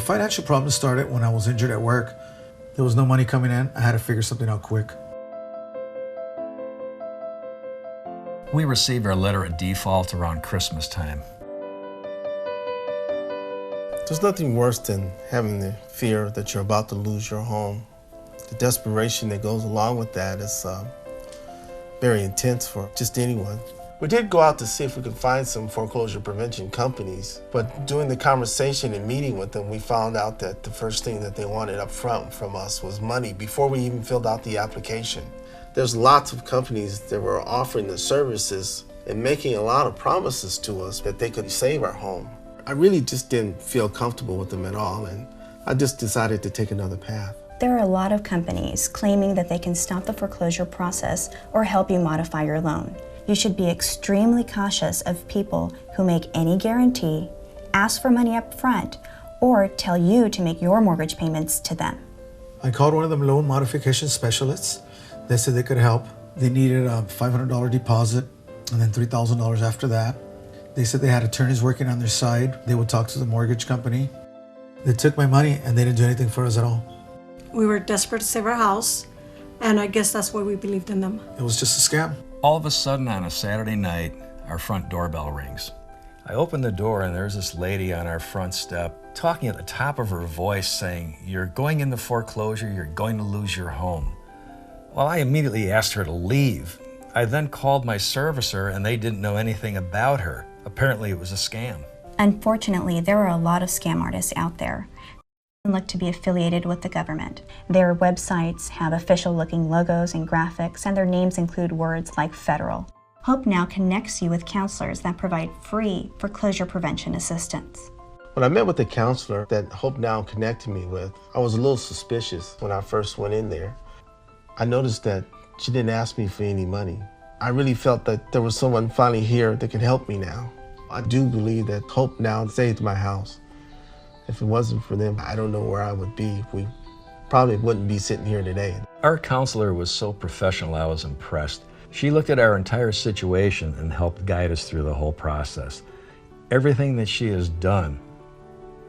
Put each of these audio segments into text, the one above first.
financial problem started when I was injured at work. There was no money coming in. I had to figure something out quick. We received our letter of default around Christmas time. There's nothing worse than having the fear that you're about to lose your home. The desperation that goes along with that is very intense for just anyone. We did go out to see if we could find some foreclosure prevention companies, but during the conversation and meeting with them, we found out that the first thing that they wanted up front from us was money before we even filled out the application. There's lots of companies that were offering the services and making a lot of promises to us that they could save our home. I really just didn't feel comfortable with them at all, and I just decided to take another path. There are a lot of companies claiming that they can stop the foreclosure process or help you modify your loan. You should be extremely cautious of people who make any guarantee, ask for money up front, or tell you to make your mortgage payments to them. I called one of them loan modification specialists. They said they could help. They needed a $500 deposit and then $3,000 after that. They said they had attorneys working on their side. They would talk to the mortgage company. They took my money and they didn't do anything for us at all. We were desperate to save our house, and I guess that's why we believed in them. It was just a scam. All of a sudden on a Saturday night, our front doorbell rings. I open the door and there's this lady on our front step talking at the top of her voice saying, "You're going into foreclosure, you're going to lose your home." Well, I immediately asked her to leave. I then called my servicer and they didn't know anything about her. Apparently it was a scam. Unfortunately, there are a lot of scam artists out there and look to be affiliated with the government. Their websites have official-looking logos and graphics, and their names include words like federal. Hope Now connects you with counselors that provide free foreclosure prevention assistance. When I met with the counselor that Hope Now connected me with, I was a little suspicious when I first went in there. I noticed that she didn't ask me for any money. I really felt that there was someone finally here that could help me now. I do believe that Hope Now saved my house. If it wasn't for them, I don't know where I would be. We probably wouldn't be sitting here today. Our counselor was so professional, I was impressed. She looked at our entire situation and helped guide us through the whole process. Everything that she has done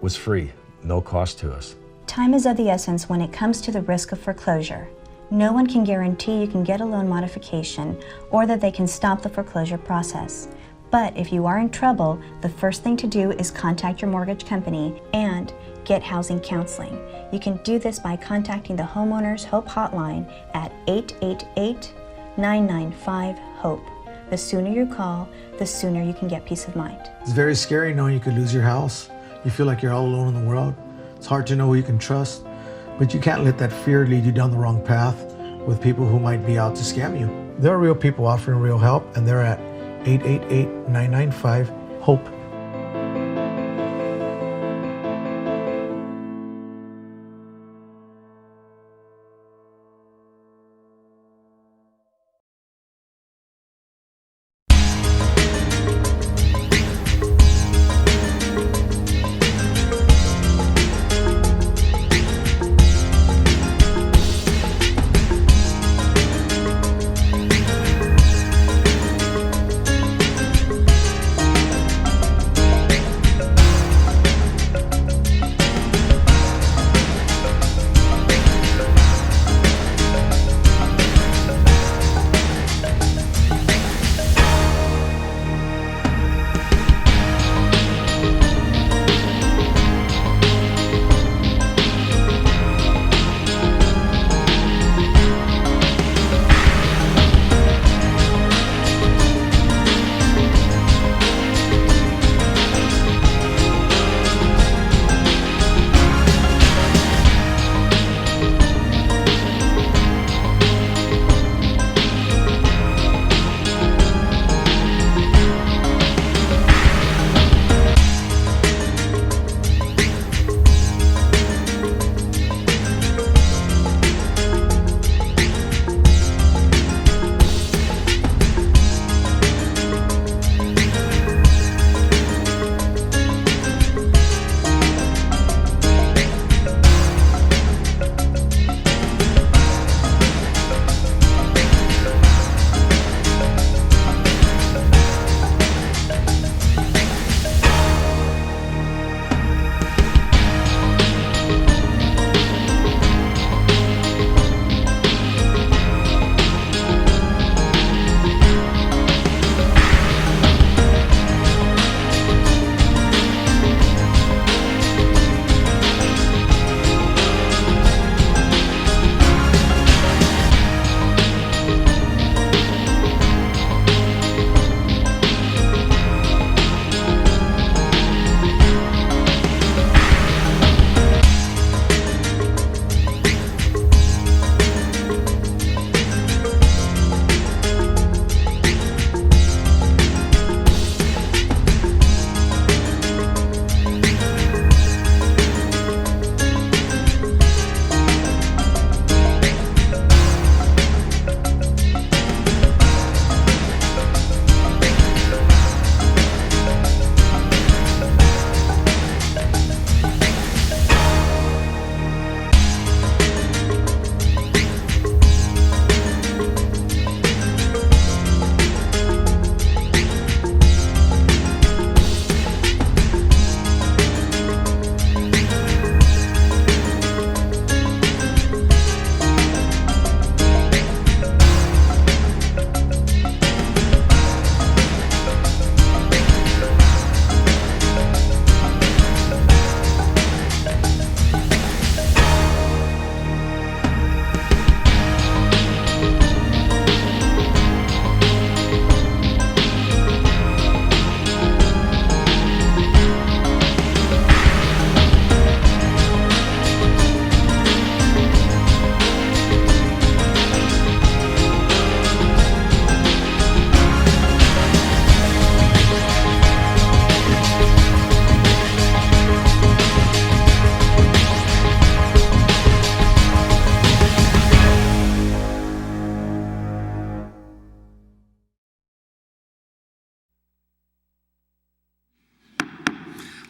was free, no cost to us. Time is of the essence when it comes to the risk of foreclosure. No one can guarantee you can get a loan modification or that they can stop the foreclosure process. But if you are in trouble, the first thing to do is contact your mortgage company and get housing counseling. You can do this by contacting the Homeowners Hope Hotline at 888-995-HOPE. The sooner you call, the sooner you can get peace of mind. It's very scary knowing you could lose your house. You feel like you're all alone in the world. It's hard to know who you can trust, but you can't let that fear lead you down the wrong path with people who might be out to scam you. There are real people offering real help, and they're at 888-995-HOPE.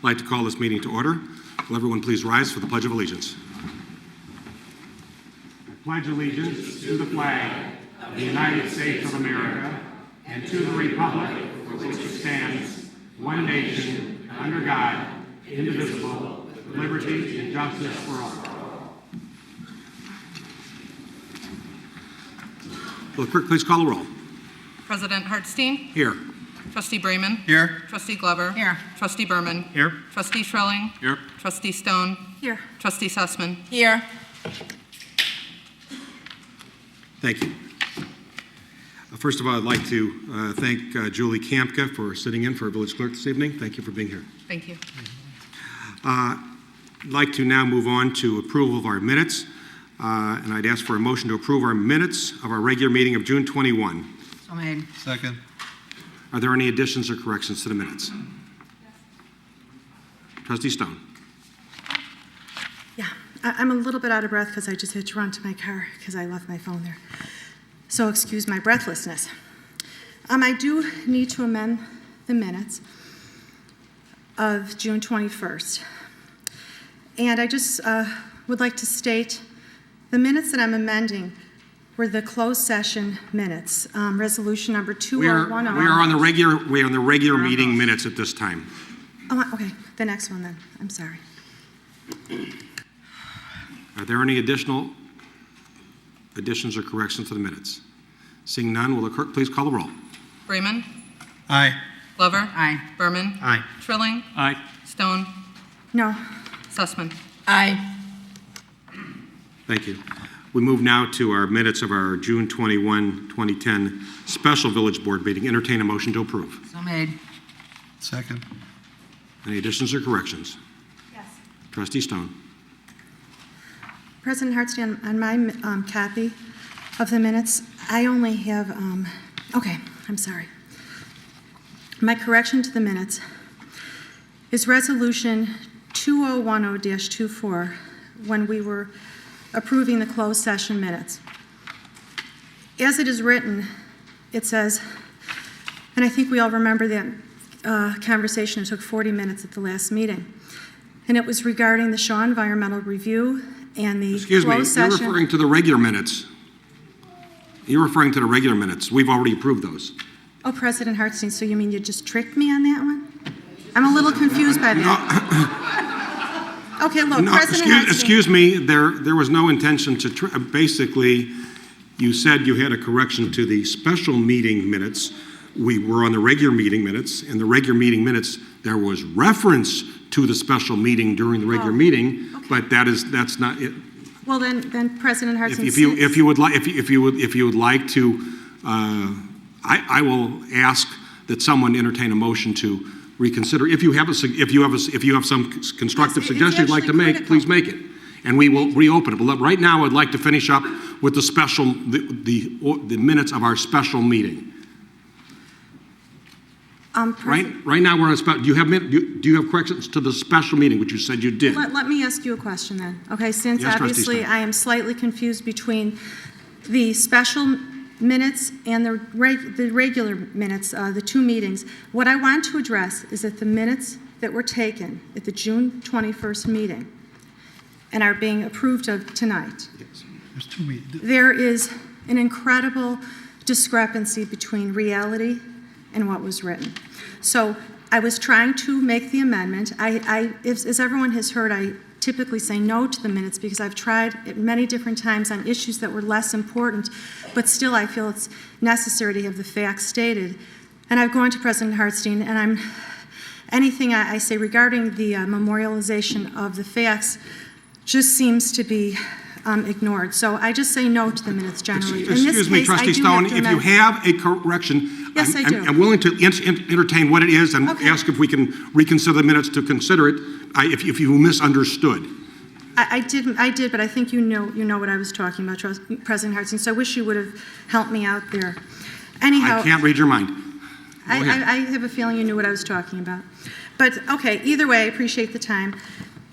I'd like to call this meeting to order. Will everyone please rise for the Pledge of Allegiance? I pledge allegiance to the flag of the United States of America and to the republic for which it stands, one nation, under God, indivisible, with liberty and justice for all. Will the clerk please call the roll? President Hartstein? Here. Trustee Bremen? Here. Trustee Glover? Here. Trustee Berman? Here. Trustee Schrilling? Here. Trustee Stone? Here. Trustee Sussman? Here. Thank you. First of all, I'd like to thank Julie Kampka for sitting in for our village clerk this evening. Thank you for being here. Thank you. I'd like to now move on to approval of our minutes, and I'd ask for a motion to approve our minutes of our regular meeting of June 21. So made. Second. Are there any additions or corrections to the minutes? Yes. Trustee Stone. Yeah, I'm a little bit out of breath because I just had to run to my car because I left my phone there. So excuse my breathlessness. I do need to amend the minutes of June 21st. And I just would like to state the minutes that I'm amending were the closed session minutes, resolution number 2010. We are on the regular meeting minutes at this time. Oh, okay, the next one then. I'm sorry. Are there any additions or corrections to the minutes? Seeing none, will the clerk please call the roll? Bremen? Aye. Glover? Aye. Berman? Aye. Schrilling? Aye. Stone? No. Sussman? Aye. Thank you. We move now to our minutes of our June 21, 2010 special village board meeting. Entertain a motion to approve. So made. Second. Any additions or corrections? Yes. Trustee Stone. President Hartstein, on my copy of the minutes, I only have, okay, I'm sorry. My correction to the minutes is resolution 2010-24 when we were approving the closed session minutes. As it is written, it says, and I think we all remember that conversation, it took 40 minutes at the last meeting, and it was regarding the Shaw Environmental Review and the Excuse me, closed you're session. referring to the regular minutes. You're referring to the regular minutes. We've already approved those. Oh, President Hartstein, so you mean you just tricked me on that one? I'm a little confused by that. Okay, look, No, President Hartstein. excuse me, there was no intention to, basically, you said you had a correction to the special meeting minutes. We were on the regular meeting minutes. In the regular meeting minutes, there was reference to the special meeting during the regular meeting, okay. but that's not it. Well, then President Hartstein. If you would like to, I will ask that someone entertain a motion to reconsider. If you have some constructive suggestions you'd like to make, critical. please make it, and we will reopen it. But right now, I'd like to finish up with the minutes of our special meeting. Right now we're on a special. Do you have corrections to the special meeting, which you said you did? Let me ask you a question then. Okay, since Yes, Trustee obviously Stone. I am slightly confused between the special minutes and the regular minutes, the two meetings. What I want to address is that the minutes that were taken at the June 21st meeting and are being approved of tonight, Yes. There's two meetings. there is an incredible discrepancy between reality and what was written. So I was trying to make the amendment. As everyone has heard, I typically say no to the minutes because I've tried it many different times on issues that were less important, but still I feel it's necessary to have the facts stated. And I've gone to President Hartstein, and anything I say regarding the memorialization of the facts just seems to be ignored. So I just say no to the minutes generally. Excuse me, Trustee Stone, if you have a correction, Yes, I do. I'm willing to entertain what it is and Okay. ask if we can reconsider the minutes to consider it if you misunderstood. I did, but I think you know what I was talking about, President Hartstein, so I wish you would have helped me out there. Anyhow, I can't read your mind. I have a feeling you knew what I was talking about. But, okay, either way, I appreciate the time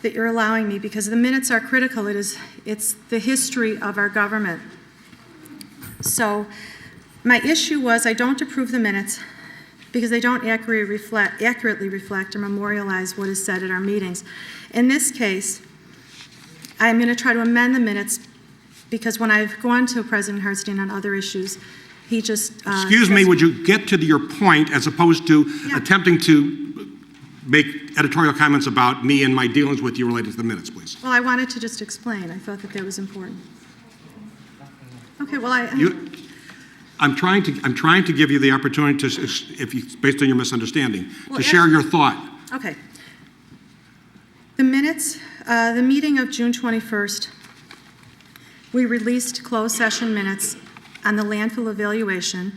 that you're allowing me because the minutes are critical. It's the history of our government. So my issue was I don't approve the minutes because they don't accurately reflect or memorialize what is said at our meetings. In this case, I'm going to try to amend the minutes because when I've gone to President Hartstein on other issues, he just... Excuse me, would you get to your point as opposed to attempting to make editorial comments about me and my dealings with you related to the minutes, please? Well, I wanted to just explain. I thought that was important. Okay, well, I'm trying to give you the opportunity to, if you, based on your misunderstanding, to share your thought. Okay. The minutes, the meeting of June 21st, we released closed session minutes on the landfill evaluation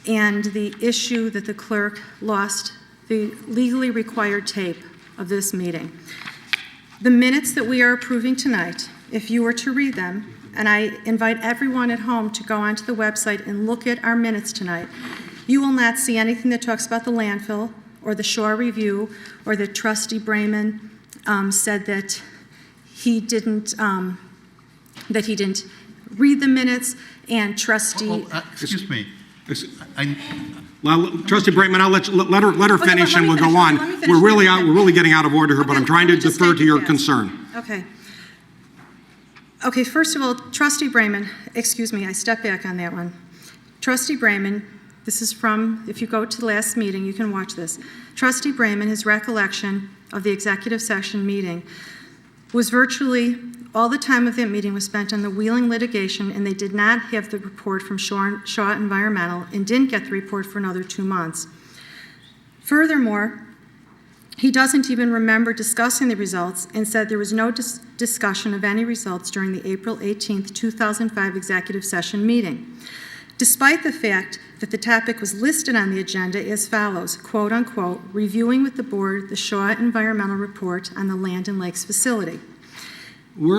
and the issue that the clerk lost the legally required tape of this meeting. The minutes that we are approving tonight, if you were to read them, and I invite everyone at home to go onto the website and look at our minutes tonight, you will not see anything that talks about the landfill or the Shaw review or that Trustee Brayman said that he didn't read the minutes, and Trustee... Excuse me. Trustee Brayman, I'll let her finish and we'll go on. We're really getting out of order here, but I'm trying to defer to your concern. Okay. Okay, first of all, Trustee Brayman, excuse me, I step back on that one. Trustee Brayman, this is from, if you go to the last meeting, you can watch this. Trustee Brayman, his recollection of the executive session meeting was virtually all the time of that meeting was spent on the Wheeling litigation, and they did not have the report from Shaw Environmental and didn't get the report for another 2 months. Furthermore, he doesn't even remember discussing the results and said there was no discussion of any results during the April 18th, 2005 executive session meeting, despite the fact that the topic was listed on the agenda as follows, quote unquote, reviewing with the board the Shaw Environmental Report on the Land and Lakes facility.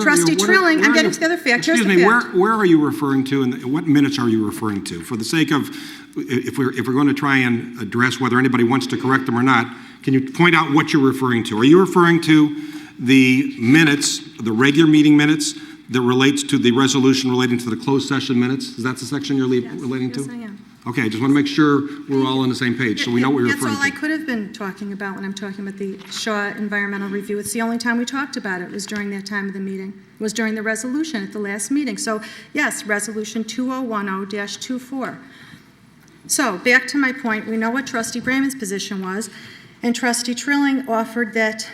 Trustee Trilling, I'm getting to the other fact. Excuse me, where are you referring to and what minutes are you referring to? For the sake of, if we're going to try and address whether anybody wants to correct them or not, can you point out what you're referring to? Are you referring to the minutes, the regular meeting minutes that relates to the resolution relating to the closed session minutes? Is that the section you're relating to? Yes, I am. Okay, I just want to make sure we're all on the same page so we know what you're referring to. That's all I could have been talking about when I'm talking about the Shaw Environmental Review. It's the only time we talked about it was during that time of the meeting. It was during the resolution at the last meeting. So, yes, Resolution 2010-24. So, back to my point, we know what Trustee Brayman's position was, and Trustee Trilling offered that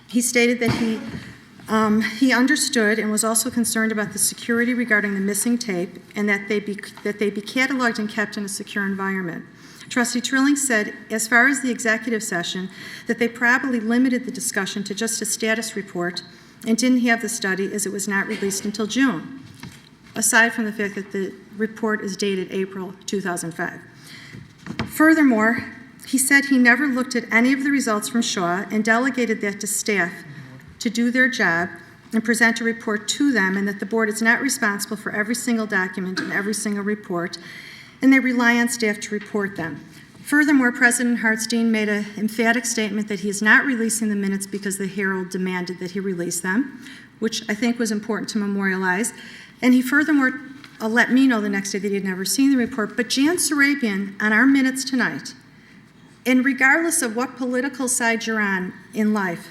he stated that he understood and was also concerned about the security regarding the missing tape and that they be cataloged and kept in a secure environment. Trustee Trilling said, as far as the executive session, that they probably limited the discussion to just a status report and didn't have the study as it was not released until June, aside from the fact that the report is dated April 2005. Furthermore, he said he never looked at any of the results from Shaw and delegated that to staff to do their job and present a report to them, and that the board is not responsible for every single document and every single report, and they rely on staff to report them. Furthermore, President Hartstein made an emphatic statement that he is not releasing the minutes because the Herald demanded that he release them, which I think was important to memorialize. And he furthermore let me know the next day that he had never seen the report. But Jan Sarabian, on our minutes tonight, and regardless of what political side you're on in life,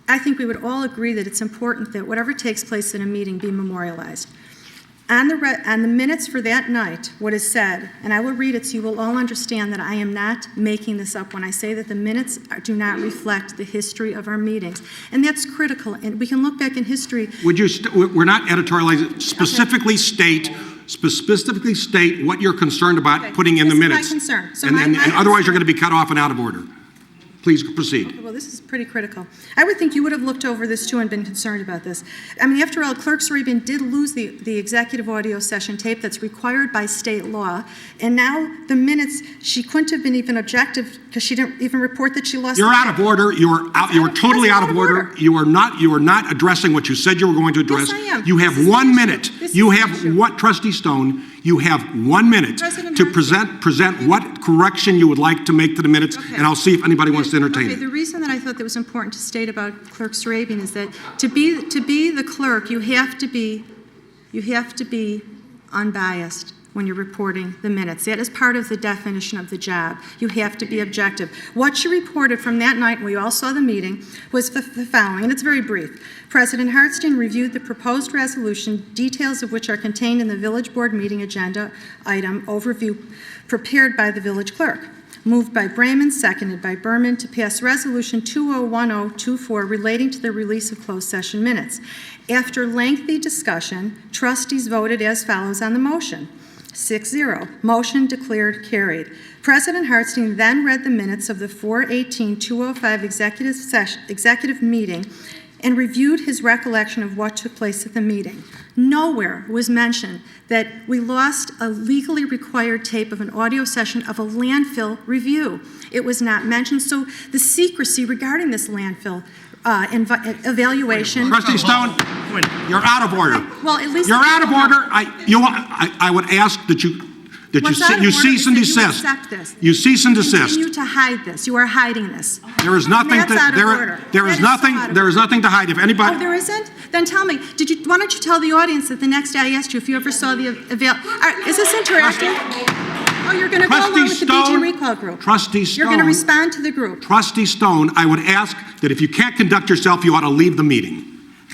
I think we would all agree that it's important that whatever takes place in a meeting be memorialized. On the minutes for that night, what is said, and I will read it so you will all understand that I am not making this up when I say that the minutes do not reflect the history of our meetings. And that's critical, and we can look back in history. Would you, we're not editorializing, specifically state what you're concerned about putting in the minutes. This is my concern. So and otherwise you're going to be cut off and out of order. Please proceed. Okay, well, this is pretty critical. I would think you would have looked over this too and been concerned about this. I mean, after all, Clerk Sarabian did lose the executive audio session tape that's required by state law, and now the minutes, she couldn't have been even objective because she didn't even report that she lost. You're out of order. You are totally out of order. You are not addressing what you said you were going to address. Yes, I am. You have 1 minute. You have what, Trustee Stone? You have 1 minute to present what correction you would like to make to the minutes, and I'll see if anybody wants to entertain it. The reason that I thought that was important to state about Clerk Sarabian is that to be the clerk, you have to be unbiased. when you're reporting the minutes. That is part of the definition of the job. You have to be objective. What you reported from that night, we all saw the meeting, was the following, and it's very brief. President Hartstein reviewed the proposed resolution, details of which are contained in the Village Board meeting agenda item overview prepared by the village clerk. Moved by Brayman, seconded by Berman, to pass Resolution 201024 relating to the release of closed session minutes. After lengthy discussion, trustees voted as follows on the motion. 6-0. Motion declared carried. President Hartstein then read the minutes of the 4/18/205 executive meeting and reviewed his recollection of what took place at the meeting. Nowhere was mentioned that we lost a legally required tape of an audio session of a landfill review. It was not mentioned, so the secrecy regarding this landfill evaluation. Trustee Stone, you're out of order. Well, at least you're out of order. I would ask that you cease and desist. You accept this. You cease and desist. You continue to hide this. You are hiding this. There is nothing. There is nothing to hide. If anybody. Oh, there isn't? Then tell me. Why don't you tell the audience that the next day I asked you if you ever saw the is this interactive? Oh, you're going to go along with the BG recall group. Trustee Stone. You're going to respond to the group. Trustee Stone, I would ask that if you can't conduct yourself, you ought to leave the meeting.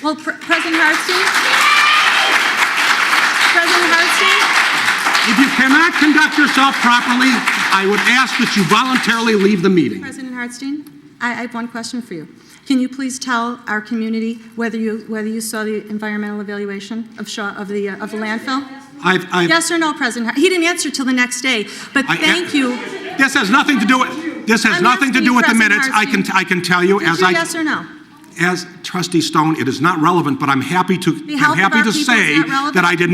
Well, President Hartstein? President Hartstein? If you cannot conduct yourself properly, I would ask that you voluntarily leave the meeting. President Hartstein, I have one question for you. Can you please tell our community whether you saw the environmental evaluation of the landfill? Yes or no, President Hartstein? He didn't answer till the next day, but thank you. This has nothing to do with the minutes. I can tell you yes or no? As Trustee Stone, it is not relevant, but I'm happy to say that I did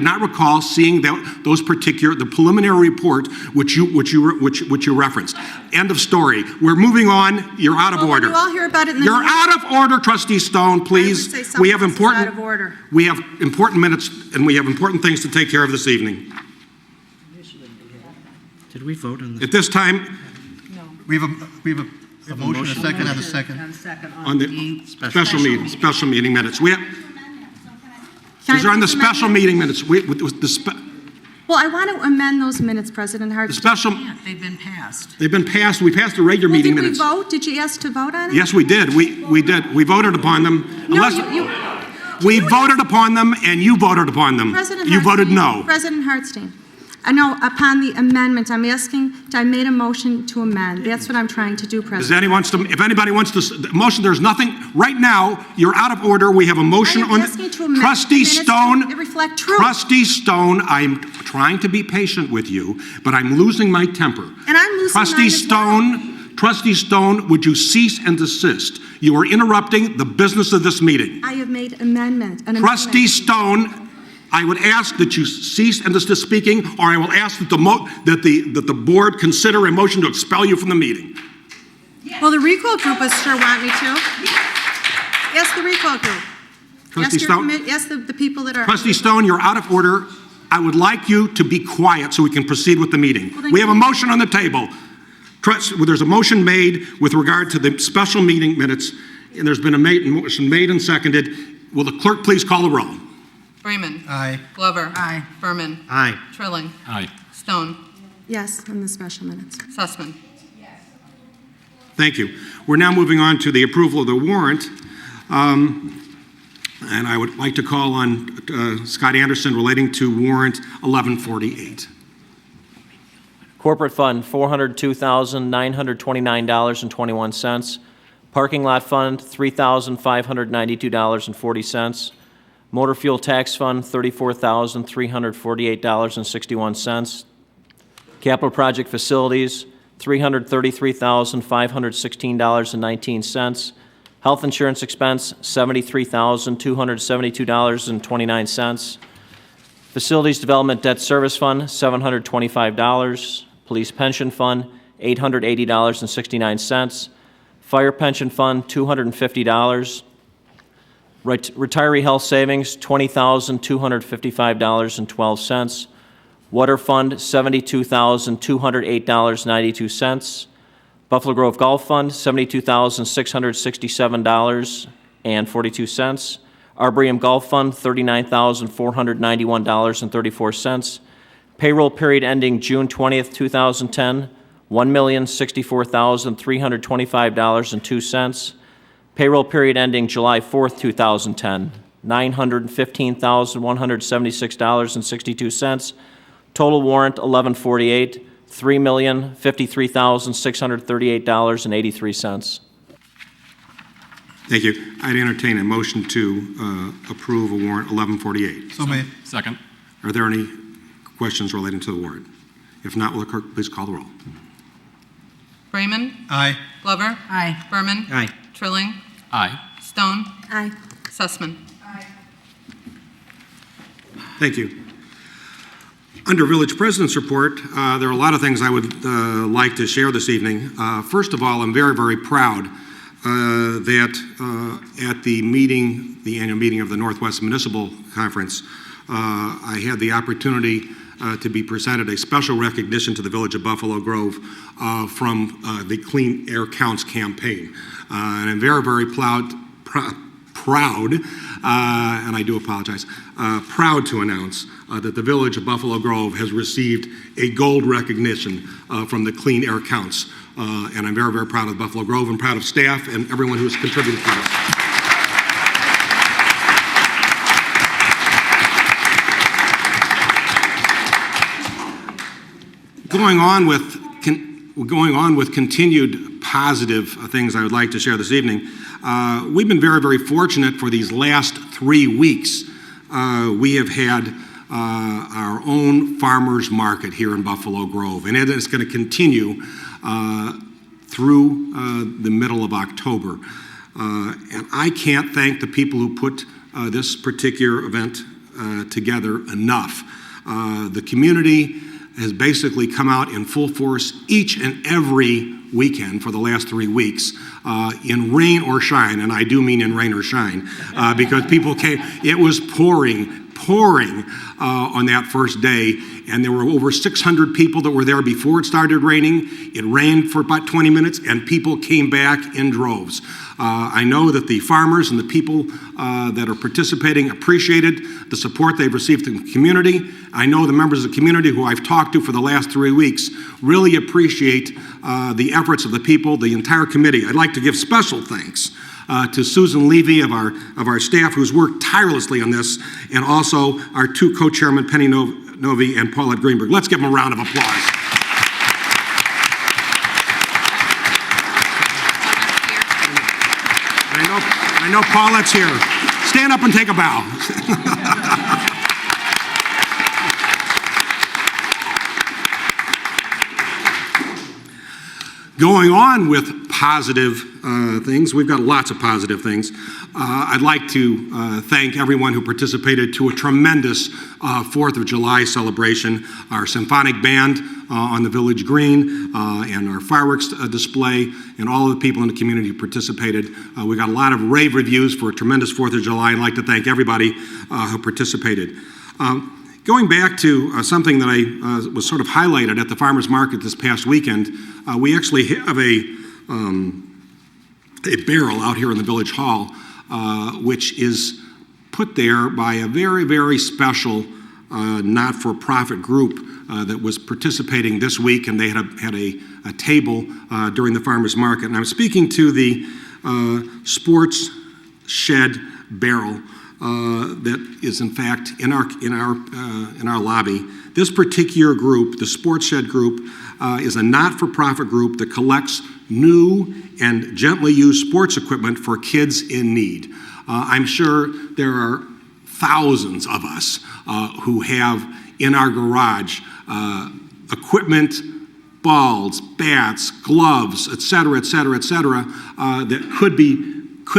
not recall seeing the preliminary report which you referenced. End of story. We're moving on. You're out of order. You all hear about it in the You're out of order, Trustee Stone. Please. We have important minutes and we have important things to take care of this evening. Did we vote on this? At this time, No. We have a motion, a second, and a second. On the special meeting minutes. These are on the special meeting minutes. Well, I want to amend those minutes, President Hartstein. They've been passed. They've been passed. We passed the regular meeting minutes. Did we vote? Did you ask to vote on it? Yes, we did. We did. We voted upon them. We voted upon them, and you voted upon them. You voted no. President Hartstein. I know upon the amendment, I made a motion to amend. That's what I'm trying to do, President. If anybody wants to, motion, there's nothing, right now, you're out of order. We have a motion on Trustee Stone. Reflect truth. Trustee Stone, I'm trying to be patient with you, but I'm losing my temper. And I'm losing mine as well. Trustee Stone, would you cease and desist? You are interrupting the business of this meeting. I have made an amendment. Trustee Stone, I would ask that you cease and desist speaking, or I will ask that the board consider a motion to expel you from the meeting. Well, the recall group would sure want me to. Yes, the recall group. Trustee Stone. Yes, the people that are. Trustee Stone, you're out of order. I would like you to be quiet so we can proceed with the meeting. We have a motion on the table. There's a motion made with regard to the special meeting minutes, and there's been a motion made and seconded. Will the clerk please call the roll? Freeman. Aye. Glover. Aye. Berman. Aye. Trilling. Aye. Stone. Yes, in the special minutes. Sussman. Thank you. We're now moving on to the approval of the warrant. And I would like to call on Scott Anderson relating to warrant 1148. Corporate Fund, $402,929.21. Parking Lot Fund, $3,592.40. Motor Fuel Tax Fund, $34,348.61. Capital Project Facilities, $333,516.19. Health Insurance Expense, $73,272.29. Facilities Development Debt Service Fund, $725. Police Pension Fund, $880.69. Fire Pension Fund, $250. Retiree Health Savings, $20,255.12. Water Fund, $72,208.92. Buffalo Grove Golf Fund, $72,667.42. Arboretum Golf Fund, $39,491.34. Payroll period ending June 20th, 2010, $1,064,325.02. Payroll period ending July 4th, 2010, $915,176.62. Total warrant 1148, $3,053,638.83. Thank you. I'd entertain a motion to approve a warrant 1148. So made. Second. Are there any questions relating to the warrant? If not, will the clerk please call the roll? Freeman. Aye. Glover. Aye. Berman. Aye. Trilling. Aye. Stone. Aye. Sussman. Thank you. Under Village President's Report, there are a lot of things I would like to share this evening. First of all, I'm very, very proud that at the meeting, the annual meeting of the Northwest Municipal Conference, I had the opportunity to be presented a special recognition to the Village of Buffalo Grove from the Clean Air Counts campaign. And I'm very, very proud, and I do apologize, proud to announce that the Village of Buffalo Grove has received a gold recognition from the Clean Air Counts. And I'm very, very proud of Buffalo Grove and proud of staff and everyone who has contributed to this. Going on with continued positive things I would like to share this evening, we've been very, very fortunate for these last 3 weeks. We have had our own farmers market here in Buffalo Grove, and it is going to continue through the middle of October. And I can't thank the people who put this particular event together enough. The community has basically come out in full force each and every weekend for the last 3 weeks, in rain or shine, and I do mean in rain or shine, because people came. It was pouring on that first day, and there were over 600 people that were there before it started raining. It rained for about 20 minutes, and people came back in droves. I know that the farmers and the people that are participating appreciated the support they've received from the community. I know the members of the community who I've talked to for the last 3 weeks really appreciate the efforts of the people, the entire committee. I'd like to give special thanks to Susan Levy of our staff, who's worked tirelessly on this, and also our two co-chairmen, Penny Novi and Paulette Greenberg. Let's give them a round of applause. I know Paulette's here. Stand up and take a bow. Going on with positive things, we've got lots of positive things. I'd like to thank everyone who participated to a tremendous 4th of July celebration, our symphonic band on the Village Green, and our fireworks display, and all of the people in the community who participated. We got a lot of rave reviews for a tremendous 4th of July. I'd like to thank everybody who participated. Going back to something that I was sort of highlighted at the farmers market this past weekend, we actually have a barrel out here in the Village Hall, which is put there by a very, very special not-for-profit group that was participating this week, and they had a table during the farmers market. And I'm speaking to the Sports Shed Barrel. That is in fact in our lobby. This particular group, the Sports Shed Group, is a not-for-profit group that collects new and gently used sports equipment for kids in need. I'm sure there are thousands of us who have in our garage equipment, balls, bats, gloves, et cetera, that could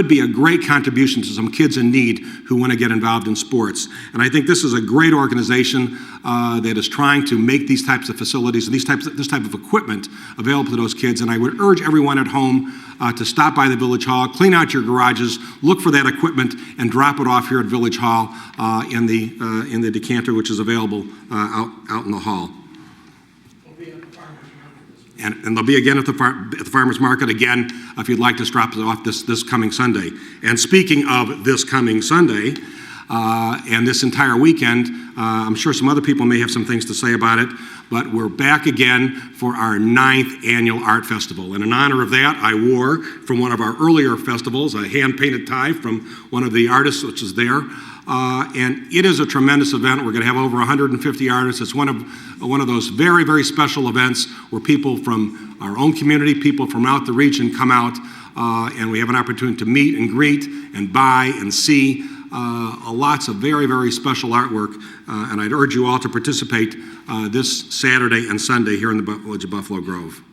be a great contribution to some kids in need who want to get involved in sports. And I think this is a great organization that is trying to make these types of facilities and this type of equipment available to those kids. And I would urge everyone at home to stop by the Village Hall, clean out your garages, look for that equipment, and drop it off here at Village Hall in the decanter, which is available out in the hall. and they'll be again at the farmers market again if you'd like to drop it off this coming Sunday. And speaking of this coming Sunday and this entire weekend, I'm sure some other people may have some things to say about it, but we're back again for our 9th annual art festival. And in honor of that, I wore from one of our earlier festivals a hand-painted tie from one of the artists which is there. And it is a tremendous event. We're going to have over 150 artists. It's one of those very, very special events where people from our own community, people from out the region come out, and we have an opportunity to meet and greet and buy and see lots of very, very special artwork. And I'd urge you all to participate this Saturday and Sunday here in the village of Buffalo Grove.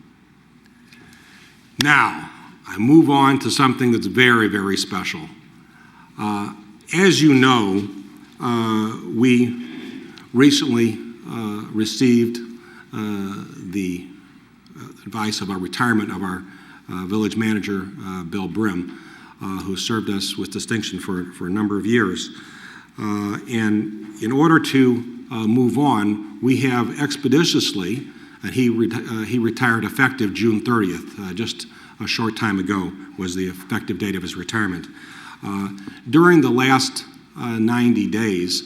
Now, I move on to something that's very, very special. As you know, we recently received the advice of our retirement of our village manager, Bill Brim, who served us with distinction for a number of years. And in order to move on, we have expeditiously, and he retired effective June 30th, just a short time ago was the effective date of his retirement. During the last 90 days,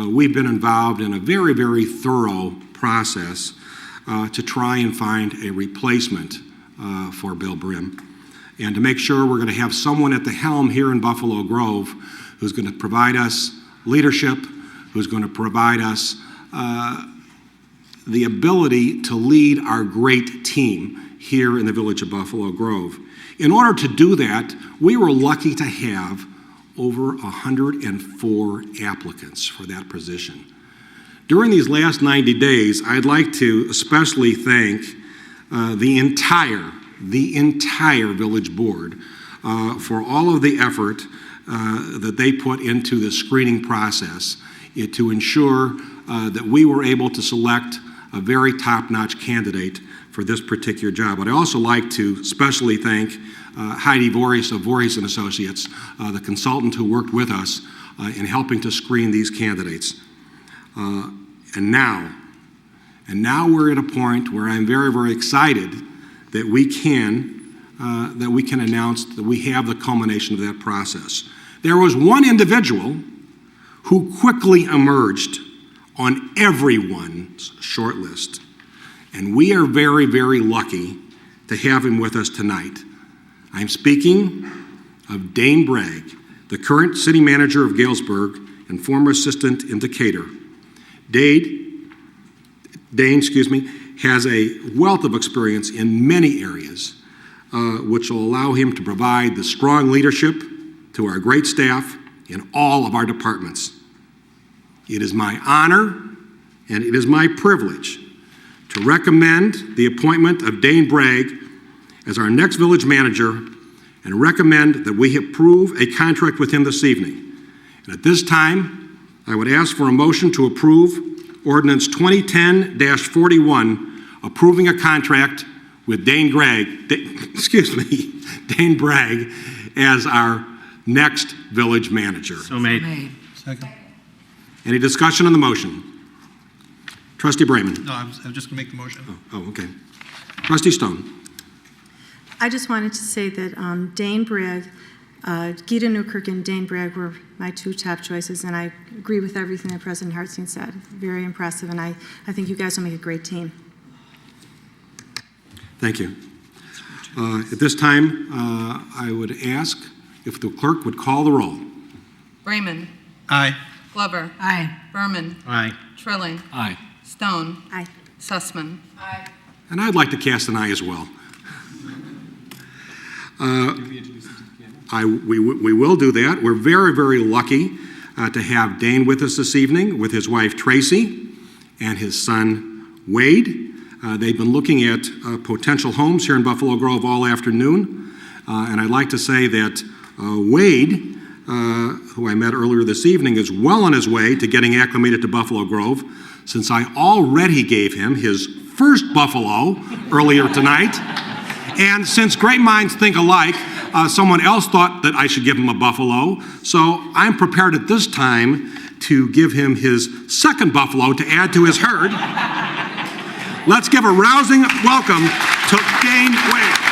we've been involved in a very, very thorough process to try and find a replacement for Bill Brim, and to make sure we're going to have someone at the helm here in Buffalo Grove who's going to provide us leadership, who's going to provide us the ability to lead our great team here in the village of Buffalo Grove. In order to do that, we were lucky to have over 104 applicants for that position. During these last 90 days, I'd like to especially thank the entire village board for all of the effort that they put into the screening process to ensure that we were able to select a very top-notch candidate for this particular job. But I also like to especially thank Heidi Voorhees of Voorhees & Associates, the consultant who worked with us in helping to screen these candidates. And now we're at a point where I'm very, very excited that we can announce that we have the culmination of that process. There was one individual who quickly emerged on everyone's short list, and we are very, very lucky to have him with us tonight. I'm speaking of Dane Bragg, the current city manager of Galesburg and former assistant in Decatur. Dane, has a wealth of experience in many areas, which will allow him to provide the strong leadership to our great staff in all of our departments. It is my honor and it is my privilege to recommend the appointment of Dane Bragg as our next village manager and recommend that we approve a contract with him this evening. And at this time, I would ask for a motion to approve Ordinance 2010-41, approving a contract with Dane Bragg as our next village manager. So made. Second. Any discussion on the motion? Trustee Brayman. No, I'm just going to make the motion. Oh, okay. Trustee Stone. I just wanted to say that Dane Bragg, Gita Newkirk and Dane Bragg were my two top choices, and I agree with everything that President Hartstein said. Very impressive, and I think you guys will make a great team. Thank you. At this time, I would ask if the clerk would call the roll. Brayman. Aye. Glover. Aye. Berman. Aye. Trilling. Aye. Stone. Aye. Sussman. Aye. And I'd like to cast an eye as well. We will do that. We're very, very lucky to have Dane with us this evening with his wife Tracy and his son Wade. They've been looking at potential homes here in Buffalo Grove all afternoon. And I'd like to say that Wade, who I met earlier this evening, is well on his way to getting acclimated to Buffalo Grove, since I already gave him his first buffalo earlier tonight. And since great minds think alike, someone else thought that I should give him a buffalo. So I'm prepared at this time to give him his second buffalo to add to his herd. Let's give a rousing welcome to gain weight.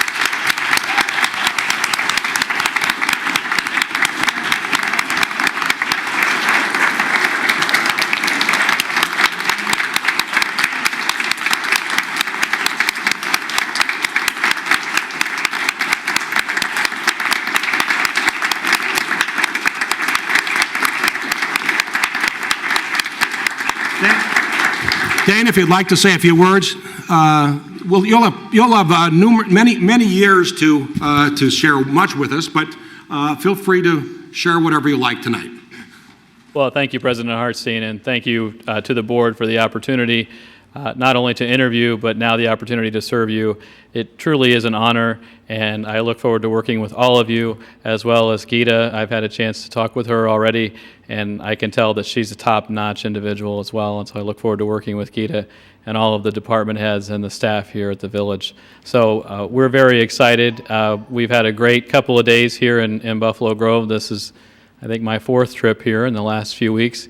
Dan, if you'd like to say a few words, you'll have many years to share much with us, but feel free to share whatever you like tonight. Well, thank you, President Hartstein, and thank you to the board for the opportunity not only to interview, but now the opportunity to serve you. It truly is an honor, and I look forward to working with all of you, as well as Gita. I've had a chance to talk with her already, and I can tell that she's a top-notch individual as well, and so I look forward to working with Gita and all of the department heads and the staff here at the Village. So we're very excited. We've had a great couple of days here in Buffalo Grove. This is, I think, my 4th trip here in the last few weeks.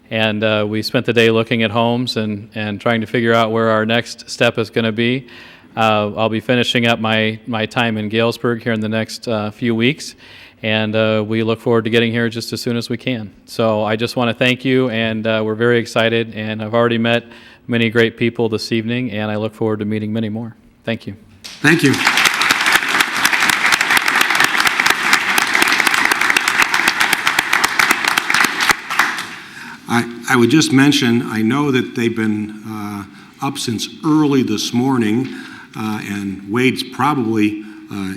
And we spent the day looking at homes and trying to figure out where our next step is going to be. I'll be finishing up my time in Galesburg here in the next few weeks, and we look forward to getting here just as soon as we can. So I just want to thank you, and we're very excited, and I've already met many great people this evening, and I look forward to meeting many more. Thank you. Thank you. I would just mention, I know that they've been up since early this morning, and Wade's probably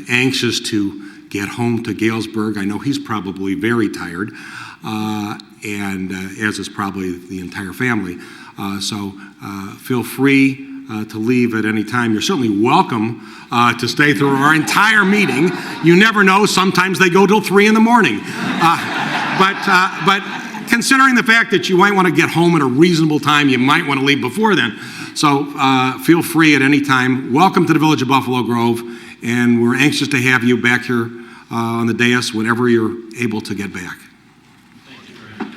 anxious to get home to Galesburg. I know he's probably very tired, and as is probably the entire family. So feel free to leave at any time. You're certainly welcome to stay through our entire meeting. You never know, sometimes they go till 3 in the morning. But considering the fact that you might want to get home at a reasonable time, you might want to leave before then. So feel free at any time. Welcome to the Village of Buffalo Grove, and we're anxious to have you back here on the dais whenever you're able to get back. Thank you very much.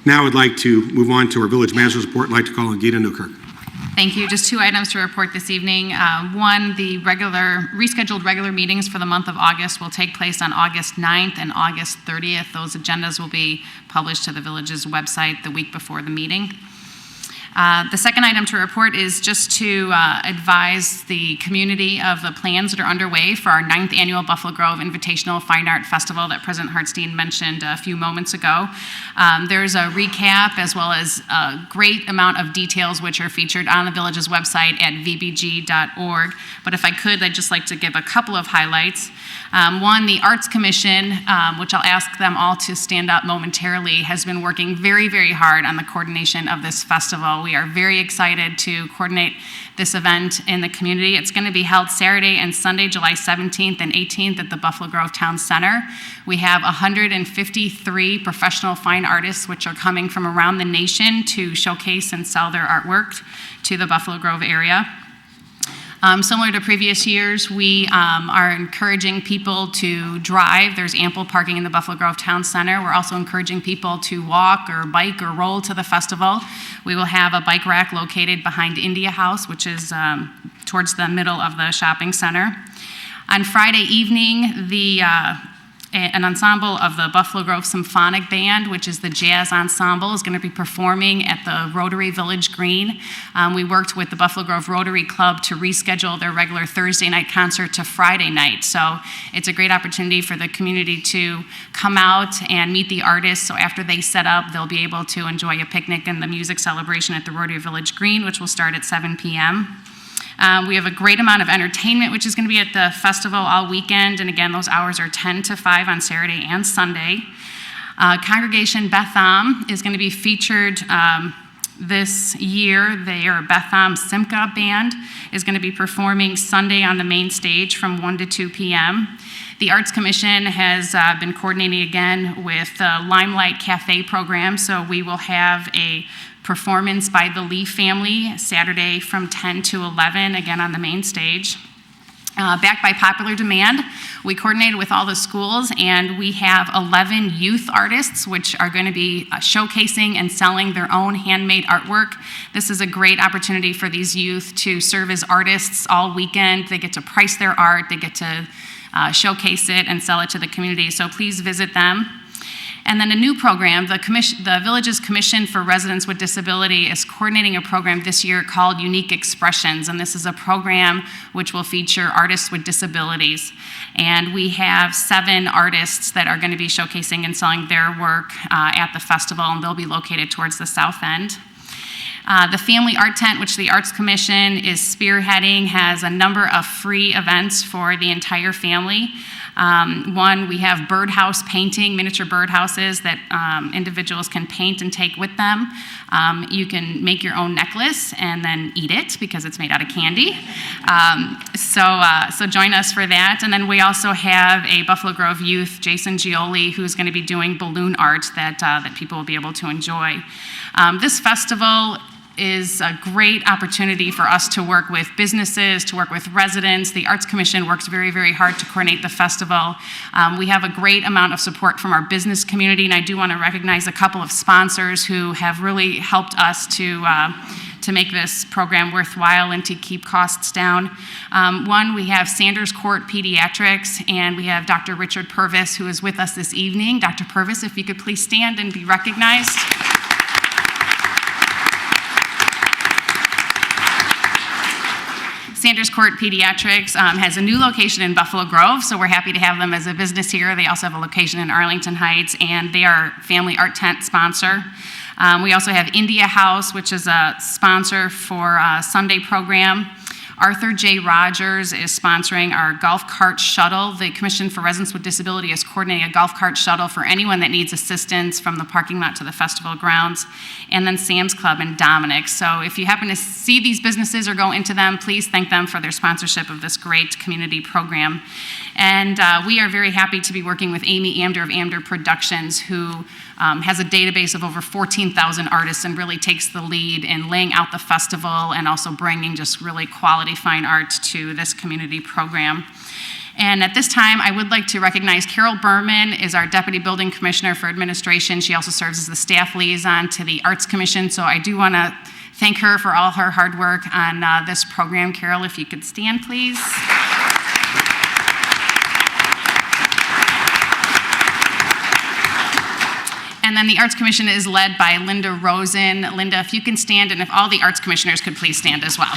Now I'd like to move on to our Village Manager's Report. I'd like to call on Gita Newkirk. Thank you. Just 2 items to report this evening. One, the rescheduled regular meetings for the month of August will take place on August 9th and August 30th. Those agendas will be published to the Village's website the week before the meeting. The second item to report is just to advise the community of the plans that are underway for our 9th annual Buffalo Grove Invitational Fine Art Festival that President Hartstein mentioned a few moments ago. There's a recap as well as a great amount of details which are featured on the Village's website at vbg.org. But if I could, I'd just like to give a couple of highlights. One, the Arts Commission, which I'll ask them all to stand up momentarily, has been working very, very hard on the coordination of this festival. We are very excited to coordinate this event in the community. It's going to be held Saturday and Sunday, July 17th and 18th at the Buffalo Grove Town Center. We have 153 professional fine artists which are coming from around the nation to showcase and sell their artwork to the Buffalo Grove area. Similar to previous years, we are encouraging people to drive. There's ample parking in the Buffalo Grove Town Center. We're also encouraging people to walk or bike or roll to the festival. We will have a bike rack located behind India House, which is towards the middle of the shopping center. On Friday evening, an ensemble of the Buffalo Grove Symphonic Band, which is the jazz ensemble, is going to be performing at the Rotary Village Green. We worked with the Buffalo Grove Rotary Club to reschedule their regular Thursday night concert to Friday night. So it's a great opportunity for the community to come out and meet the artists. So after they set up, they'll be able to enjoy a picnic and the music celebration at the Rotary Village Green, which will start at 7 p.m. We have a great amount of entertainment, which is going to be at the festival all weekend. And again, those hours are 10 to 5 on Saturday and Sunday. Congregation Betham is going to be featured this year. Their Betham Simca Band is going to be performing Sunday on the main stage from 1 to 2 p.m. The Arts Commission has been coordinating again with the Limelight Cafe program, so we will have a performance by the Lee family Saturday from 10 to 11, again on the main stage. Backed by popular demand, we coordinated with all the schools, and we have 11 youth artists which are going to be showcasing and selling their own handmade artwork. This is a great opportunity for these youth to serve as artists all weekend. They get to price their art, they get to showcase it and sell it to the community, so please visit them. And then a new program, the Village's Commission for Residents with Disability is coordinating a program this year called Unique Expressions, and this is a program which will feature artists with disabilities. And we have 7 artists that are going to be showcasing and selling their work at the festival, and they'll be located towards the south end. The Family Art Tent, which the Arts Commission is spearheading, has a number of free events for the entire family. One, we have birdhouse painting, miniature birdhouses that individuals can paint and take with them. You can make your own necklace and then eat it because it's made out of candy. So join us for that. And then we also have a Buffalo Grove youth, Jason Gioli, who's going to be doing balloon art that people will be able to enjoy. This festival is a great opportunity for us to work with businesses, to work with residents. The Arts Commission works very, very hard to coordinate the festival. We have a great amount of support from our business community, and I do want to recognize a couple of sponsors who have really helped us to make this program worthwhile and to keep costs down. One, we have Sanders Court Pediatrics, and we have Dr. Richard Purvis, who is with us this evening. Dr. Purvis, if you could please stand and be recognized. Sanders Court Pediatrics has a new location in Buffalo Grove, so we're happy to have them as a business here. They also have a location in Arlington Heights, and they are Family Art Tent sponsor. We also have India House, which is a sponsor for a Sunday program. Arthur J. Rogers is sponsoring our golf cart shuttle. The Commission for Residents with Disability is coordinating a golf cart shuttle for anyone that needs assistance from the parking lot to the festival grounds. And then Sam's Club and Dominic's. So if you happen to see these businesses or go into them, please thank them for their sponsorship of this great community program. And we are very happy to be working with Amy Amder of Amder Productions, who has a database of over 14,000 artists and really takes the lead in laying out the festival and also bringing just really quality fine art to this community program. And at this time, I would like to recognize Carol Berman is our Deputy Building Commissioner for Administration. She also serves as the staff liaison to the Arts Commission, so I do want to thank her for all her hard work on this program. Carol, if you could stand, please. And then the Arts Commission is led by Linda Rosen. Linda, if you can stand, and if all the Arts Commissioners could please stand as well.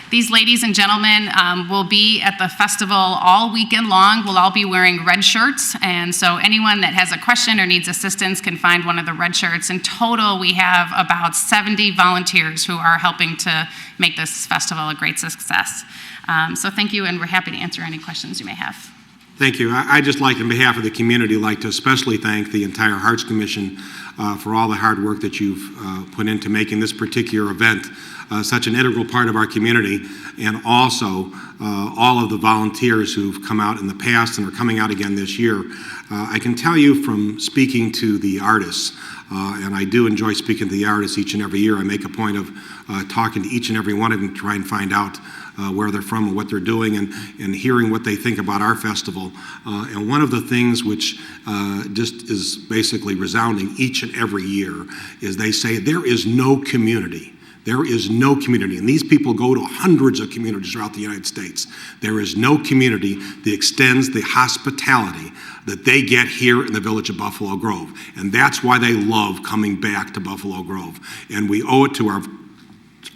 These ladies and gentlemen will be at the festival all weekend long. We'll all be wearing red shirts, and so anyone that has a question or needs assistance can find one of the red shirts. In total, we have about 70 volunteers who are helping to make this festival a great success. So thank you, and we're happy to answer any questions you may have. Thank you. I'd just like, on behalf of the community, like to especially thank the entire Arts Commission for all the hard work that you've put into making this particular event such an integral part of our community, and also all of the volunteers who've come out in the past and are coming out again this year. I can tell you from speaking to the artists, and I do enjoy speaking to the artists each and every year. I make a point of talking to each and every one of them to try and find out where they're from and what they're doing, and hearing what they think about our festival. And one of the things which just is basically resounding each and every year is they say there is no community. There is no community, and these people go to hundreds of communities throughout the United States. There is no community that extends the hospitality that they get here in the village of Buffalo Grove, and that's why they love coming back to Buffalo Grove. And we owe it to our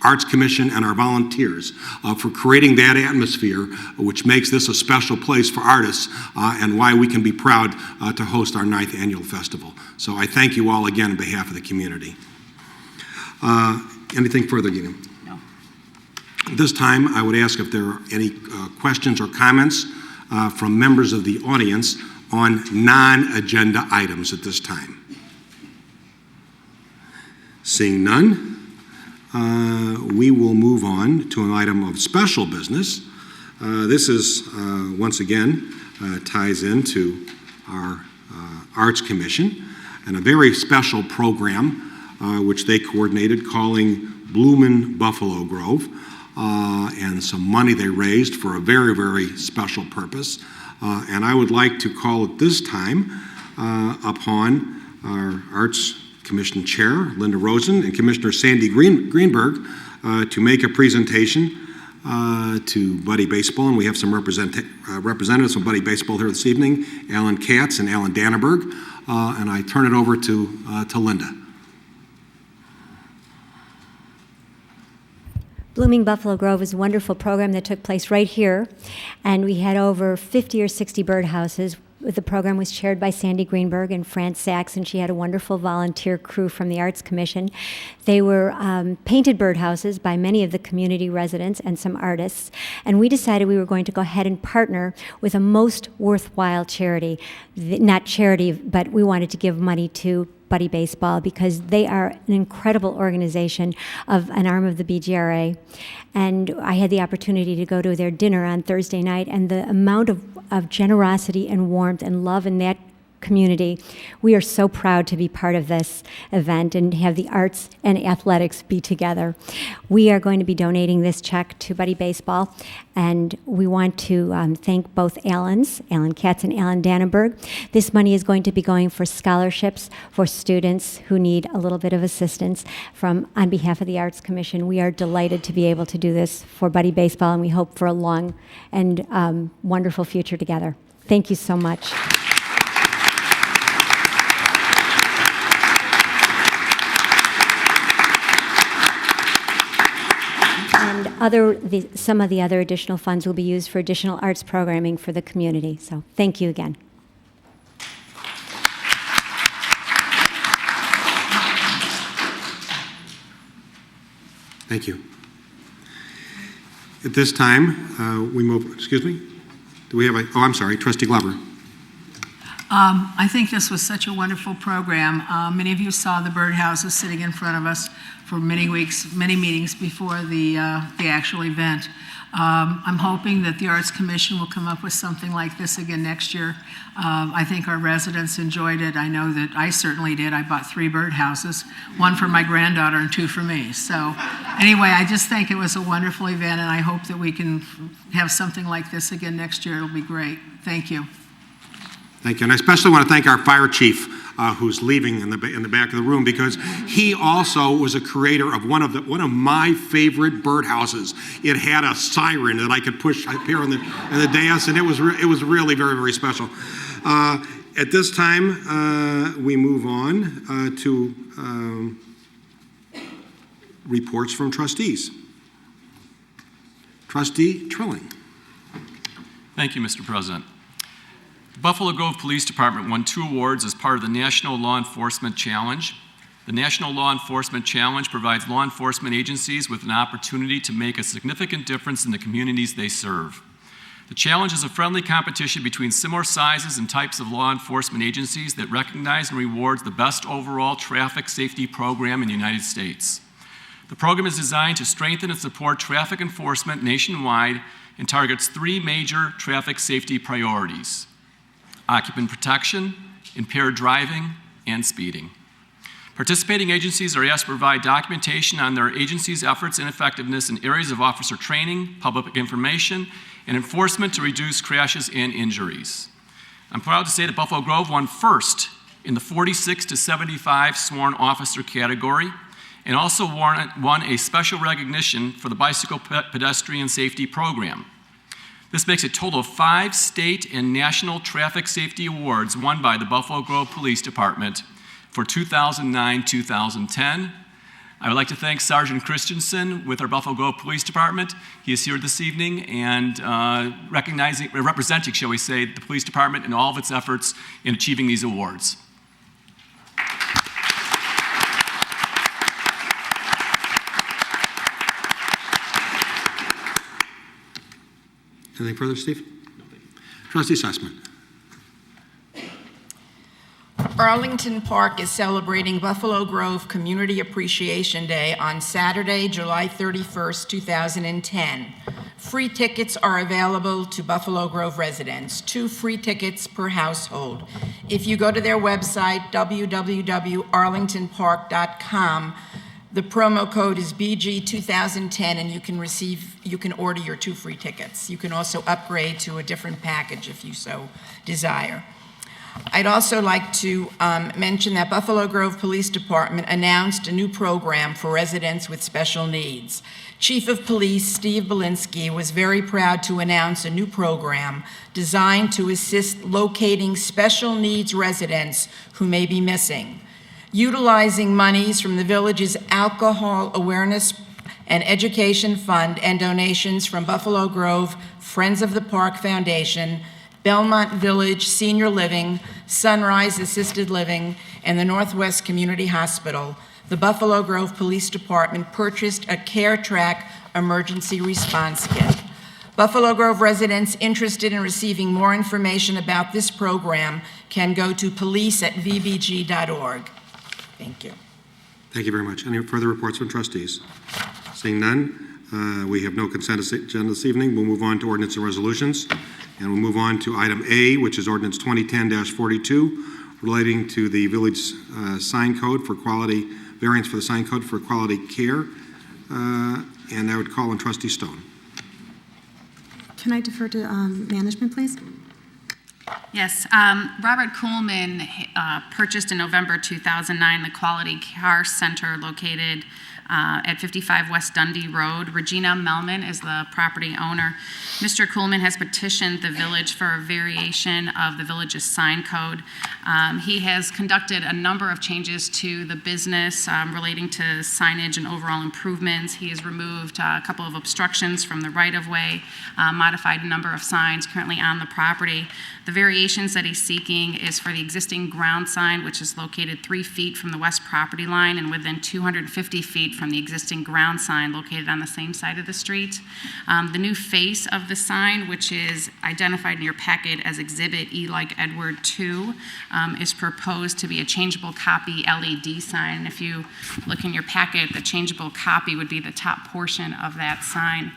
Arts Commission and our volunteers for creating that atmosphere, which makes this a special place for artists, and why we can be proud to host our 9th annual festival. So I thank you all again on behalf of the community. Anything further, Gina? No. At this time, I would ask if there are any questions or comments from members of the audience on non-agenda items at this time. Seeing none, we will move on to an item of special business. This is, once again, ties into our Arts Commission. and a very special program which they coordinated calling Bloomin' Buffalo Grove, and some money they raised for a very, very special purpose. And I would like to call at this time upon our Arts Commission Chair, Linda Rosen, and Commissioner Sandy Greenberg to make a presentation to Buddy Baseball. And we have some representatives from Buddy Baseball here this evening, Alan Katz and Alan Dannenberg. And I turn it over to Linda. Blooming Buffalo Grove is a wonderful program that took place right here, and we had over 50 or 60 birdhouses. The program was chaired by Sandy Greenberg and Fran Sachs, and she had a wonderful volunteer crew from the Arts Commission. They were painted birdhouses by many of the community residents and some artists, and we decided we were going to go ahead and partner with a most worthwhile charity. Not charity, but we wanted to give money to Buddy Baseball because they are an incredible organization of an arm of the BGRA. And I had the opportunity to go to their dinner on Thursday night, and the amount of generosity and warmth and love in that community. We are so proud to be part of this event and have the arts and athletics be together. We are going to be donating this check to Buddy Baseball, and we want to thank both Alan Katz and Alan Dannenberg. This money is going to be going for scholarships for students who need a little bit of assistance. On behalf of the Arts Commission, we are delighted to be able to do this for Buddy Baseball, and we hope for a long and wonderful future together. Thank you so much. And some of the other additional funds will be used for additional arts programming for the community. So thank you again. Thank you. At this time, we move, excuse me? Do we have I'm sorry, Trustee Glover. I think this was such a wonderful program. Many of you saw the birdhouses sitting in front of us for many weeks, many meetings before the actual event. I'm hoping that the Arts Commission will come up with something like this again next year. I think our residents enjoyed it. I know that I certainly did. I bought 3 birdhouses, 1 for my granddaughter and 2 for me. So anyway, I just think it was a wonderful event, and I hope that we can have something like this again next year. It'll be great. Thank you. Thank you, and I especially want to thank our fire chief, who's leaving in the back of the room, because he also was a creator of one of my favorite birdhouses. It had a siren that I could push up here in the dais, and it was really very, very special. At this time, we move on to reports from trustees. Trustee Trilling. Thank you, Mr. President. The Buffalo Grove Police Department won 2 awards as part of the National Law Enforcement Challenge. The National Law Enforcement Challenge provides law enforcement agencies with an opportunity to make a significant difference in the communities they serve. The challenge is a friendly competition between similar sizes and types of law enforcement agencies that recognize and rewards the best overall traffic safety program in the United States. The program is designed to strengthen and support traffic enforcement nationwide and targets 3 major traffic safety priorities: occupant protection, impaired driving, and speeding. Participating agencies are asked to provide documentation on their agency's efforts and effectiveness in areas of officer training, public information, and enforcement to reduce crashes and injuries. I'm proud to say that Buffalo Grove won first in the 46 to 75 sworn officer category, and also won a special recognition for the Bicycle Pedestrian Safety Program. This makes a total of 5 state and national traffic safety awards won by the Buffalo Grove Police Department for 2009-2010. I would like to thank Sergeant Christensen with our Buffalo Grove Police Department. He is here this evening and representing, shall we say, the police department and all of its efforts in achieving these awards. Anything further, Steve? No, thank you. Trustee Sussman. Arlington Park is celebrating Buffalo Grove Community Appreciation Day on Saturday, July 31st, 2010, Free tickets are available to Buffalo Grove residents, 2 free tickets per household. If you go to their website, www.arlingtonpark.com, the promo code is BG2010, and you can order your 2 free tickets. You can also upgrade to a different package if you so desire. I'd also like to mention that Buffalo Grove Police Department announced a new program for residents with special needs. Chief of Police Steve Belinsky was very proud to announce a new program designed to assist locating special needs residents who may be missing. Utilizing monies from the village's Alcohol Awareness and Education Fund and donations from Buffalo Grove Friends of the Park Foundation, Belmont Village Senior Living, Sunrise Assisted Living, and the Northwest Community Hospital, the Buffalo Grove Police Department purchased a Care Track emergency response kit. Buffalo Grove residents interested in receiving more information about this program can go to police@vbg.org. Thank you. Thank you very much. Any further reports from trustees? Seeing none, we have no consent agenda this evening. We'll move on to ordinance and resolutions. And we'll move on to item A, which is ordinance 2010-42, relating to the village sign code for quality, variance for the sign code for quality care. And I would call on Trustee Stone. Can I defer to management, please? Yes, Robert Kuhlman purchased in November 2009 the Quality Car Center located at 55 West Dundee Road. Regina Melman is the property owner. Mr. Kuhlman has petitioned the village for a variation of the village's sign code. He has conducted a number of changes to the business relating to signage and overall improvements. He has removed a couple of obstructions from the right-of-way, modified a number of signs currently on the property. The variations that he's seeking is for the existing ground sign, which is located 3 feet from the west property line and within 250 feet from the existing ground sign located on the same side of the street. The new face of the sign, which is identified in your packet as Exhibit E like Edward 2, is proposed to be a changeable copy LED sign. And if you look in your packet, the changeable copy would be the top portion of that sign.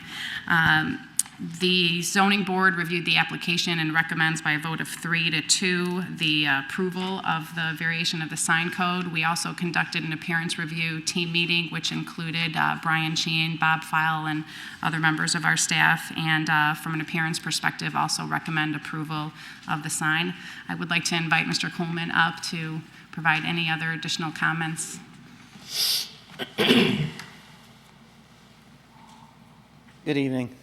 The zoning board reviewed the application and recommends by a vote of 3-2 the approval of the variation of the sign code. We also conducted an appearance review team meeting, which included Brian Sheehan, Bob File, and other members of our staff, and from an appearance perspective, also recommend approval of the sign. I would like to invite Mr. Coleman up to provide any other additional comments. Good evening.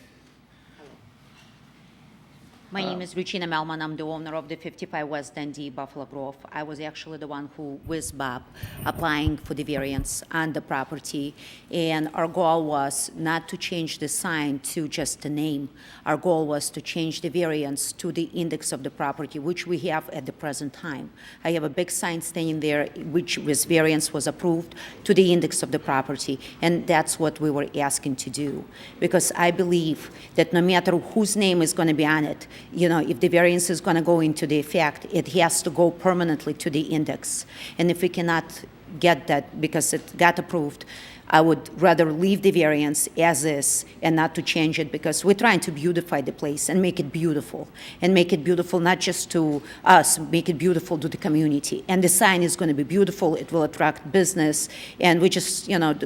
My name is Regina Melman. I'm the owner of the 55 West Dundee, Buffalo Grove. I was actually the one who, with Bob, applying for the variance on the property. And our goal was not to change the sign to just the name. Our goal was to change the variance to the index of the property, which we have at the present time. I have a big sign standing there, which with variance was approved to the index of the property. And that's what we were asking to do. Because I believe that no matter whose name is going to be on it, you know, if the variance is going to go into the effect, it has to go permanently to the index. And if we cannot get that because it got approved, I would rather leave the variance as is and not to change it, because we're trying to beautify the place and make it beautiful. And make it beautiful not just to us, make it beautiful to the community. And the sign is going to be beautiful. It will attract business. And we just, you know,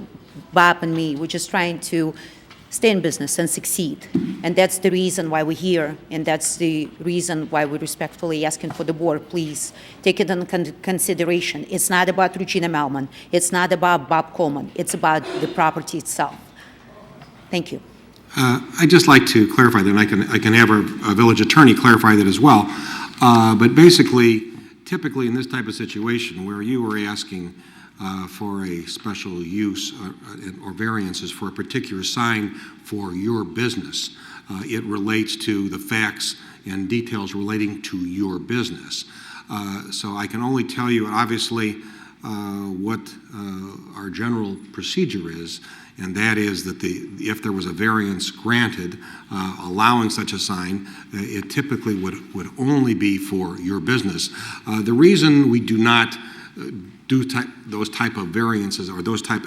Bob and me, we're just trying to stay in business and succeed. And that's the reason why we're here, and that's the reason why we're respectfully asking for the board, please take it into consideration. It's not about Regina Melman. It's not about Bob Coleman. It's about the property itself. Thank you. I'd just like to clarify that, and I can have a village attorney clarify that as well. But basically, typically in this type of situation where you were asking for a special use or variances for a particular sign for your business, it relates to the facts and details relating to your business. So I can only tell you, obviously, what our general procedure is, and that is that if there was a variance granted allowing such a sign, it typically would only be for your business. The reason we do not those type of variances or those type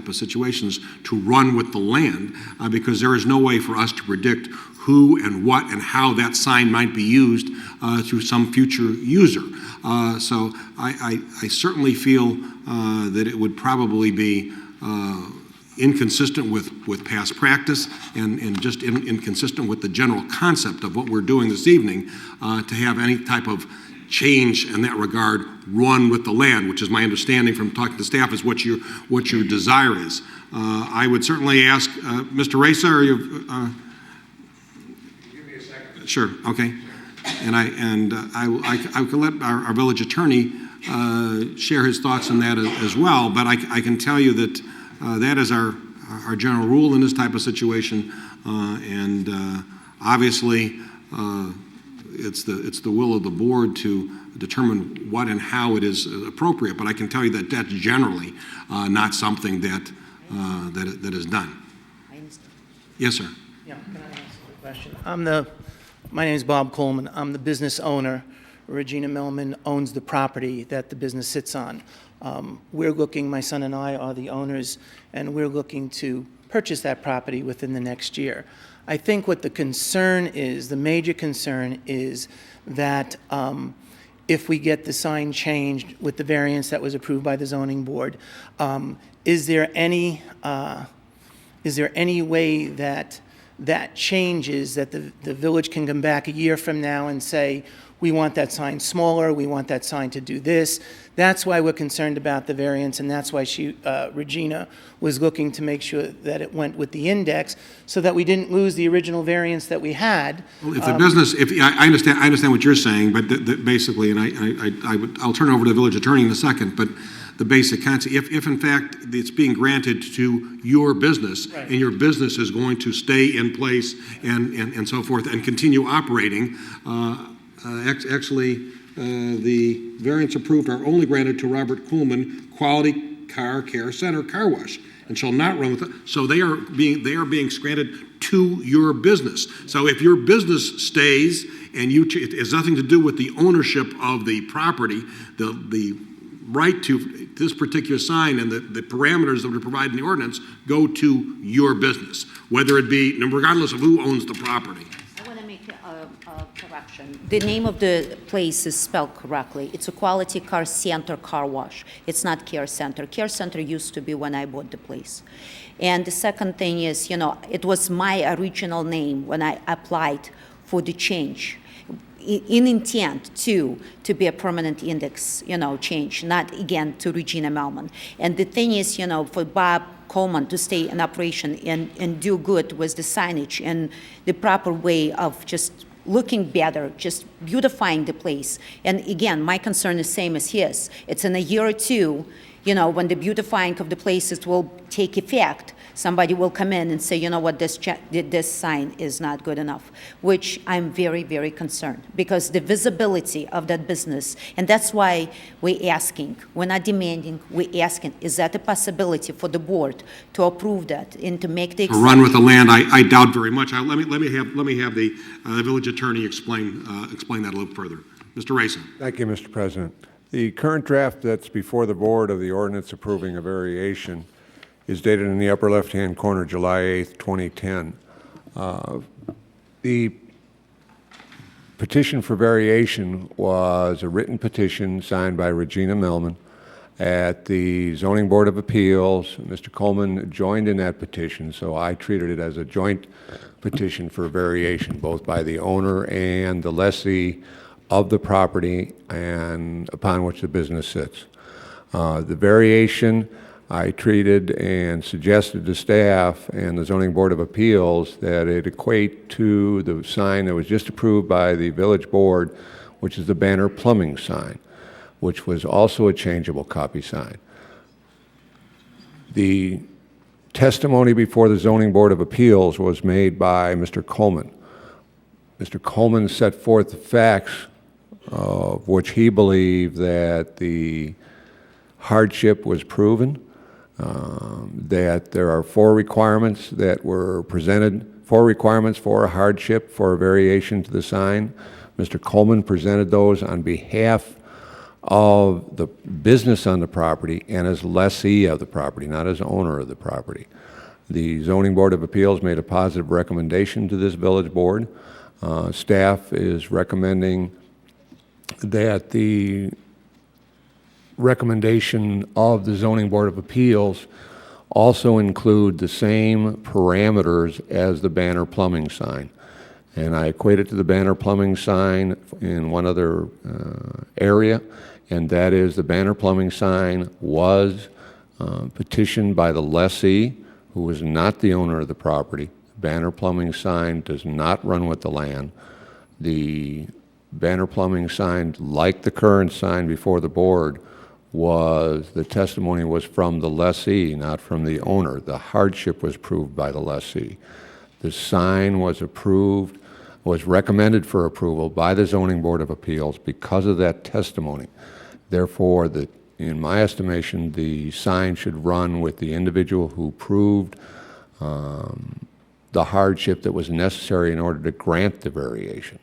of situations to run with the land, because there is no way for us to predict who and what and how that sign might be used through some future user. So I certainly feel that it would probably be inconsistent with past practice and just inconsistent with the general concept of what we're doing this evening to have any type of change in that regard run with the land, which is my understanding from talking to staff is what your desire is. I would certainly ask Mr. Reza, are you give me a second. Sure, okay. And I could let our village attorney share his thoughts on that as well, but I can tell you that that is our general rule in this type of situation, and obviously it's the will of the board to determine what and how it is appropriate. But I can tell you that that's generally not something that is done. Yes, sir. Yeah, can I answer the question? My name is Bob Coleman. I'm the business owner. Regina Mellman owns the property that the business sits on. My son and I are the owners, and we're looking to purchase that property within the next year. I think what the concern is, the major concern is that if we get the sign changed with the variance that was approved by the zoning board, is there any way that changes, that the village can come back a year from now and say, we want that sign smaller, we want that sign to do this? That's why we're concerned about the variance, and that's why Regina was looking to make sure that it went with the index so that we didn't lose the original variance that we had. Well, if the business, I understand what you're saying, but basically, and I'll turn over to the village attorney in a second, but the basic concept, if in fact it's being granted to your business, right, and your business is going to stay in place and so forth and continue operating, actually, the variance approved are only granted to Robert Coleman Quality Car Care Center Car Wash and shall not run with it. So they are being granted to your business. So if your business stays and it has nothing to do with the ownership of the property, the right to this particular sign and the parameters that are provided in the ordinance go to your business, whether it be, regardless of who owns the property. I want to make a correction. The name of the place is spelled correctly. It's a Quality Car Center Car Wash. It's not Care Center. Care Center used to be when I bought the place. And the second thing is, it was my original name when I applied for the change, in intent to be a permanent index, change, not again to Regina Mellman. And the thing is, for Bob Coleman to stay in operation and do good with the signage and the proper way of just looking better, just beautifying the place. And again, my concern is same as his. It's in a year or two, when the beautifying of the places will take effect, somebody will come in and say, this sign is not good enough, which I'm very, very concerned, because the visibility of that business, and that's why we're asking, we're not demanding, we're asking, is that a possibility for the board to approve that and to make the run with the land? I doubt very much. Let me have the village attorney explain that a little further. Mr. Rayson. Thank you, Mr. President. The current draft that's before the board of the ordinance approving a variation is dated in the upper left-hand corner, July 8th, 2010. The petition for variation was a written petition signed by Regina Mellman at the Zoning Board of Appeals. Mr. Coleman joined in that petition, so I treated it as a joint petition for variation, both by the owner and the lessee of the property and upon which the business sits. The variation I treated and suggested to staff and the Zoning Board of Appeals that it equate to the sign that was just approved by the village board, which is the banner plumbing sign, which was also a changeable copy sign. The testimony before the Zoning Board of Appeals was made by Mr. Coleman. Mr. Coleman set forth the facts of which he believed that the hardship was proven, that there are 4 requirements that were presented, 4 requirements for a hardship for a variation to the sign. Mr. Coleman presented those on behalf of the business on the property and as lessee of the property, not as owner of the property. The Zoning Board of Appeals made a positive recommendation to this village board. Staff is recommending that the recommendation of the Zoning Board of Appeals also include the same parameters as the banner plumbing sign. And I equate it to the banner plumbing sign in one other area, and that is the banner plumbing sign was petitioned by the lessee, who was not the owner of the property. Banner plumbing sign does not run with the land. The banner plumbing sign, like the current sign before the board, the testimony was from the lessee, not from the owner. The hardship was proved by the lessee. The sign was approved, was recommended for approval by the Zoning Board of Appeals because of that testimony. Therefore, in my estimation, the sign should run with the individual who proved the hardship that was necessary in order to grant the variation.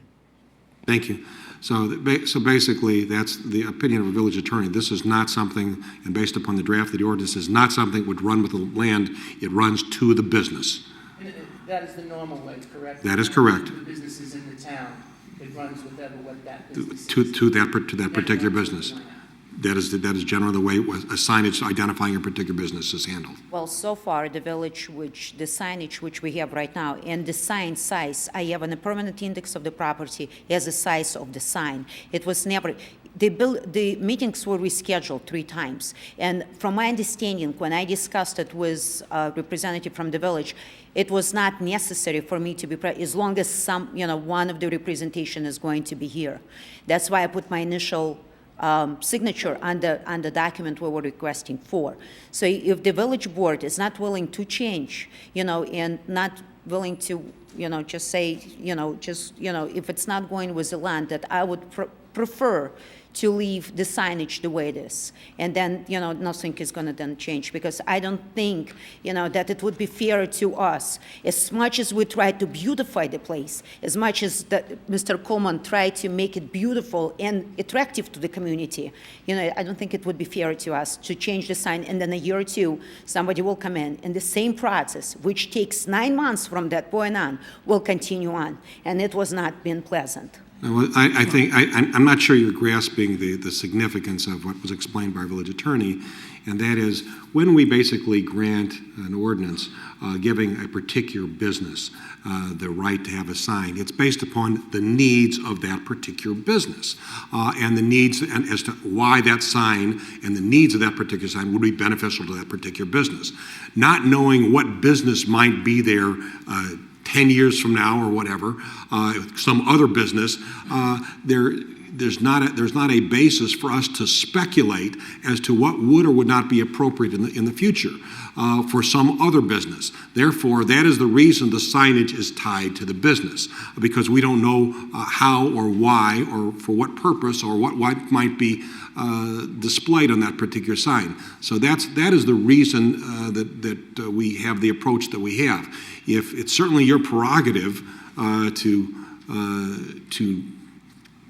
Thank you. So basically, that's the opinion of a village attorney. This is not something, and based upon the draft of the ordinance, is not something that would run with the land. It runs to the business. And that is the normal way, correct? That is correct. The businesses in the town, it runs whatever what that business To that particular business. That is generally the way a signage identifying a particular business is handled. Well, so far, the signage which we have right now, and the sign size, I have a permanent index of the property as the size of the sign. It was never, the meetings were rescheduled 3 times. And from my understanding, when I discussed it with a representative from the village, it was not necessary for me to be present as long as one of the representation is going to be here. That's why I put my initial signature on the document we were requesting for. So if the village board is not willing to change, and not willing to, just say, if it's not going with the land, that I would prefer to leave the signage the way it is. And then, nothing is going to then change, because I don't think, that it would be fair to us. As much as we try to beautify the place, as much as Mr. Coleman tried to make it beautiful and attractive to the community, I don't think it would be fair to us to change the sign, and then a year or two, somebody will come in, and the same process, which takes 9 months from that point on, will continue on. And it was not been pleasant. Well, I think I'm not sure you're grasping the significance of what was explained by our village attorney, and that is when we basically grant an ordinance giving a particular business the right to have a sign, it's based upon the needs of that particular business and the needs and as to why that sign and the needs of that particular sign would be beneficial to that particular business. Not knowing what business might be there 10 years from now or whatever, some other business, there's not a basis for us to speculate as to what would or would not be appropriate in the future for some other business. Therefore, that is the reason the signage is tied to the business, because we don't know how or why or for what purpose or what might be displayed on that particular sign. So that is the reason that we have the approach that we have. If it's certainly your prerogative to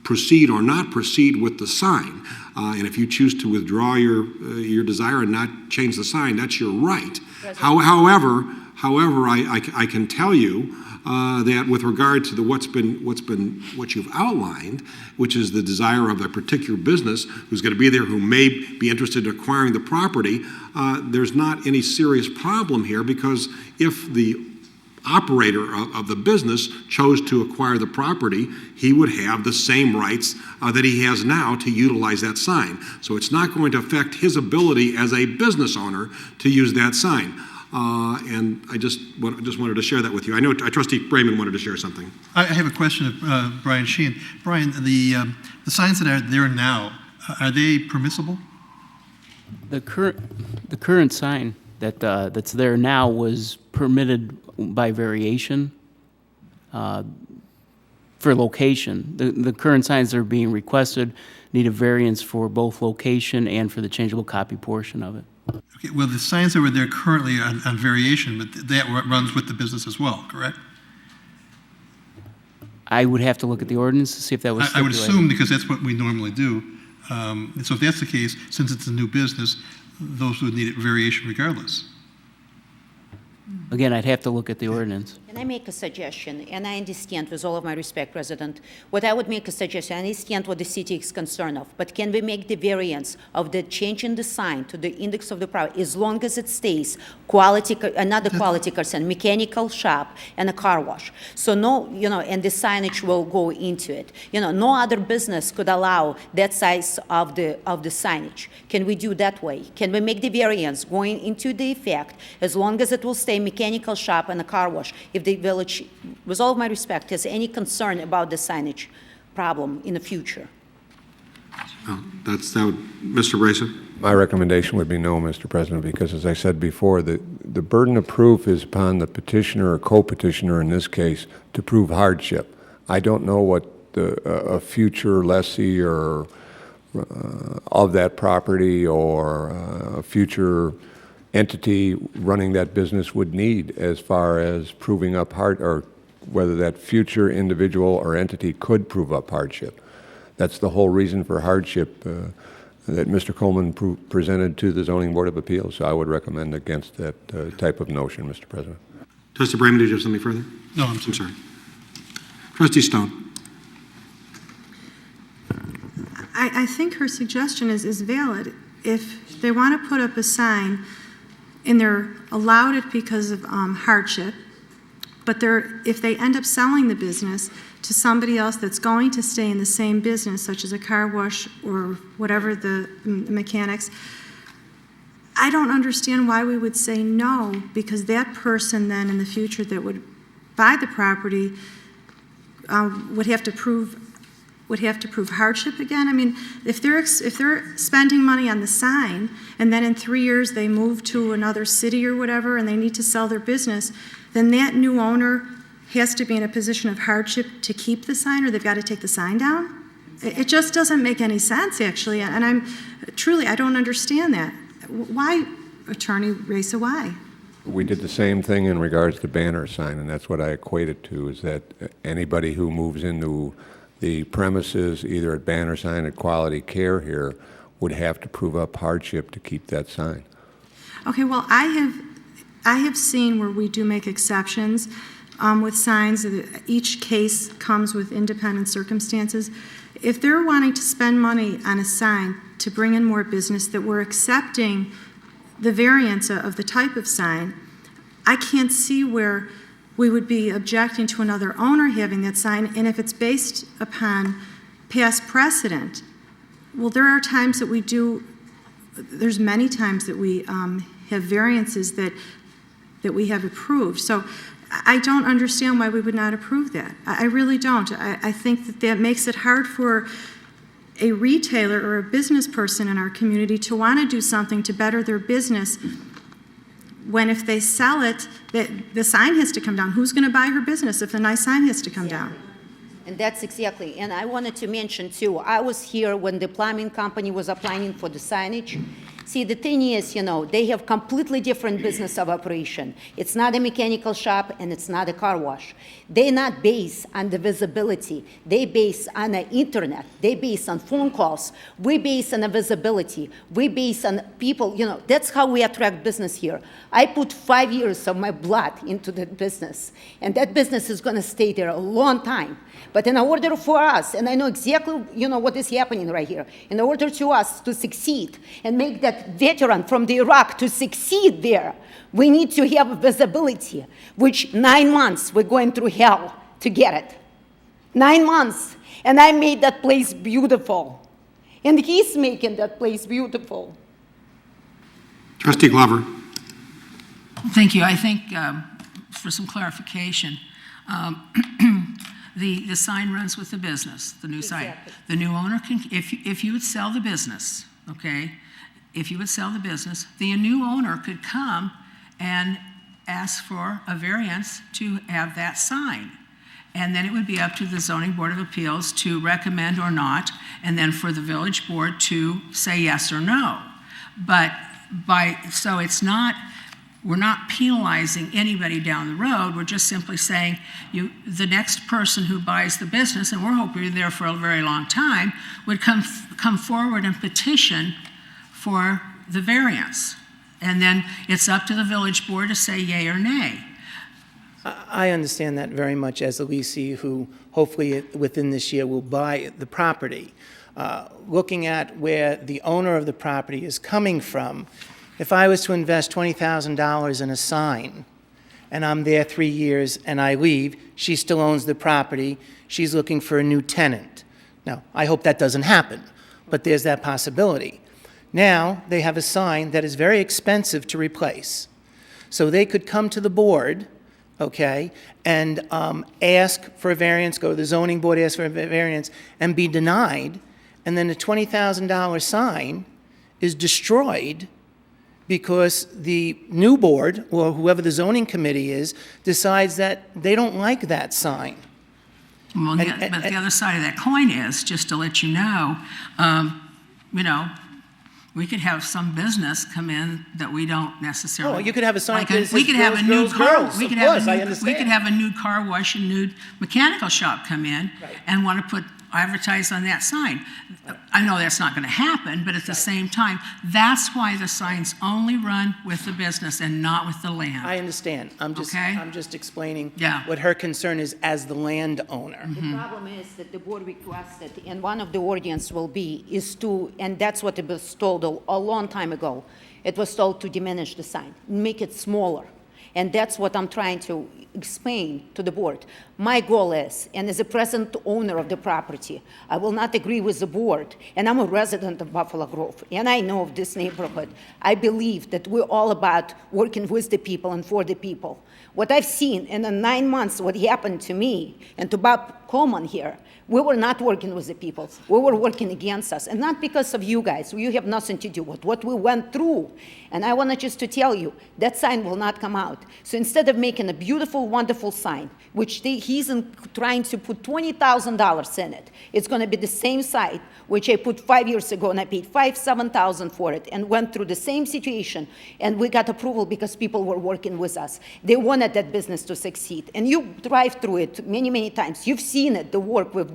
proceed or not proceed with the sign, and if you choose to withdraw your desire and not change the sign, that's your right. However, I can tell you that with regard to what you've outlined, which is the desire of a particular business who's going to be there, who may be interested in acquiring the property, there's not any serious problem here, because if the operator of the business chose to acquire the property, he would have the same rights that he has now to utilize that sign. So it's not going to affect his ability as a business owner to use that sign. And I just wanted to share that with you. I know Trustee Brayman wanted to share something. I have a question of Brian Sheehan. Brian, the signs that are there now, are they permissible? The current sign that's there now was permitted by variation for location. The current signs that are being requested need a variance for both location and for the changeable copy portion of it. Okay, well, the signs that were there currently on variation, but that runs with the business as well, correct? I would have to look at the ordinance to see if that was I would stipulated. assume, because that's what we normally do. So if that's the case, since it's a new business, those would need a variation regardless. Again, I'd have to look at the ordinance. Can I make a suggestion? And I understand, with all of my respect, President, what I would make a suggestion, I understand what the city is concerned of, but can we make the variance of the change in the sign to the index of the property, as long as it stays quality, another quality concern, mechanical shop and a car wash? So no, and the signage will go into it. No other business could allow that size of the signage. Can we do that way? Can we make the variance going into the effect, as long as it will stay mechanical shop and a car wash? If the village, with all of my respect, has any concern about the signage problem in the future. Mr. Bracer? My recommendation would be no, Mr. President, because as I said before, the burden of proof is upon the petitioner or co-petitioner in this case to prove hardship. I don't know what a future lessee or of that property or a future entity running that business would need as far as proving up or whether that future individual or entity could prove up hardship. That's the whole reason for hardship that Mr. Coleman presented to the Zoning Board of Appeals. So I would recommend against that type of notion, Mr. President. Trustee Brayman, did you have something further? No, I'm sorry. Trustee Stone. I think her suggestion is valid. If they want to put up a sign and they're allowed it because of hardship, but if they end up selling the business to somebody else that's going to stay in the same business, such as a car wash or whatever the mechanics, I don't understand why we would say no, because that person then in the future that would buy the property would have to prove hardship again. I mean, if they're spending money on the sign and then in 3 years they move to another city or whatever and they need to sell their business, then that new owner has to be in a position of hardship to keep the sign, or they've got to take the sign down. It just doesn't make any sense, actually, and I don't understand that. Why, Attorney Raisa, why? We did the same thing in regards to banner sign, and that's what I equate it to, is that anybody who moves into the premises, either at banner sign or quality care here, would have to prove up hardship to keep that sign. Okay, well, I have seen where we do make exceptions with signs. Each case comes with independent circumstances. If they're wanting to spend money on a sign to bring in more business, that we're accepting the variance of the type of sign, I can't see where we would be objecting to another owner having that sign. And if it's based upon past precedent, well, there are times that there's many times that we have variances that we have approved. So I don't understand why we would not approve that. I really don't. I think that makes it hard for a retailer or a business person in our community to want to do something to better their business, when if they sell it, the sign has to come down. Who's going to buy her business if the nice sign has to come down? And that's exactly, and I wanted to mention too, I was here when the plumbing company was applying for the signage. See, the thing is, they have completely different business of operation. It's not a mechanical shop and it's not a car wash. They're not based on the visibility. They base on the internet. They base on phone calls. We base on the visibility. We base on people, that's how we attract business here. I put 5 years of my blood into that business, and that business is going to stay there a long time. But in order for us, and I know exactly, what is happening right here, in order to us to succeed and make that veteran from the Iraq to succeed there, we need to have visibility, which 9 months we're going through hell to get it. 9 months. And I made that place beautiful. And he's making that place beautiful. Trustee Glover. Thank you. I think for some clarification, the sign runs with the business, the new sign. The new owner can, if you would sell the business, okay, if you would sell the business, the new owner could come and ask for a variance to have that sign. And then it would be up to the Zoning Board of Appeals to recommend or not, and then for the village board to say yes or no. But so it's not We're not penalizing anybody down the road. We're just simply saying the next person who buys the business, and we're hoping you're there for a very long time, would come forward and petition for the variance. And then it's up to the village board to say yay or nay. I understand that very much as a leasee who hopefully within this year will buy the property. Looking at where the owner of the property is coming from, if I was to invest $20,000 in a sign and I'm there 3 years and I leave, she still owns the property, she's looking for a new tenant. Now, I hope that doesn't happen, but there's that possibility. Now, they have a sign that is very expensive to replace. So they could come to the board, okay, and ask for a variance, go to the zoning board, ask for a variance, and be denied, and then the $20,000 sign is destroyed because the new board, or whoever the zoning committee is, decides that they don't like that sign. Well, but the other side of that coin is, just to let you know, we could have some business come in that we don't necessarily. Oh, you could have a sign that says we could have a new car. We could have a new car wash and new mechanical shop come in and want to advertise on that sign. I know that's not going to happen, but at the same time, that's why the signs only run with the business and not with the land. I understand. I'm just explaining what her concern is as the landowner. The problem is that the board requested, and one of the ordinance is to, and that's what it was told a long time ago. It was told to diminish the sign, make it smaller. And that's what I'm trying to explain to the board. My goal is, and as a present owner of the property, I will not agree with the board, and I'm a resident of Buffalo Grove, and I know of this neighborhood. I believe that we're all about working with the people and for the people. What I've seen in the 9 months, what happened to me and to Bob Coleman here, we were not working with the people. We were working against us, and not because of you guys. You have nothing to do with what we went through. And I wanted just to tell you, that sign will not come out. So instead of making a beautiful, wonderful sign, which he's trying to put $20,000 in it, it's going to be the same sign, which I put 5 years ago, and I paid $7,000 for it, and went through the same situation, and we got approval because people were working with us. They wanted that business to succeed, and you drive through it many, many times. You've seen it, the work we've done,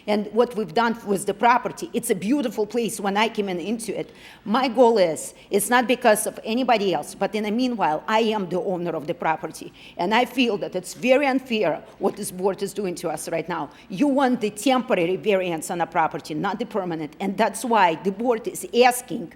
and what we've done with the property. It's a beautiful place when I came into it. My goal is, it's not because of anybody else, but in the meanwhile, I am the owner of the property, and I feel that it's very unfair what this board is doing to us right now. You want the temporary variance on a property, not the permanent, and that's why the board is asking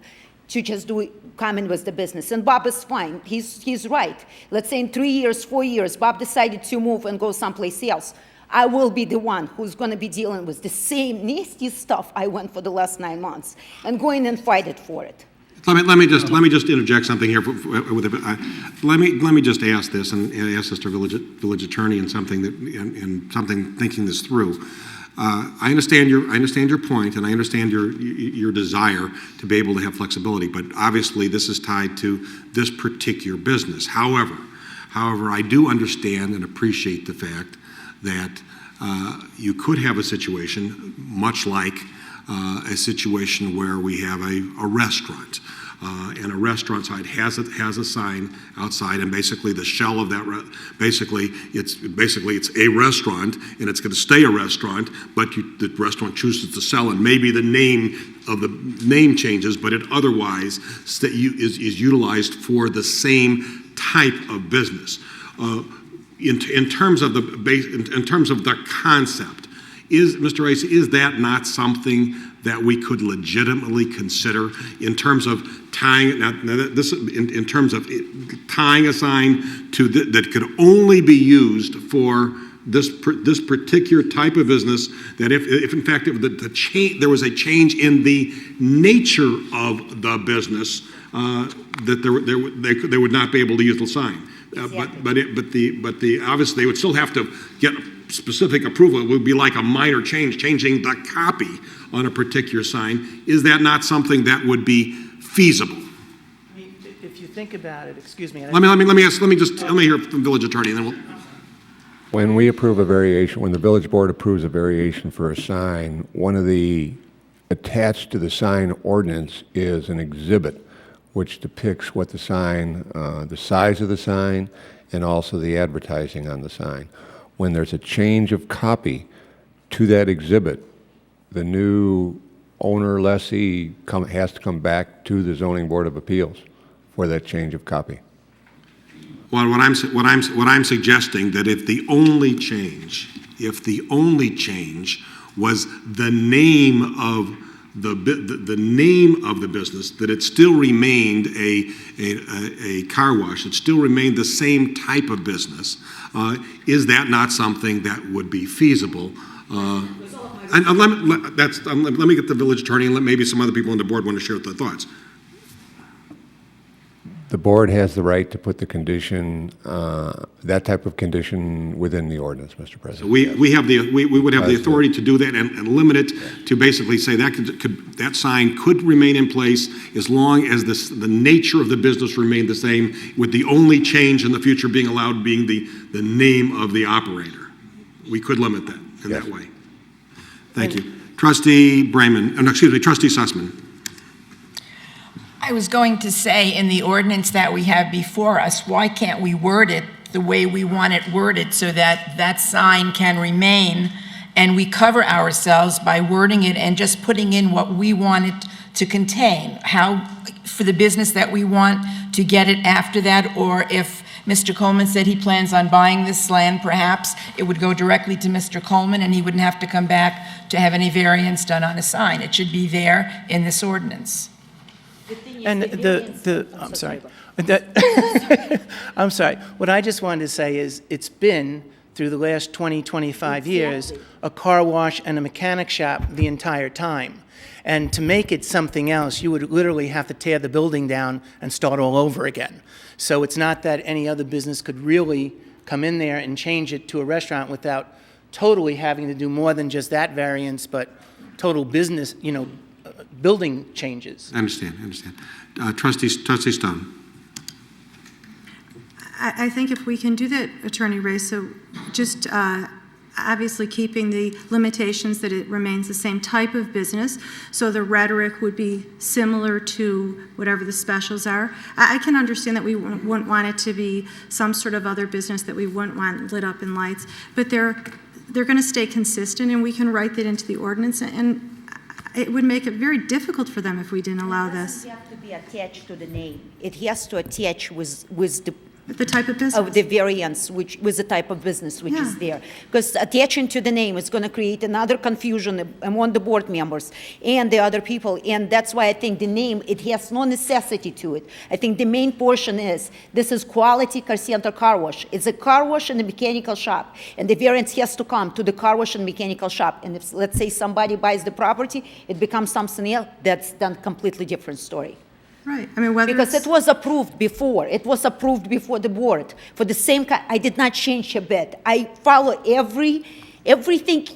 to just come in with the business. And Bob is fine, he's right. Let's say in 3 years, 4 years, Bob decided to move and go someplace else. I will be the one who's going to be dealing with the same nasty stuff I went for the last 9 months and going and fight it for it. Let me just interject something here. Let me just ask this, and ask this to village attorney, and something thinking this through. I understand your point, and I understand your desire to be able to have flexibility. But obviously, this is tied to this particular business. However, I do understand and appreciate the fact that you could have a situation much like a situation where we have a restaurant, and a restaurant side has a sign outside, and basically the shell of that it's a restaurant, and it's going to stay a restaurant, but the restaurant chooses to sell, and maybe the name changes, but it otherwise is utilized for the same type of business. In terms of the concept, Mr. Rice, is that not something that we could legitimately consider in terms of tying tying a sign to that could only be used for this particular type of business? That if in fact there was a change in the nature of the business, that they would not be able to use the sign. But obviously they would still have to get specific approval. It would be like a minor change, changing the copy on a particular sign. Is that not something that would be feasible? I mean, if you think about it, excuse me. Let me hear from the village attorney, and then we'll. When we approve a variation, when the village board approves a variation for a sign, one of the attached to the sign ordinance is an exhibit which depicts what the sign, the size of the sign, and also the advertising on the sign. When there's a change of copy to that exhibit, the new owner lessee has to come back to the Zoning Board of Appeals for that change of copy. Well, what I'm suggesting that if the only change was the name of the name of the business, that it still remained a car wash, it still remained the same type of business, is that not something that would be feasible? And let me get the village attorney and let maybe some other people on the board want to share their thoughts. The board has the right to put the condition, that type of condition within the ordinance, Mr. President. So we would have the authority to do that and limit it to basically say that that sign could remain in place as long as the nature of the business remained the same, with the only change in the future being allowed being the name of the operator. We could limit that in that way. Thank you. Trustee Trustee Sussman. I was going to say, in the ordinance that we have before us, why can't we word it the way we want it worded so that that sign can remain, and we cover ourselves by wording it and just putting in what we want it to contain? How, for the business that we want to get it after that, or if Mr. Coleman said he plans on buying this land, perhaps it would go directly to Mr. Coleman and he wouldn't have to come back to have any variance done on a sign. It should be there in this ordinance. And I'm sorry. I'm sorry. What I just wanted to say is it's been, through the last 20, 25 years, a car wash and a mechanic shop the entire time. And to make it something else, you would literally have to tear the building down and start all over again. So it's not that any other business could really come in there and change it to a restaurant without totally having to do more than just that variance, but total business, building changes. I understand. Trustee Stone. I think if we can do that, Attorney Ray, so just obviously keeping the limitations that it remains the same type of business, so the rhetoric would be similar to whatever the specials are. I can understand that we wouldn't want it to be some sort of other business that we wouldn't want lit up in lights, but they're going to stay consistent, and we can write that into the ordinance, and it would make it very difficult for them if we didn't allow this. It doesn't have to be attached to the name. It has to attach with the type of business. Of the variance, which with the type of business which is there. Because attaching to the name is going to create another confusion among the board members and the other people. And that's why I think the name, it has no necessity to it. I think the main portion is, this is quality car center car wash. It's a car wash and a mechanical shop. And the variance has to come to the car wash and mechanical shop. And if, let's say, somebody buys the property, it becomes something else, that's done completely different story. Right. I mean, whether because it was approved before. It was approved before the board. For the same kind, I did not change a bit. I follow everything,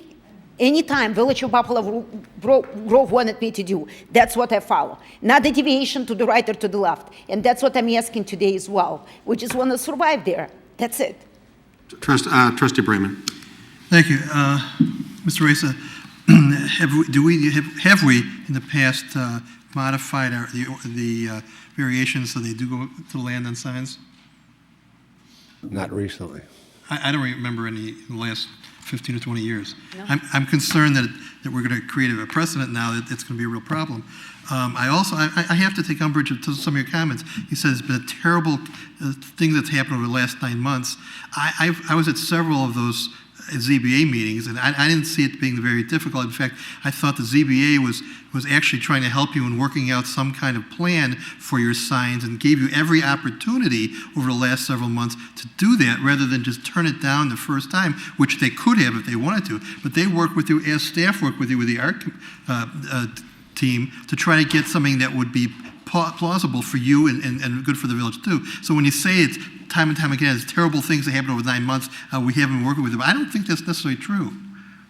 anytime Village of Buffalo Grove wanted me to do. That's what I follow. Not a deviation to the right or to the left. And that's what I'm asking today as well. We just want to survive there. That's it. Trustee Brayman. Thank you. Mr. Reza, have we in the past modified the variations so they do go to land on signs? Not recently. I don't remember any in the last 15 or 20 years. No. I'm concerned that we're going to create a precedent now that it's going to be a real problem. I have to take umbrage to some of your comments. You said it's been a terrible thing that's happened over the last 9 months. I was at several of those ZBA meetings, and I didn't see it being very difficult. In fact, I thought the ZBA was actually trying to help you in working out some kind of plan for your signs and gave you every opportunity over the last several months to do that rather than just turn it down the first time, which they could have if they wanted to. But they worked with you, as staff worked with you with the art team, to try to get something that would be plausible for you and good for the village too. So when you say it's time and time again, it's terrible things that happen over 9 months, we haven't been working with them, I don't think that's necessarily true.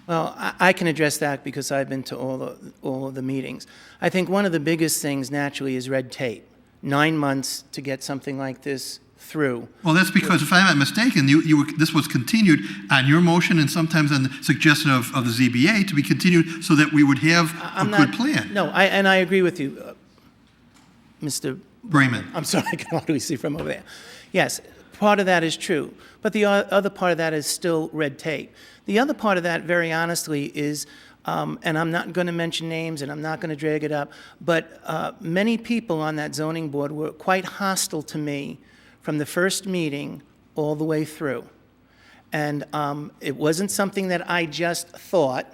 Well, I can address that because I've been to all of the meetings. I think one of the biggest things naturally is red tape. 9 months to get something like this through. Well, that's because, if I'm not mistaken, this was continued on your motion and sometimes on the suggestion of the ZBA to be continued so that we would have a good plan. No, and I agree with you, Mr. Bremen. I'm sorry, I can hardly see from over there. Yes, part of that is true, but the other part of that is still red tape. The other part of that, very honestly, is, and I'm not going to mention names and I'm not going to drag it up, but many people on that zoning board were quite hostile to me from the first meeting all the way through. And it wasn't something that I just thought,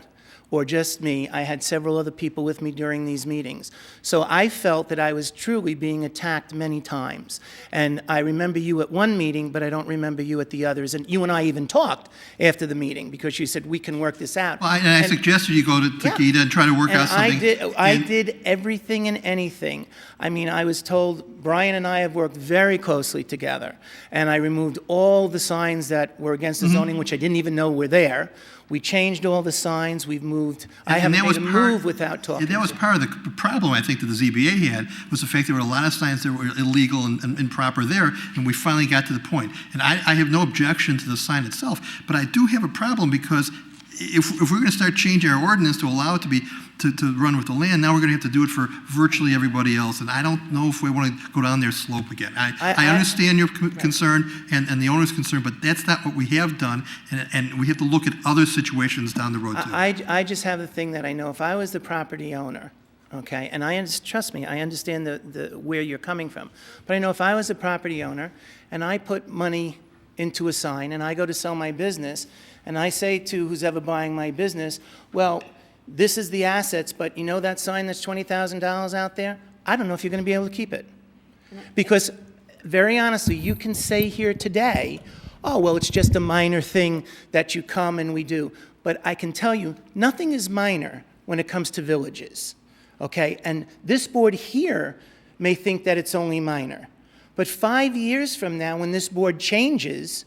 or just me. I had several other people with me during these meetings. So I felt that I was truly being attacked many times. And I remember you at one meeting, but I don't remember you at the others. And you and I even talked after the meeting because you said, we can work this out. Well, I suggested you go to Gita and try to work out something. I did everything and anything. I mean, I was told, Brian and I have worked very closely together. And I removed all the signs that were against the zoning, which I didn't even know were there. We changed all the signs. We've moved. I haven't made a move without talking. That was part of the problem, I think, that the ZBA had, was the fact there were a lot of signs that were illegal and improper there, and we finally got to the point. And I have no objection to the sign itself, but I do have a problem because if we're going to start changing our ordinance to allow it to be to run with the land, now we're going to have to do it for virtually everybody else, and I don't know if we want to go down their slope again. I understand your concern and the owner's concern, but that's not what we have done, and we have to look at other situations down the road too. I just have the thing that I know if I was the property owner, okay, and trust me, I understand where you're coming from, but I know if I was a property owner and I put money into a sign and I go to sell my business and I say to who's ever buying my business, well, this is the assets, but you know that sign that's $20,000 out there? I don't know if you're going to be able to keep it. Because, very honestly, you can say here today, oh, well, it's just a minor thing that you come and we do. But I can tell you, nothing is minor when it comes to villages, okay? And this board here may think that it's only minor. But 5 years from now, when this board changes,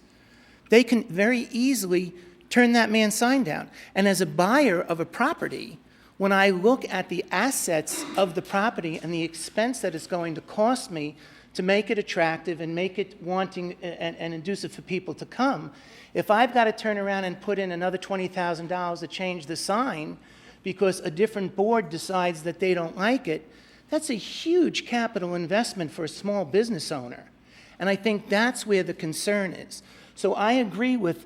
they can very easily turn that man's sign down. And as a buyer of a property, when I look at the assets of the property and the expense that it's going to cost me to make it attractive and make it wanting and inducive for people to come, if I've got to turn around and put in another $20,000 to change the sign because a different board decides that they don't like it, that's a huge capital investment for a small business owner. And I think that's where the concern is. So I agree with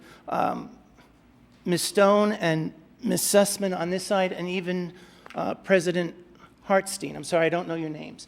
Ms. Stone and Ms. Sussman on this side, and even President Hartstein. I'm sorry, I don't know your names.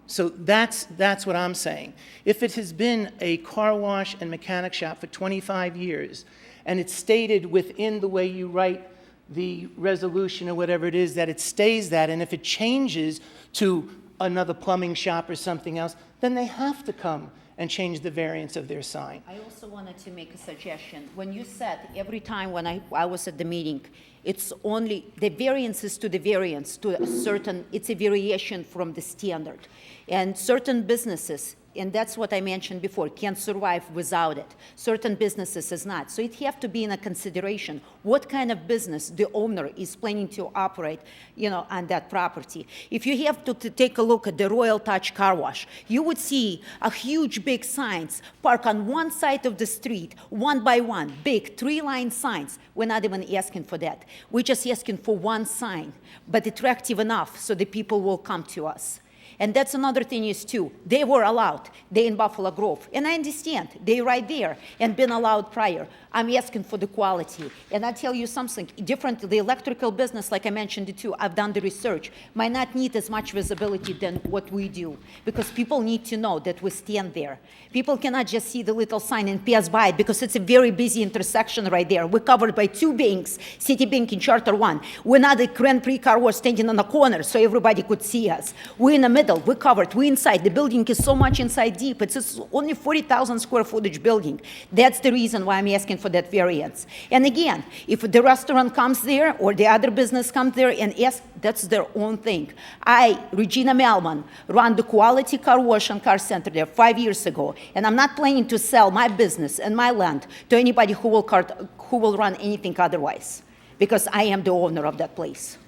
So that's what I'm saying. If it has been a car wash and mechanic shop for 25 years, and it's stated within the way you write the resolution or whatever it is, that it stays that, and if it changes to another plumbing shop or something else, then they have to come and change the variance of their sign. I also wanted to make a suggestion. When you said every time when I was at the meeting, it's only the variances to the variance to a certain, it's a variation from the standard. And certain businesses, and that's what I mentioned before, can't survive without it. Certain businesses is not. So it have to be in a consideration what kind of business the owner is planning to operate, on that property. If you have to take a look at the Royal Touch Car Wash, you would see a huge big signs parked on one side of the street, one by one, big 3-line signs. We're not even asking for that. We're just asking for one sign, but attractive enough so the people will come to us. And that's another thing is too, they were allowed, they in Buffalo Grove, and I understand, they right there and been allowed prior. I'm asking for the quality. And I tell you something different, the electrical business, like I mentioned it too, I've done the research, might not need as much visibility than what we do, because people need to know that we stand there. People cannot just see the little sign and pass by it, because it's a very busy intersection right there. We're covered by 2 banks, Citibank and Charter One. We're not a Grand Prix car wash standing on the corner so everybody could see us. We're in the middle, we're covered, we're inside. The building is so much inside deep. It's only 40,000 square footage building. That's the reason why I'm asking for that variance. And again, if the restaurant comes there or the other business comes there and asks, that's their own thing. I, Regina Melman, run the Quality Car Wash and Car Center there 5 years ago, and I'm not planning to sell my business and my land to anybody who will run anything otherwise, because I am the owner of that place.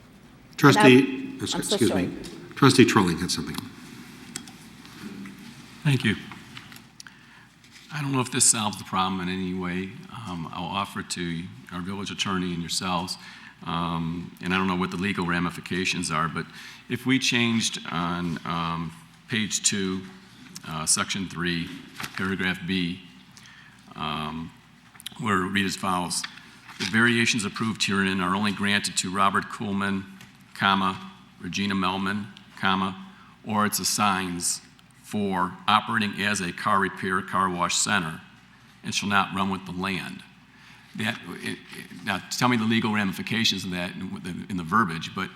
Trustee, I'm so excuse sorry. me. Trustee Trolling had something. Thank you. I don't know if this solves the problem in any way. I'll offer it to our village attorney and yourselves, and I don't know what the legal ramifications are, but if we changed on page 2, section 3, paragraph B, where it reads as follows. The variations approved herein are only granted to Robert Kuhlman, comma, Regina Melman, comma, or its assigns for operating as a car repair car wash center and shall not run with the land. Now, tell me the legal ramifications of that in the verbiage, but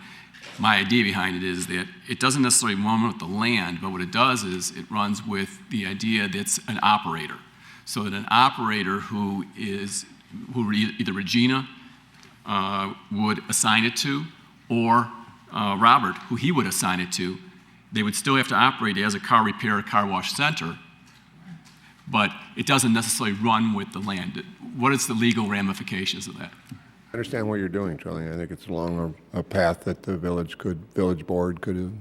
my idea behind it is that it doesn't necessarily run with the land, but what it does is it runs with the idea that it's an operator. So that an operator who either Regina would assign it to, or Robert, who he would assign it to, they would still have to operate as a car repair, car wash center, but it doesn't necessarily run with the land. What is the legal ramifications of that? I understand what you're doing, Charlie. I think it's along a path that the village board could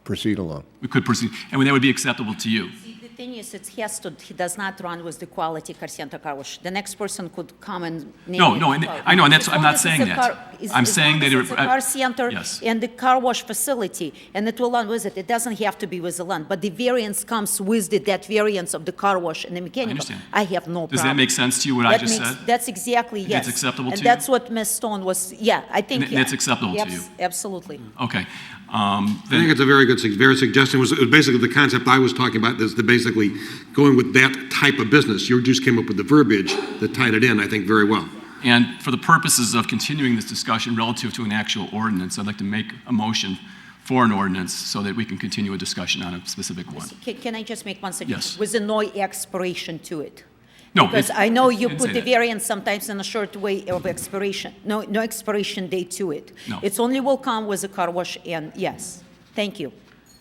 proceed along. We could proceed, and that would be acceptable to you. The thing is, he does not run with the quality car center car wash. The next person could come and name No, it. I know, and I'm not saying that. I'm saying that it's a car center yes. and the car wash facility, and it will run with it. It doesn't have to be with the land, but the variance comes with that variance of the car wash and the mechanical. I have no problem. Does that make sense to you, what I just said? That's exactly, yes. That's acceptable to you? And that's what Ms. Stone was, I think. That's acceptable to you? Absolutely. Okay. I think it's a very good suggestion. It was basically the concept I was talking about, is basically going with that type of business. You just came up with the verbiage that tied it in, I think, very well. And for the purposes of continuing this discussion relative to an actual ordinance, I'd like to make a motion for an ordinance so that we can continue a discussion on a specific one. Can I just make one suggestion? Yes. With no expiration to it. No, because I know you put the that. variance sometimes in a short way of expiration. No expiration date to it. No. It's only will come with a car wash, and yes. Thank you.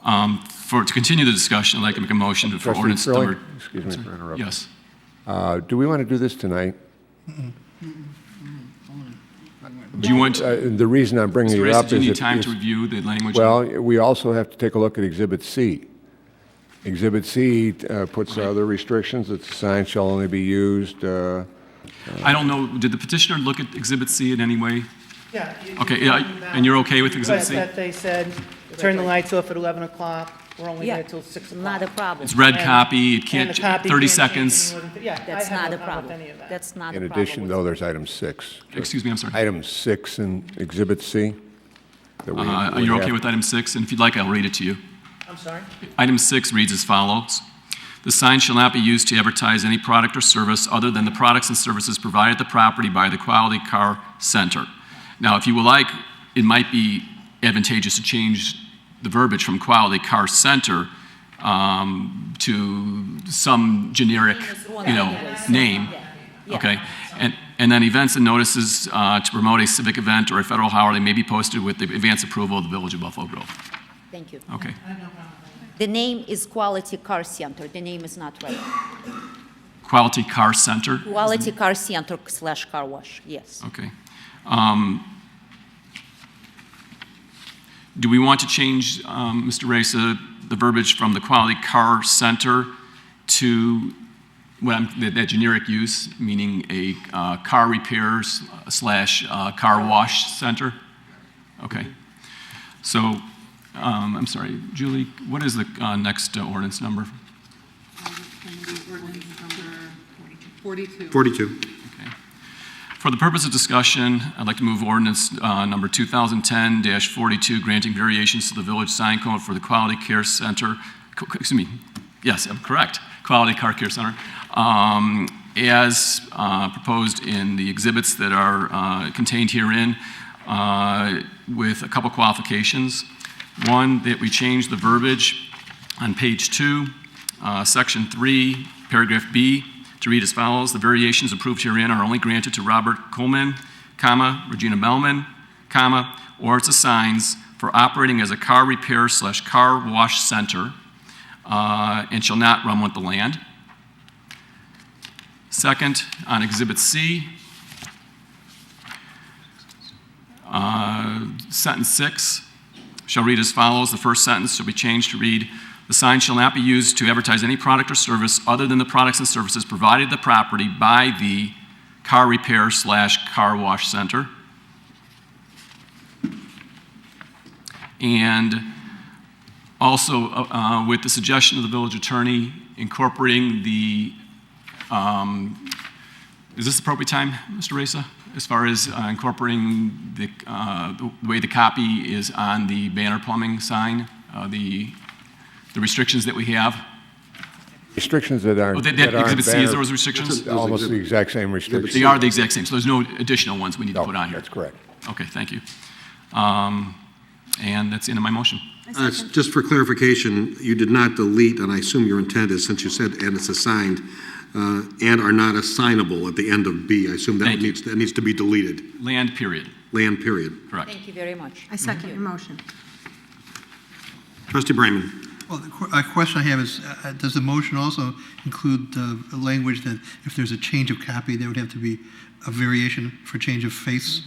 To continue the discussion, I'd like to make a motion for ordinance number. Excuse me for interrupting. Yes. Do we want to do this tonight? Do you want? The reason I'm bringing Mr. it Race, up do you is need time to review the language? Well, we also have to take a look at Exhibit C. Exhibit C puts other restrictions that the sign shall only be used. I don't know. Did the petitioner look at Exhibit C in any way? Yeah. Okay. And you're okay with Exhibit C? That they said, turn the lights off at 11 o'clock. We're only there till 6 o'clock. Not a problem. It's red copy. It can't. And the copy 30 can't seconds. change any more than- That's I have not no a problem with problem. any of that. That's not a In problem. addition, though, there's item 6. Excuse me, I'm sorry. Item 6 in Exhibit C. that we You're okay have. with item 6? And if you'd like, I'll read it to you. I'm sorry? Item 6 reads as follows. The sign shall not be used to advertise any product or service other than the products and services provided at the property by the Quality Car Center. Now, if you would like, it might be advantageous to change the verbiage from Quality Car Center to some generic, name. Okay, and then events and notices to promote a civic event or a federal holiday may be posted with the advance approval of the Village of Buffalo Grove. Thank you. Okay. The name is Quality Car Center. The name is not right. Quality Car Center. Quality Car Center / car wash. Yes. Okay. Do we want to change, Mr. Reza, the verbiage from the Quality Car Center to that generic use, meaning a car repairs / car wash center? Okay. So, I'm sorry, Julie, what is the next ordinance number? Ordinance number 42. 42. For the purpose of discussion, I'd like to move ordinance number 2010-42, granting variations to the village sign code for the Quality Care Center, excuse me, yes, I'm correct, Quality Car Care Center, as proposed in the exhibits that are contained herein, with a couple qualifications. One, that we change the verbiage on page 2, section 3, paragraph B, to read as follows. The variations approved herein are only granted to Robert Coleman, comma, Regina Melman, comma, or its assigns for operating as a car repair / car wash center, and shall not run with the land. Second, on Exhibit C, sentence 6 shall read as follows. The first sentence shall be changed to read, the sign shall not be used to advertise any product or service other than the products and services provided at the property by the car repair / car wash center. Also, with the suggestion of the village attorney, incorporating the, is this the appropriate time, Mr. Reza? As far as incorporating the way the copy is on the banner plumbing sign, the restrictions that we have? Restrictions that are. Oh, that that aren't Exhibit C, is banner- those restrictions? Almost the exact same restrictions. They are the exact same, so there's no additional ones we need to put on here? That's correct. Okay, thank you. And that's the end of my motion. Just for clarification, you did not delete, and I assume your intent is, since you said, and it's assigned, and are not assignable at the end of B. I assume that needs to be deleted. Land, period. Land, period. Correct. Thank you very much. I second your motion. Trustee Brayman. Well, a question I have is, does the motion also include a language that if there's a change of copy, there would have to be a variation for change of face?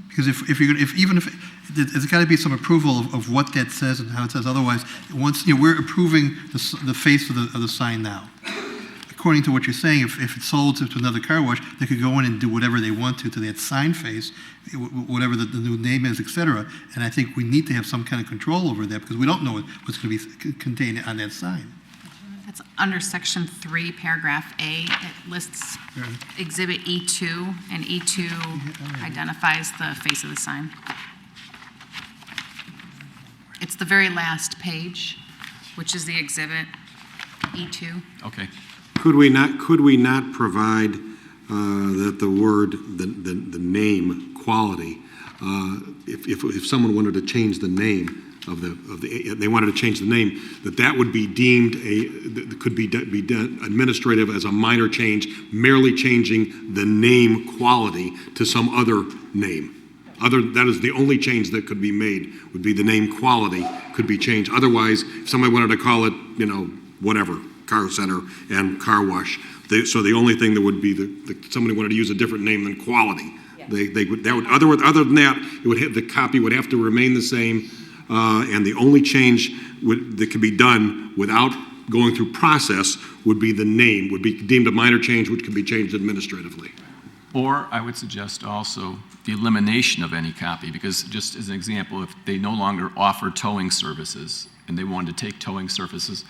Because even if there's got to be some approval of what that says and how it says. Otherwise, once we're approving the face of the sign now. According to what you're saying, if it's sold to another car wash, they could go in and do whatever they want to that sign face, whatever the new name is, etc. And I think we need to have some kind of control over that because we don't know what's going to be contained on that sign. That's under section 3, paragraph A. It lists exhibit E2, and E2 identifies the face of the sign. It's the very last page, which is the exhibit E2. Okay. Could we not provide that the word, the name, quality, if someone wanted to change the name they wanted to change the name, that would be deemed could be done administrative as a minor change, merely changing the name quality to some other name. That is the only change that could be made, would be the name quality could be changed. Otherwise, if somebody wanted to call it, whatever, car center and car wash, so the only thing that would be somebody wanted to use a different name than quality. Yeah. Other than that, the copy would have to remain the same, and the only change that could be done without going through process would be the name, would be deemed a minor change, which could be changed administratively. Or I would suggest also the elimination of any copy, because just as an example, if they no longer offer towing services and they wanted to take towing services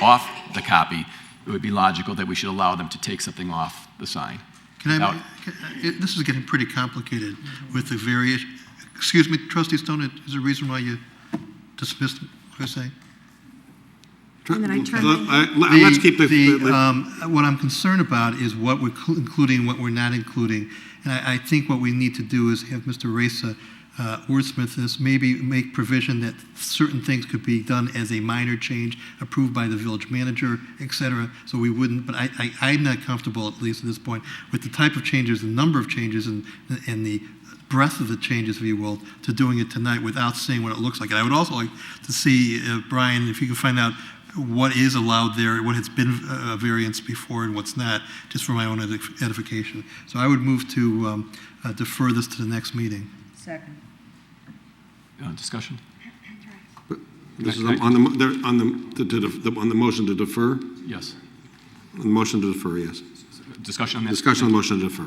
off the copy, it would be logical that we should allow them to take something off the sign. This is getting pretty complicated with the various. Excuse me, Trustee Stone, is there a reason why you dismissed what I say? Let's keep what I'm concerned about is what we're including, what we're not including. And I think what we need to do is have Mr. Reza wordsmith this, maybe make provision that certain things could be done as a minor change, approved by the village manager, etc. So we wouldn't, but I'm not comfortable, at least at this point, with the type of changes, the number of changes, and the breadth of the changes, if you will, to doing it tonight without seeing what it looks like. And I would also like to see, Brian, if you can find out what is allowed there, what has been a variance before and what's not, just for my own edification. So I would move to defer this to the next meeting. Second. Discussion? This is on the motion to defer? Yes. On the motion to defer, yes. Discussion on that? Discussion on the motion to defer.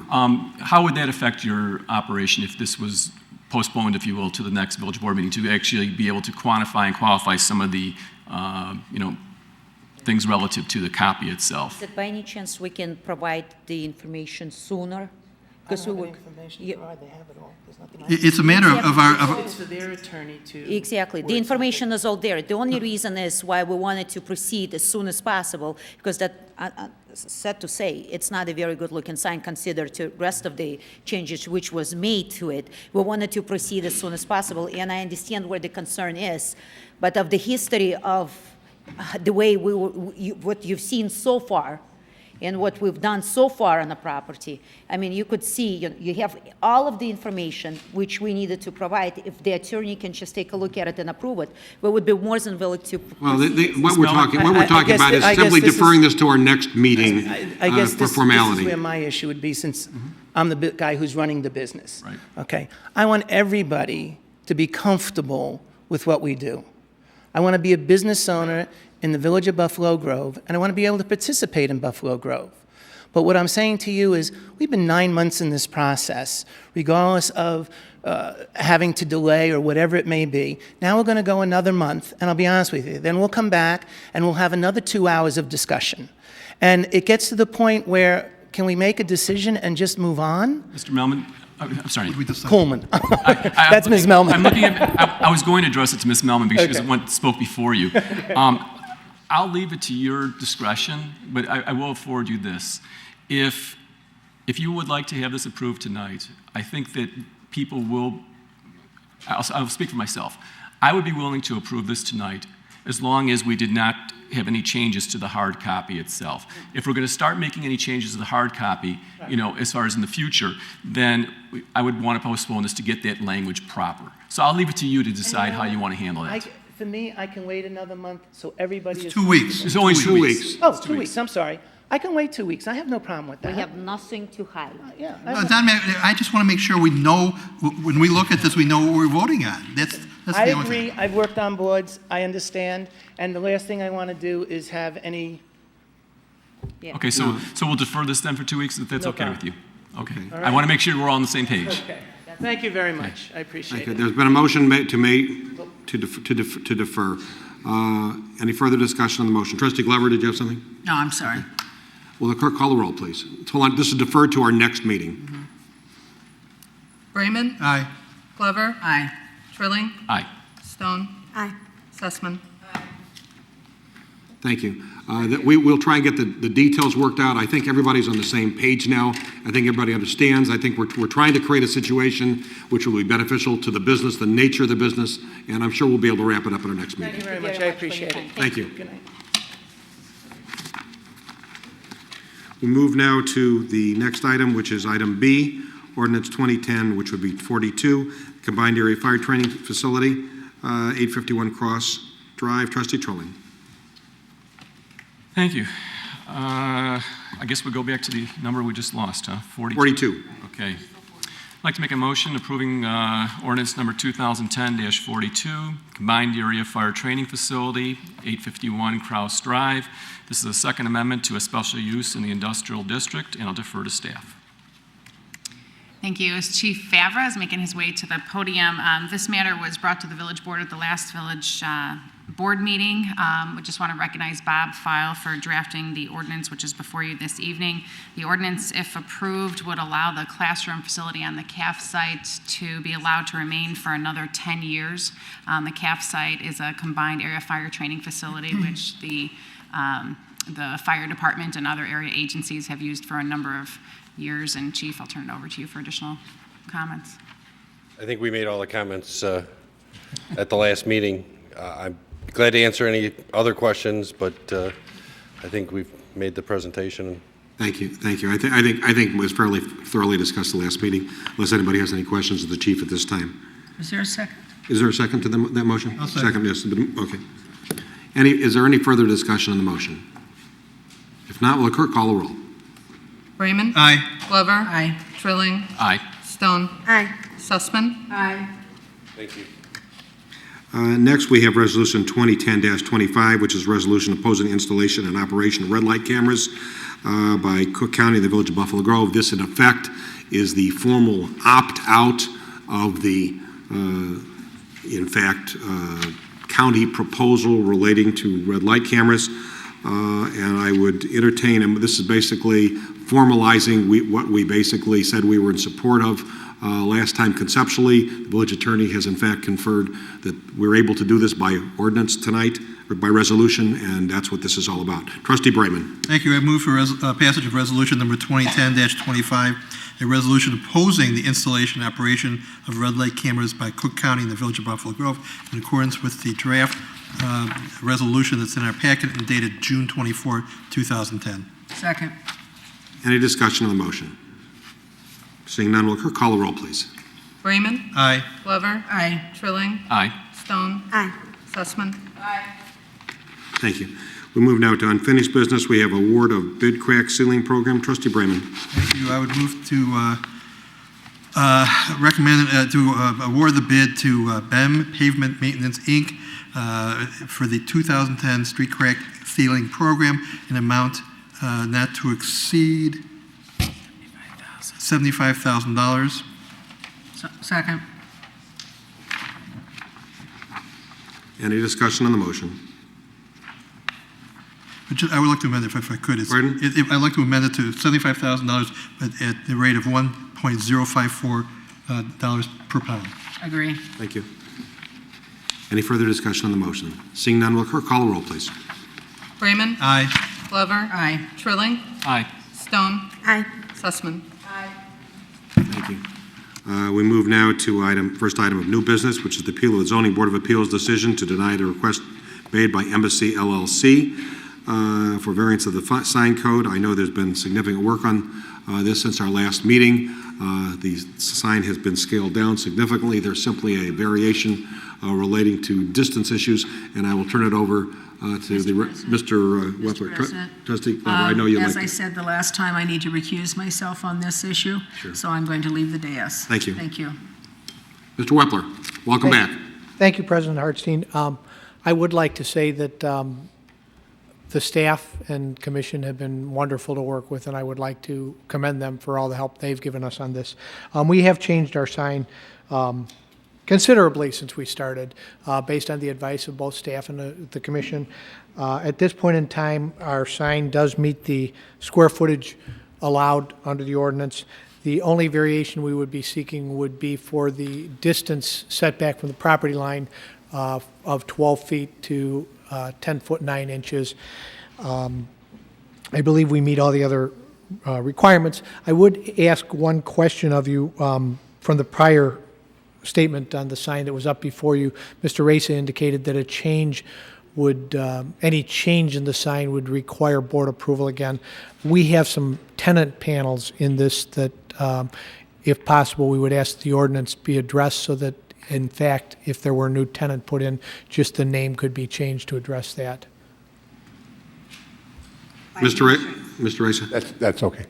How would that affect your operation if this was postponed, if you will, to the next village board meeting, to actually be able to quantify and qualify some of the things relative to the copy itself? Is it by any chance we can provide the information sooner? Because we would. They have it all. There's nothing. It's a matter of our. It's for their attorney to. Exactly. The information is all there. The only reason is why we wanted to proceed as soon as possible, because that, sad to say, it's not a very good-looking sign considered to the rest of the changes which was made to it. We wanted to proceed as soon as possible, and I understand where the concern is, but of the history of the way what you've seen so far, and what we've done so far on the property, I mean, you could see, you have all of the information which we needed to provide. If the attorney can just take a look at it and approve it, we would be more than willing to. Well, what we're talking about is simply deferring this to our next meeting I guess for formality. This is where my issue would be, since I'm the guy who's running the business. Right. Okay. I want everybody to be comfortable with what we do. I want to be a business owner in the village of Buffalo Grove, and I want to be able to participate in Buffalo Grove. But what I'm saying to you is, we've been 9 months in this process, regardless of having to delay or whatever it may be. Now we're going to go another month, and I'll be honest with you, then we'll come back and we'll have another 2 hours of discussion. And it gets to the point where, can we make a decision and just move on? Mr. Melman, I'm sorry. Coleman. That's Ms. Melman. I'm looking at, I was going to address it to Ms. Melman because she spoke before you. I'll leave it to your discretion, but I will forward you this. If you would like to have this approved tonight, I think that people will, I'll speak for myself. I would be willing to approve this tonight as long as we did not have any changes to the hard copy itself. If we're going to start making any changes to the hard copy, you know, as far as in the future, then I would want to postpone this to get that language proper. So I'll leave it to you to decide how you want to handle that. For me, I can wait another month so everybody is... 2 weeks. It's only 2 weeks. Oh, 2 weeks, I'm sorry. I can wait 2 weeks. I have no problem with that. We have nothing to hide. Yeah. I just want to make sure we know, when we look at this, we know what we're voting on. That's I the only agree. thing. I've worked on boards. I understand. And the last thing I want to do is have any... Okay, so we'll defer this then for 2 weeks, if that's No okay problem. with you. Okay. All I right. want to make sure we're all on the same page. Okay. Thank you very much. I appreciate Okay, it. there's been a motion to defer. Any further discussion on the motion? Trustee Glover, did you have something? No, I'm sorry. Will the clerk call the roll, please? Hold on, this is deferred to our next meeting. Brayman? Aye. Glover? Aye. Trilling? Aye. Stone? Aye. Sussman? Thank you. We'll try and get the details worked out. I think everybody's on the same page now. I think everybody understands. I think we're trying to create a situation which will be beneficial to the business, the nature of the business, and I'm sure we'll be able to wrap it up in our next meeting. Thank you very much. I appreciate it. Thank you. Good night. We move now to the next item, which is item B, ordinance 2010, which would be 42, combined area fire training facility, 851 Cross Drive. Trustee Trilling. Thank you. I guess we'll go back to the number we just lost, huh? 42. Okay. I'd like to make a motion approving ordinance number 2010-42, combined area fire training facility, 851 Cross Drive. This is a second amendment to a special use in the industrial district, and I'll defer to staff. Thank you. As Chief Favra is making his way to the podium, this matter was brought to the village board at the last village board meeting. We just want to recognize Bob File for drafting the ordinance, which is before you this evening. The ordinance, if approved, would allow the classroom facility on the CAF site to be allowed to remain for another 10 years. The CAF site is a combined area fire training facility, which the fire department and other area agencies have used for a number of years. And Chief, I'll turn it over to you for additional comments. I think we made all the comments at the last meeting. I'm glad to answer any other questions, but I think we've made the presentation. Thank you. Thank you. I think it was fairly thoroughly discussed the last meeting. Unless anybody has any questions of the chief at this time. Is there a second? Is there a second to that motion? I'll second. Yes. Okay. Is there any further discussion on the motion? If not, will the clerk call the roll? Brayman? Aye. Glover? Aye. Trilling? Aye. Stone? Aye. Sussman? Aye. Thank you. Next, we have Resolution 2010-25, which is a resolution opposing the installation and operation of red light cameras by Cook County and the Village of Buffalo Grove. This, in effect, is the formal opt-out of the, county proposal relating to red light cameras. And I would entertain, and this is basically formalizing what we basically said we were in support of last time conceptually. The village attorney has in fact conferred that we're able to do this by ordinance tonight, or by resolution, and that's what this is all about. Trustee Brayman. Thank you. I move for passage of resolution number 2010-25, a resolution opposing the installation and operation of red light cameras by Cook County and the Village of Buffalo Grove in accordance with the draft resolution that's in our packet and dated June 24, 2010. Second. Any discussion on the motion? Seeing none, will the clerk call the roll, please? Brayman? Aye. Glover? Aye. Trilling? Aye. Stone? Aye. Sussman? Thank you. We move now to unfinished business. We have award of bid crack ceiling program. Trustee Brayman. Thank you. I would move to recommend to award the bid to BEM Pavement Maintenance, Inc. For the 2010 street crack ceiling program in amount not to exceed $75,000. Second. Any discussion on the motion? I would like to amend it if I could. Pardon? I'd like to amend it to $75,000, but at the rate of $1.054 per pound. Agree. Thank you. Any further discussion on the motion? Seeing none, will clerk call a roll, please? Braman. Aye. Glover. Aye. Trilling. Aye. Stone. Aye. Sussman. Thank you. We move now to first item of new business, which is the appeal of the Zoning Board of Appeals decision to deny the request made by Embassy LLC for variance of the sign code. I know there's been significant work on this since our last meeting. The sign has been scaled down significantly. There's simply a variation relating to distance issues, and I will turn it over to Mr. Wepler. Trustee Glover, I know you like As I said the last time, I need to recuse myself on this issue, so I'm going to leave the dais. Thank you. Thank you. Mr. Wepler, welcome back. Thank you, President Hartstein. I would like to say that the staff and commission have been wonderful to work with, and I would like to commend them for all the help they've given us on this. We have changed our sign considerably since we started, based on the advice of both staff and the commission. At this point in time, our sign does meet the square footage allowed under the ordinance. The only variation we would be seeking would be for the distance setback from the property line of 12 feet to 10 foot 9 inches. I believe we meet all the other requirements. I would ask one question of you from the prior statement on the sign that was up before you. Mr. Race indicated that any change in the sign would require board approval again. We have some tenant panels in this that, if possible, we would ask the ordinance be addressed so that, in fact, if there were a new tenant put in, just the name could be changed to address that. Mr. Race? That's okay.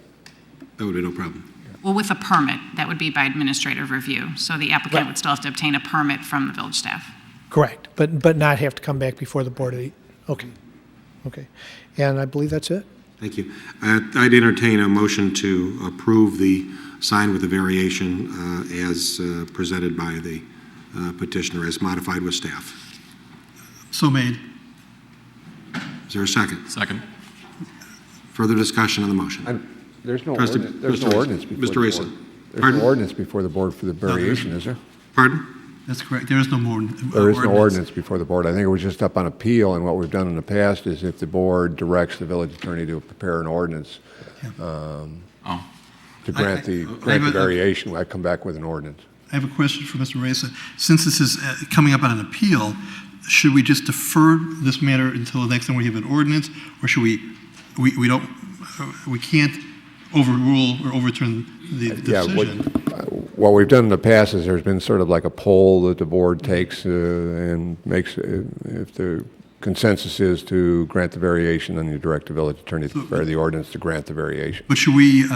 That would be no problem. Well, with a permit, that would be by administrative review. So the applicant would still have to obtain a permit from the village staff. Correct, but not have to come back before the board. Okay. And I believe that's it. Thank you. I'd entertain a motion to approve the sign with the variation as presented by the petitioner, as modified with staff. So made. Is there a second? Second. Further discussion on the motion? There's no ordinance before the board. There's no ordinance before the board for the variation, is there? Pardon? That's correct. There is no more. There is no ordinance before the board. I think it was just up on appeal, and what we've done in the past is if the board directs the village attorney to prepare an ordinance to grant the variation, I come back with an ordinance. I have a question for Mr. Reza. Since this is coming up on an appeal, should we just defer this matter until the next time we have an ordinance, or should we can't overrule or overturn the decision? What we've done in the past is there's been sort of like a poll that the board takes and makes, if the consensus is to grant the variation, then you direct the village attorney to prepare the ordinance to grant the variation. But should we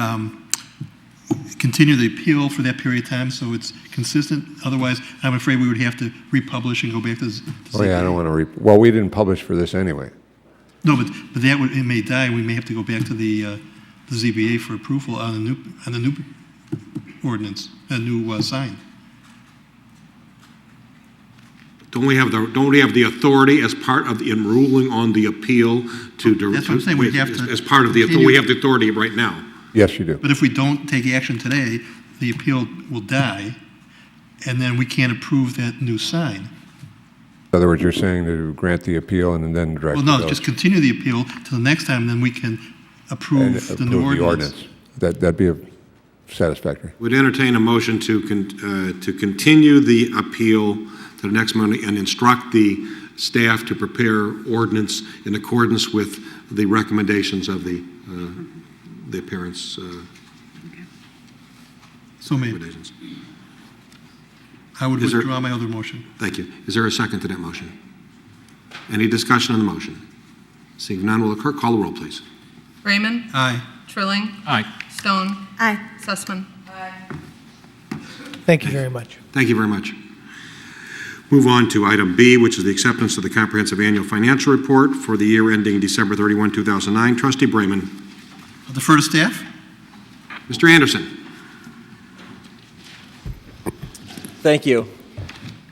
continue the appeal for that period of time so it's consistent? Otherwise, I'm afraid we would have to republish and go back to the Oh yeah, I don't want to well, we didn't publish for this anyway. No, but that would, it may die. We may have to go back to the ZBA for approval on the new ordinance, a new sign. Don't we have the authority as part of the ruling on the appeal to? That's what I'm saying. We have to, as part of the authority. We have the authority right now. Yes, you do. But if we don't take action today, the appeal will die, and then we can't approve that new sign. In other words, you're saying to grant the appeal and then direct. Well, no, just continue the appeal till the next time, then we can approve the new ordinance. That'd be satisfactory. Would entertain a motion to continue the appeal to the next Monday and instruct the staff to prepare ordinance in accordance with the recommendations of the parents' recommendations. I would withdraw my other motion. Thank you. Is there a second to that motion? Any discussion on the motion? Seeing none, will the clerk call the roll, please? Raymond. Aye. Trilling. Aye. Stone. Aye. Sussman. Thank you very much. Thank you very much. Move on to item B, which is the acceptance of the comprehensive annual financial report for the year ending December 31, 2009. Trustee Brayman. I'll defer to staff. Mr. Anderson. Thank you.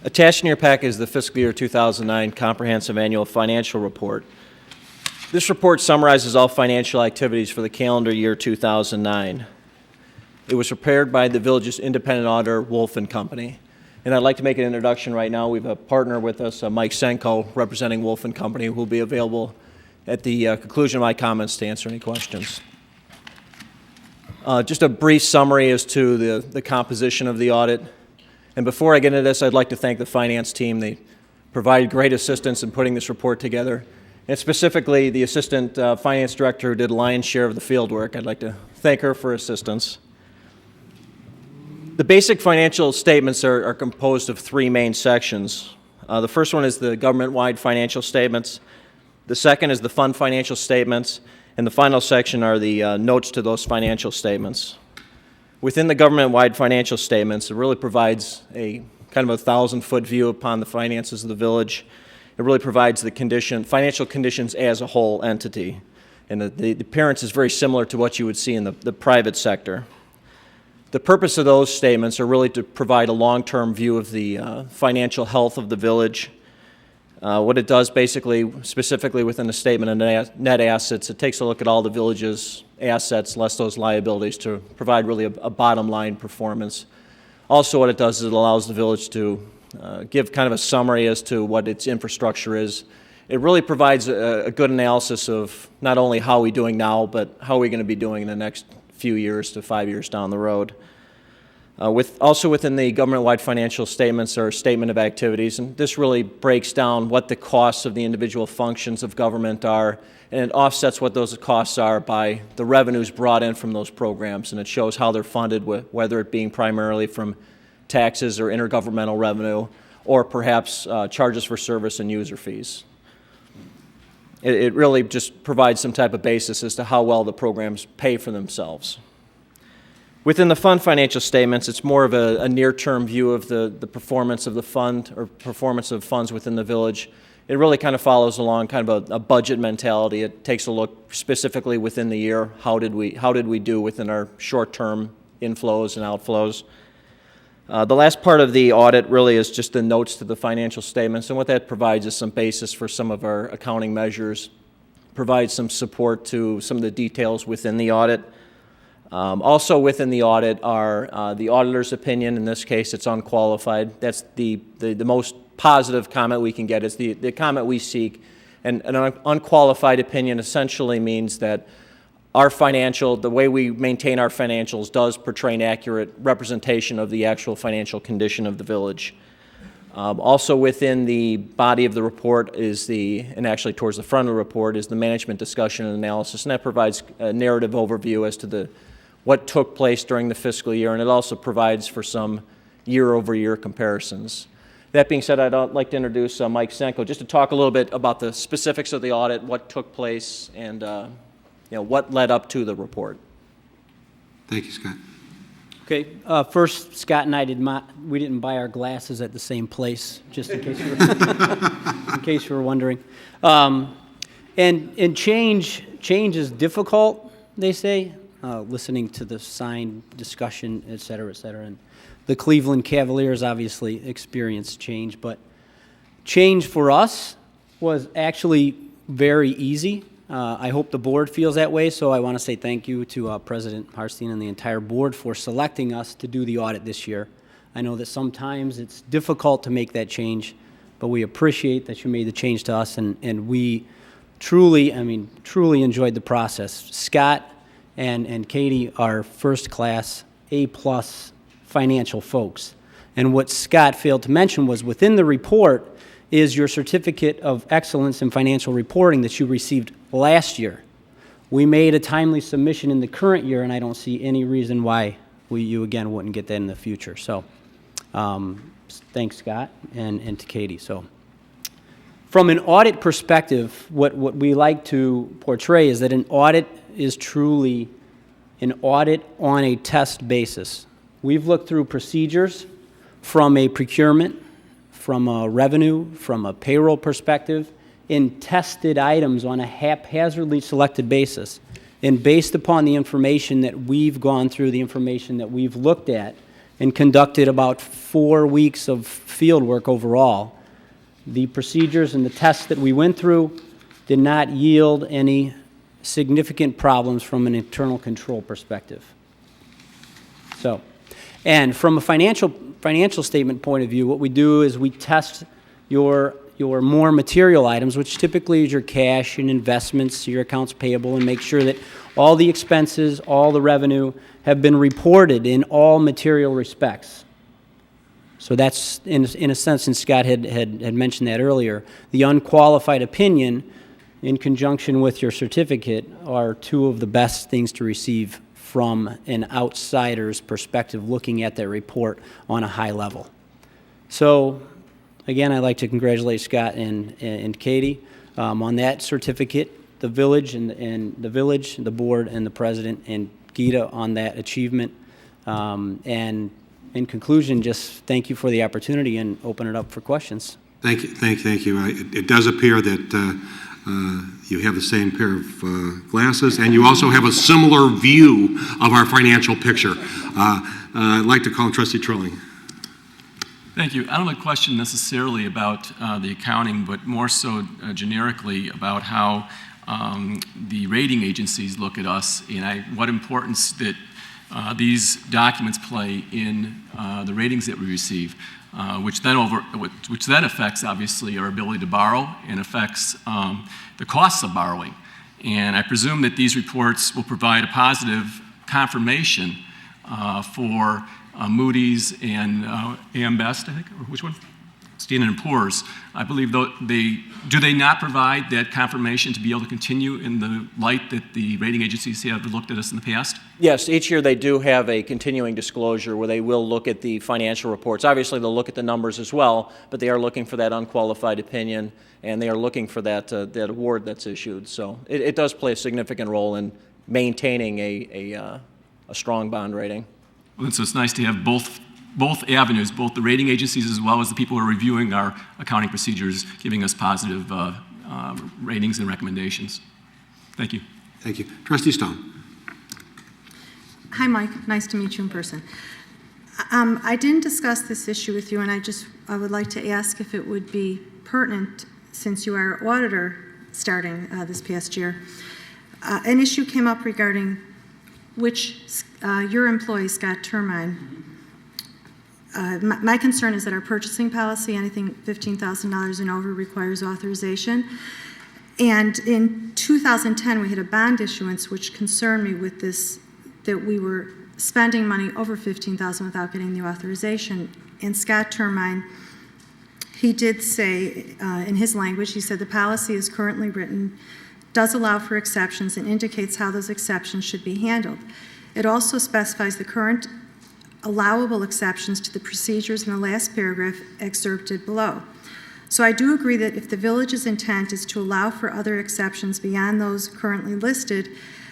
Attached in your packet is the fiscal year 2009 comprehensive annual financial report. This report summarizes all financial activities for the calendar year 2009. It was prepared by the village's independent auditor, Wolf & Company. And I'd like to make an introduction right now. We have a partner with us, Mike Senko, representing Wolf & Company, who will be available at the conclusion of my comments to answer any questions. Just a brief summary as to the composition of the audit. And before I get into this, I'd like to thank the finance team. They provided great assistance in putting this report together. And specifically, the assistant finance director who did a lion's share of the field work. I'd like to thank her for assistance. The basic financial statements are composed of three main sections. The first one is the government-wide financial statements. The second is the fund financial statements. And the final section are the notes to those financial statements. Within the government-wide financial statements, it really provides a kind of a 1,000-foot view upon the finances of the village. It really provides the financial conditions as a whole entity. And the appearance is very similar to what you would see in the private sector. The purpose of those statements are really to provide a long-term view of the financial health of the village. What it does basically, specifically within the statement of net assets, it takes a look at all the village's assets, less those liabilities, to provide really a bottom line performance. Also what it does is it allows the village to give kind of a summary as to what its infrastructure is. It really provides a good analysis of not only how we're doing now, but how we're going to be doing in the next few years to 5 years down the road. Also within the government-wide financial statements are a statement of activities, and this really breaks down what the costs of the individual functions of government are, and it offsets what those costs are by the revenues brought in from those programs, and it shows how they're funded, whether it being primarily from taxes or intergovernmental revenue, or perhaps charges for service and user fees. It really just provides some type of basis as to how well the programs pay for themselves. Within the fund financial statements, it's more of a near-term view of the performance of the fund or performance of funds within the village. It really kind of follows along kind of a budget mentality. It takes a look specifically within the year. How did we do within our short-term inflows and outflows? The last part of the audit really is just the notes to the financial statements, and what that provides is some basis for some of our accounting measures, provides some support to some of the details within the audit. Also within the audit are the auditor's opinion. In this case, it's unqualified. That's the most positive comment we can get. It's the comment we seek. And an unqualified opinion essentially means that the way we maintain our financials does portray an accurate representation of the actual financial condition of the village. Also within the body of the report and actually towards the front of the report is the management discussion and analysis, and that provides a narrative overview as to what took place during the fiscal year, and it also provides for some year-over-year comparisons. That being said, I'd like to introduce Mike Senko just to talk a little bit about the specifics of the audit, what took place, and what led up to the report. Thank you, Scott. Okay. First, Scott and I we didn't buy our glasses at the same place, just in case you were wondering. And change is difficult, they say. Listening to the sign discussion, et cetera, and the Cleveland Cavaliers obviously experienced change, but change for us was actually very easy. I hope the board feels that way, so I want to say thank you to President Harstein and the entire board for selecting us to do the audit this year. I know that sometimes it's difficult to make that change, but we appreciate that you made the change to us, and we truly enjoyed the process. Scott and Katie are first-class, A-plus financial folks. And what Scott failed to mention was within the report is your certificate of excellence in financial reporting that you received last year. We made a timely submission in the current year, and I don't see any reason why you again wouldn't get that in the future. So thanks, Scott, and to Katie. So from an audit perspective, what we like to portray is that an audit is truly an audit on a test basis. We've looked through procedures from a procurement, from a revenue, from a payroll perspective, in tested items on a haphazardly selected basis. And based upon the information that we've gone through, the information that we've looked at, and conducted about 4 weeks of field work overall, the procedures and the tests that we went through did not yield any significant problems from an internal control perspective. So, and from a financial statement point of view, what we do is we test your more material items, which typically is your cash and investments, your accounts payable, and make sure that all the expenses, all the revenue have been reported in all material respects. So that's, in a sense, and Scott had mentioned that earlier, the unqualified opinion in conjunction with your certificate are two of the best things to receive from an outsider's perspective looking at that report on a high level. So, again, I'd like to congratulate Scott and Katie on that certificate, the village and the board and the president and Gita on that achievement. And in conclusion, just thank you for the opportunity and open it up for questions. Thank you. Thank you. It does appear that you have the same pair of glasses, and you also have a similar view of our financial picture. I'd like to call Trustee Trilling. Thank you. I don't have a question necessarily about the accounting, but more so generically about how the rating agencies look at us and what importance that these documents play in the ratings that we receive, which then affects, obviously, our ability to borrow and affects the costs of borrowing. And I presume that these reports will provide a positive confirmation for Moody's and AM Best, I think, or which one? Standard & Poor's. I believe do they not provide that confirmation to be able to continue in the light that the rating agencies have looked at us in the past? Yes, each year they do have a continuing disclosure where they will look at the financial reports. Obviously, they'll look at the numbers as well, but they are looking for that unqualified opinion, and they are looking for that award that's issued. So it does play a significant role in maintaining a strong bond rating. Well, so it's nice to have both avenues, both the rating agencies as well as the people who are reviewing our accounting procedures, giving us positive ratings and recommendations. Thank you. Thank you. Trustee Stone. Hi, Mike. Nice to meet you in person. I didn't discuss this issue with you, and I would like to ask if it would be pertinent, since you are auditor starting this past year. An issue came up regarding which your employee, Scott Termine, my concern is that our purchasing policy, anything $15,000 and over, requires authorization. And in 2010, we had a bond issuance which concerned me with this, that we were spending money over $15,000 without getting the authorization. And Scott Termine, he did say, in his language, he said the policy is currently written, does allow for exceptions and indicates how those exceptions should be handled. It also specifies the current allowable exceptions to the procedures in the last paragraph excerpted below. So I do agree that if the village's intent is to allow for other exceptions beyond those currently listed,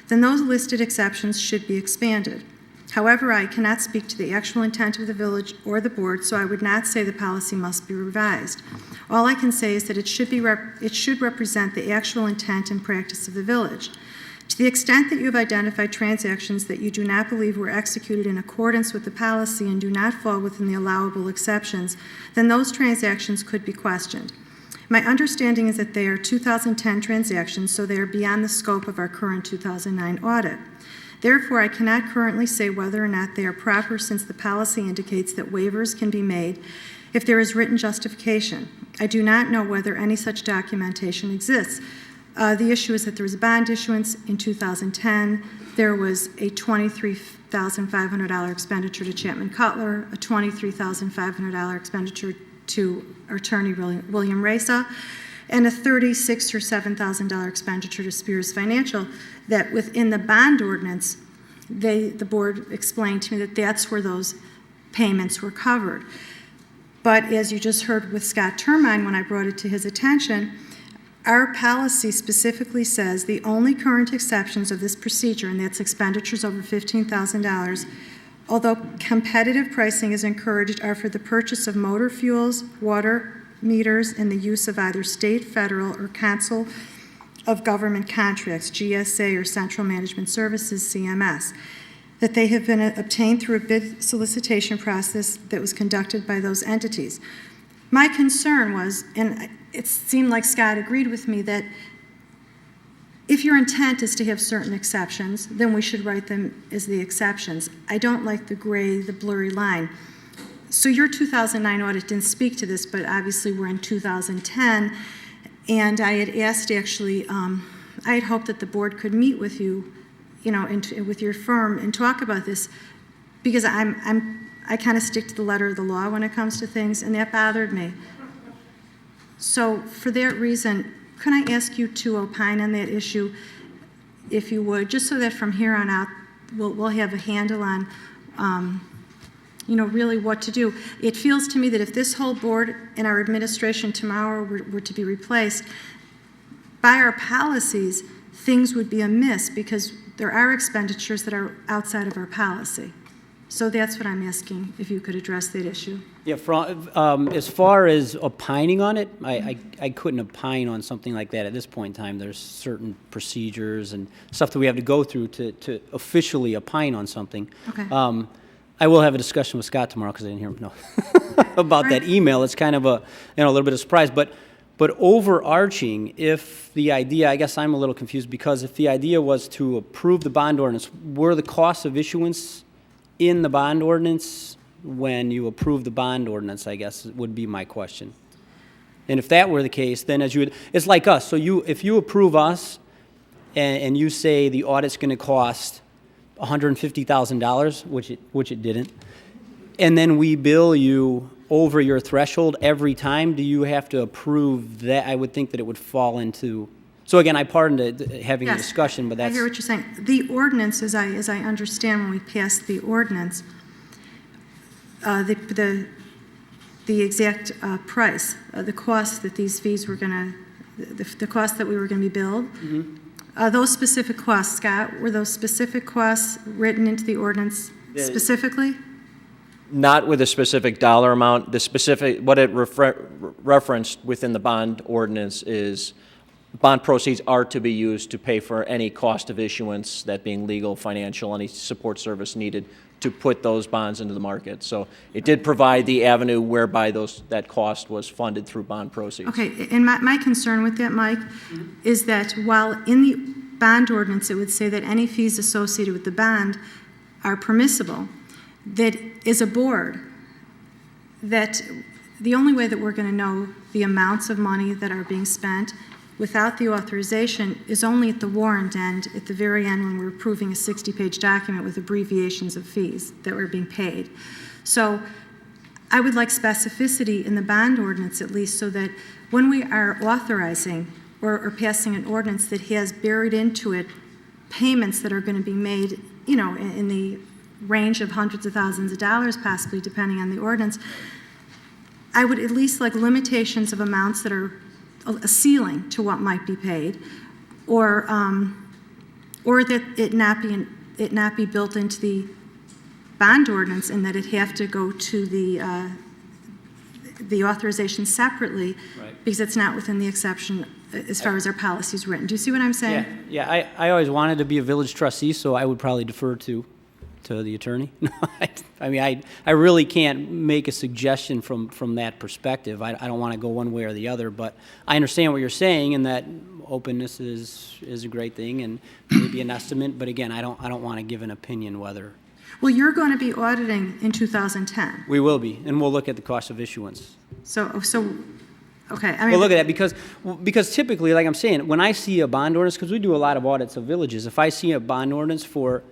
then those listed exceptions should be expanded. However, I cannot speak to the actual intent of the village or the board, so I would not say the policy must be revised. All I can say is that it should represent the actual intent and practice of the village. To the extent that you have identified transactions that you do not believe were executed in accordance with the policy and do not fall within the allowable exceptions, then those transactions could be questioned. My understanding is that they are 2010 transactions, so they are beyond the scope of our current 2009 audit. Therefore, I cannot currently say whether or not they are proper, since the policy indicates that waivers can be made if there is written justification. I do not know whether any such documentation exists. The issue is that there was a bond issuance in 2010. There was a $23,500 expenditure to Chapman Cutler, a $23,500 expenditure to attorney William Reza, and a $36,000 or $7,000 expenditure to Spears Financial. That within the bond ordinance, the board explained to me that that's where those payments were covered. But as you just heard with Scott Termine, when I brought it to his attention, our policy specifically says the only current exceptions of this procedure, and that's expenditures over $15,000, although competitive pricing is encouraged, are for the purchase of motor fuels, water meters, and the use of either state, federal, or Council of Government Contracts, GSA, or Central Management Services, CMS, that they have been obtained through a bid solicitation process that was conducted by those entities. My concern was, and it seemed like Scott agreed with me, that if your intent is to have certain exceptions, then we should write them as the exceptions. I don't like the gray, the blurry line. So your 2009 audit didn't speak to this, but obviously we're in 2010, and I had asked actually, I had hoped that the board could meet with you, and with your firm and talk about this, because I kind of stick to the letter of the law when it comes to things, and that bothered me. So for that reason, can I ask you to opine on that issue, if you would, just so that from here on out we'll have a handle on, really what to do. It feels to me that if this whole board and our administration tomorrow were to be replaced, by our policies, things would be amiss because there are expenditures that are outside of our policy. So that's what I'm asking, if you could address that issue. Yeah, as far as opining on it, I couldn't opine on something like that at this point in time. There's certain procedures and stuff that we have to go through to officially opine on something. Okay. I will have a discussion with Scott tomorrow because I didn't hear him about that email. It's kind of a little bit of surprise, but overarching, if the idea, I guess I'm a little confused, because if the idea was to approve the bond ordinance, were the costs of issuance in the bond ordinance when you approve the bond ordinance, I guess would be my question. And if that were the case, then it's like us. So if you approve us and you say the audit's going to cost $150,000, which it didn't, and then we bill you over your threshold every time, do you have to approve that? I would think that it would fall into. So again, I pardoned having a discussion, but that's. I hear what you're saying. The ordinance, as I understand when we passed the ordinance, the exact price, the cost that these fees were going to, the cost that we were going to be billed, those specific costs, Scott, were those specific costs written into the ordinance specifically? Not with a specific dollar amount. The specific, what it referenced within the bond ordinance is bond proceeds are to be used to pay for any cost of issuance, that being legal, financial, any support service needed to put those bonds into the market. So it did provide the avenue whereby that cost was funded through bond proceeds. Okay, and my concern with that, Mike, is that while in the bond ordinance it would say that any fees associated with the bond are permissible, that as a board, that the only way that we're going to know the amounts of money that are being spent without the authorization is only at the warrant end, at the very end when we're approving a 60-page document with abbreviations of fees that were being paid. So I would like specificity in the bond ordinance at least, so that when we are authorizing or passing an ordinance that has buried into it payments that are going to be made, in the range of hundreds of thousands of dollars possibly, depending on the ordinance, I would at least like limitations of amounts that are a ceiling to what might be paid, or that it not be built into the bond ordinance, and that it have to go to the authorization separately, right, because it's not within the exception as far as our policy is written. Do you see what I'm saying? Yeah. I always wanted to be a village trustee, so I would probably defer to the attorney. I mean, I really can't make a suggestion from that perspective. I don't want to go one way or the other, but I understand what you're saying, and that openness is a great thing, and maybe an estimate. But again, I don't want to give an opinion whether. Well, you're going to be auditing in 2010. We will be, and we'll look at the cost of issuance. So, okay. I mean, we'll look at that because typically, like I'm saying, when I see a bond ordinance, because we do a lot of audits of villages, if I see a bond ordinance for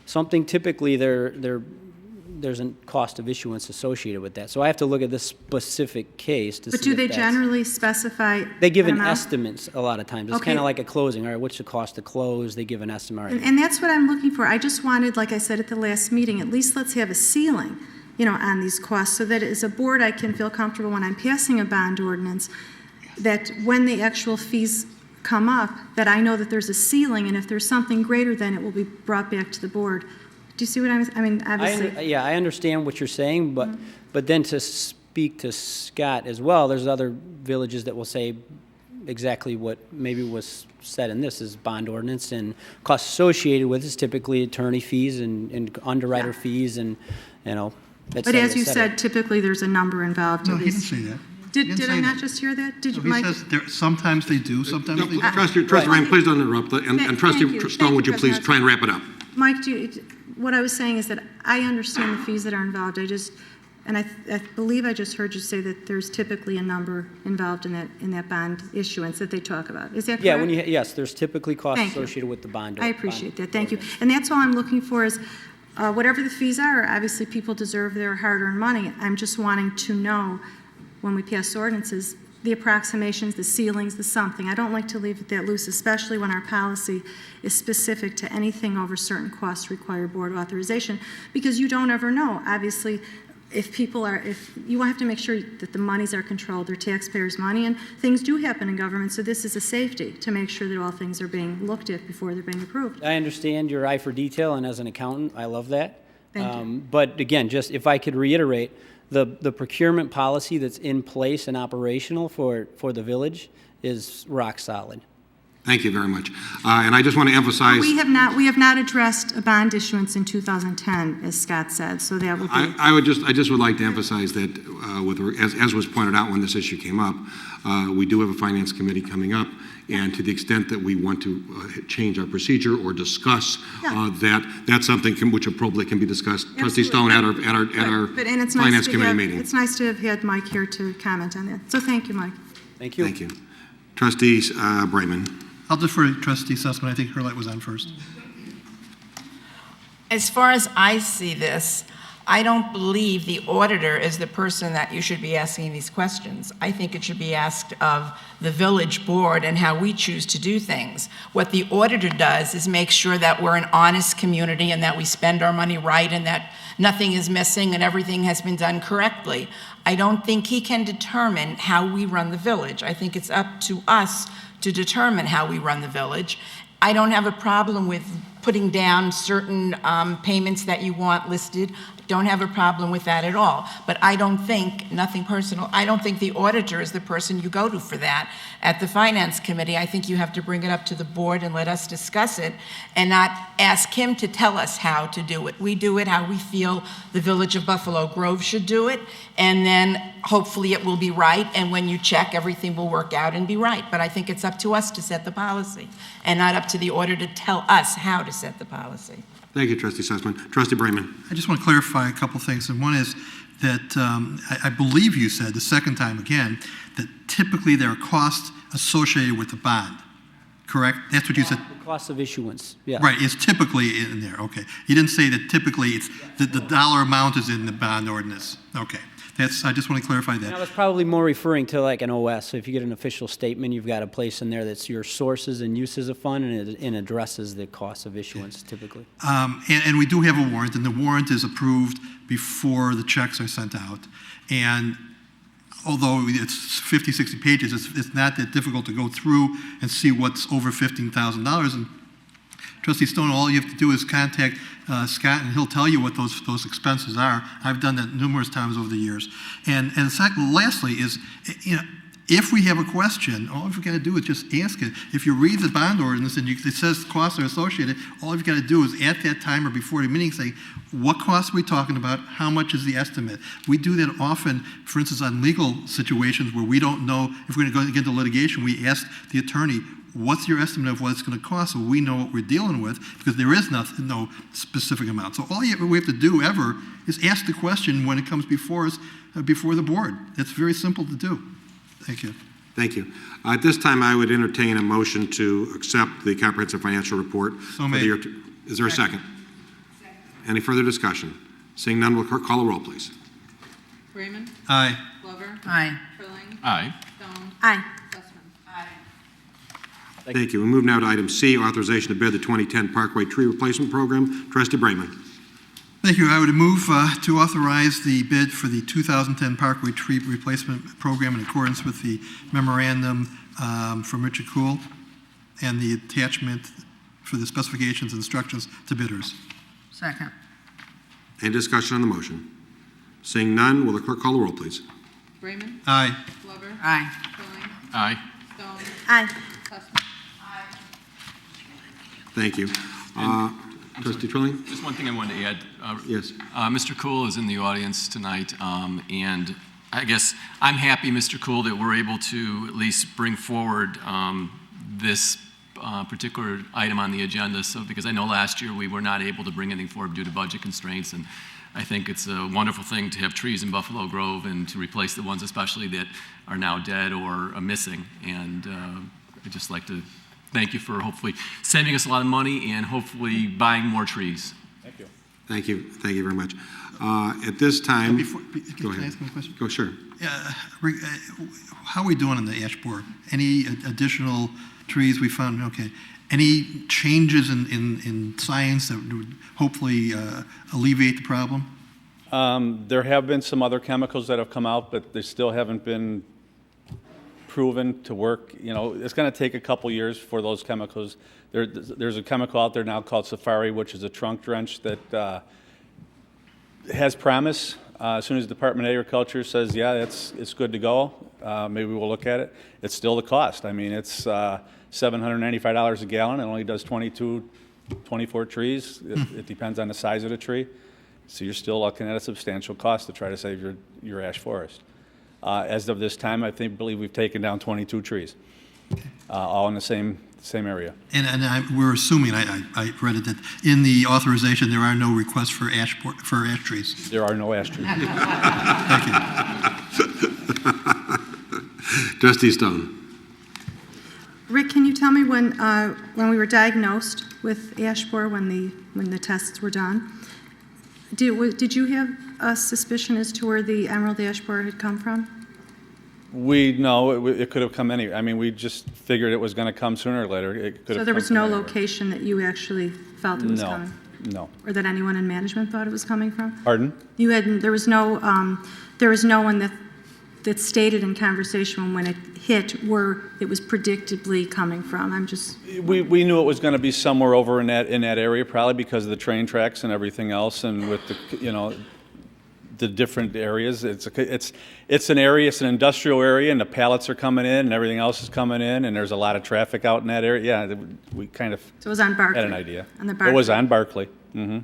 something, typically there's a cost of issuance associated with that. So I have to look at this specific case to see. But do they generally specify? They give an estimate a lot of times. It's kind of like a closing. All right, what's the cost to close? They give an estimate. Right. And that's what I'm looking for. I just wanted, like I said at the last meeting, at least let's have a ceiling, on these costs, so that as a board I can feel comfortable when I'm passing a bond ordinance, that when the actual fees come up, that I know that there's a ceiling, and if there's something greater, then it will be brought back to the board Do you see what I mean, obviously. Yeah, I understand what you're saying, but then to speak to Scott as well, there's other villages that will say exactly what maybe was said in this is bond ordinance, and costs associated with is typically attorney fees and underwriter fees and, et But cetera, as you et cetera. said, typically there's a number involved. No, at he least. didn't say that. Did I not just hear that? Did you, He Mike? says sometimes they do, sometimes they don't. Trustee Ryan, please don't interrupt. And Trustee Stone, would you please try and wrap it up? Mike, what I was saying is that I understand the fees that are involved. I believe I just heard you say that there's typically a number involved in that bond issuance that they talk about. Is that correct? Yeah, yes, there's typically costs Thank you. associated with the bond. I appreciate that. Thank you. And that's all I'm looking for is whatever the fees are, obviously people deserve their hard-earned money. I'm just wanting to know when we pass ordinances, the approximations, the ceilings, the something. I don't like to leave it that loose, especially when our policy is specific to anything over certain costs require board authorization, because you don't ever know. Obviously, if you have to make sure that the monies are controlled, they're taxpayers' money, and things do happen in government, so this is a safety to make sure that all things are being looked at before they're being approved. I understand your eye for detail, and as an accountant, I love that. Thank you. But again, just if I could reiterate, the procurement policy that's in place and operational for the village is rock solid. Thank you very much. And I just want to emphasize. We have not addressed a bond issuance in 2010, as Scott said, so that would be. I just would like to emphasize that, as was pointed out when this issue came up, we do have a finance committee coming up, and to the extent that we want to change our procedure or discuss that's something which appropriately can be discussed. Trustee Stone at our finance committee meeting. It's nice to have had Mike here to comment on that. So thank you, Mike. Thank you. Thank you. Trustee Brayman. I'll defer to Trustee Sussman. I think her light was on first. As far as I see this, I don't believe the auditor is the person that you should be asking these questions. I think it should be asked of the village board and how we choose to do things. What the auditor does is make sure that we're an honest community and that we spend our money right and that nothing is missing and everything has been done correctly. I don't think he can determine how we run the village. I think it's up to us to determine how we run the village. I don't have a problem with putting down certain payments that you want listed. Don't have a problem with that at all. But I don't think, nothing personal, I don't think the auditor is the person you go to for that. At the Finance Committee, I think you have to bring it up to the board and let us discuss it and not ask him to tell us how to do it. We do it how we feel the Village of Buffalo Grove should do it, and then hopefully it will be right, and when you check, everything will work out and be right. But I think it's up to us to set the policy and not up to the auditor to tell us how to set the policy. Thank you, Trustee Sussman. Trustee Brayman. I just want to clarify a couple things, and one is that I believe you said the second time again that typically there are costs associated with the bond, correct? That's what you said? The cost of issuance, yeah. Right, it's typically in there, okay. You didn't say that typically it's the dollar amount is in the bond ordinance. Okay, I just want to clarify that. I was probably more referring to like an OS. So if you get an official statement, you've got a place in there that's your sources and uses of fund, and it addresses the cost of issuance typically. And we do have a warrant, and the warrant is approved before the checks are sent out. And although it's 50, 60 pages, it's not that difficult to go through and see what's over $15,000. And Trustee Stone, all you have to do is contact Scott, and he'll tell you what those expenses are. I've done that numerous times over the years. And lastly is, if we have a question, all we've got to do is just ask it. If you read the bond ordinance and it says costs are associated, all you've got to do is at that time or before the meeting say, what costs are we talking about? How much is the estimate? We do that often, for instance, on legal situations where we don't know if we're going to get into litigation. We ask the attorney, what's your estimate of what it's going to cost, so we know what we're dealing with, because there is no specific amount. So all we have to do ever is ask the question when it comes before us, before the board. It's very simple to do. Thank you. Thank you. At this time, I would entertain a motion to accept the comprehensive financial report. So made. Is there a second? Any further discussion? Seeing none, we'll call a roll, please. Raymond? Aye. Glover? Aye. Trilling? Aye. Stone? Aye. Sussman? Aye. Thank you. We move now to item C, authorization to bid the 2010 Parkway Tree Replacement Program. Trustee Brayman. Thank you. I would move to authorize the bid for the 2010 Parkway Tree Replacement Program in accordance with the memorandum from Richard Cool and the attachment for the specifications and instructions to bidders. Second. Any discussion on the motion? Seeing none, will the clerk call the roll, please? Raymond. Aye. Glover. Aye. Pilling. Aye. Stone. Aye. Sussman. Thank you. Trustee Trilling? Just one thing I wanted to add. Yes. Mr. Cool is in the audience tonight, and I guess I'm happy, Mr. Cool, that we're able to at least bring forward this particular item on the agenda. So, because I know last year we were not able to bring anything forward due to budget constraints, and I think it's a wonderful thing to have trees in Buffalo Grove and to replace the ones especially that are now dead or are missing. And I'd just like to thank you for hopefully saving us a lot of money and hopefully buying more trees. Thank you. Thank you. Thank you very much. At this time, Can I ask my question? Go, sure. How are we doing on the ash borer? Any additional trees we found? Okay. Any changes in science that would hopefully alleviate the problem? There have been some other chemicals that have come out, but they still haven't been proven to work. You know, it's going to take a couple years for those chemicals. There's a chemical out there now called Safari, which is a trunk drench that has promise. As soon as the Department of Agriculture says, yeah, it's good to go, maybe we'll look at it. It's still the cost. I mean, it's $795 a gallon. It only does 24 trees. It depends on the size of the tree. So you're still looking at a substantial cost to try to save your ash forest. As of this time, believe we've taken down 22 trees, all in the same area. And we're assuming, I read it, that in the authorization there are no requests for ash trees. There are no ash trees. Thank you. Trustee Stone. Rick, can you tell me when we were diagnosed with ash borer, when the tests were done, did you have a suspicion as to where the emerald ash borer had come from? It could have come anywhere. I mean, we just figured it was going to come sooner or later. So there was no location that you actually felt it was coming? No. Or that anyone in management thought it was coming from? Pardon? There was no one that stated in conversation when it hit where it was predictably coming from. We knew it was going to be somewhere over in that area, probably because of the train tracks and everything else, and with the different areas. It's an area. It's an industrial area, and the pallets are coming in, and everything else is coming in, and there's a lot of traffic out in that area. Yeah, we kind of So it was on Barclay? had an idea. On the Barclay? It was on Barclay. Mm-hmm.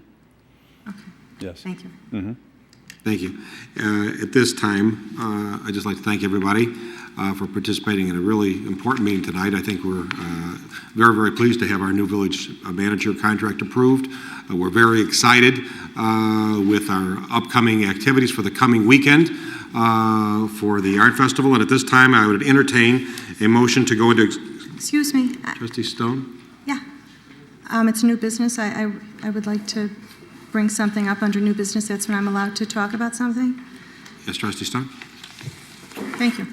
Okay. Yes. Thank you. Mm-hmm. Thank you. At this time, I'd just like to thank everybody for participating in a really important meeting tonight. I think we're very, very pleased to have our new village manager contract approved. We're very excited with our upcoming activities for the coming weekend for the Art Festival. And at this time, I would entertain a motion to go into... Excuse me. Trustee Stone? Yeah. It's new business. I would like to bring something up under new business. That's when I'm allowed to talk about something. Yes, Trustee Stone? Thank you.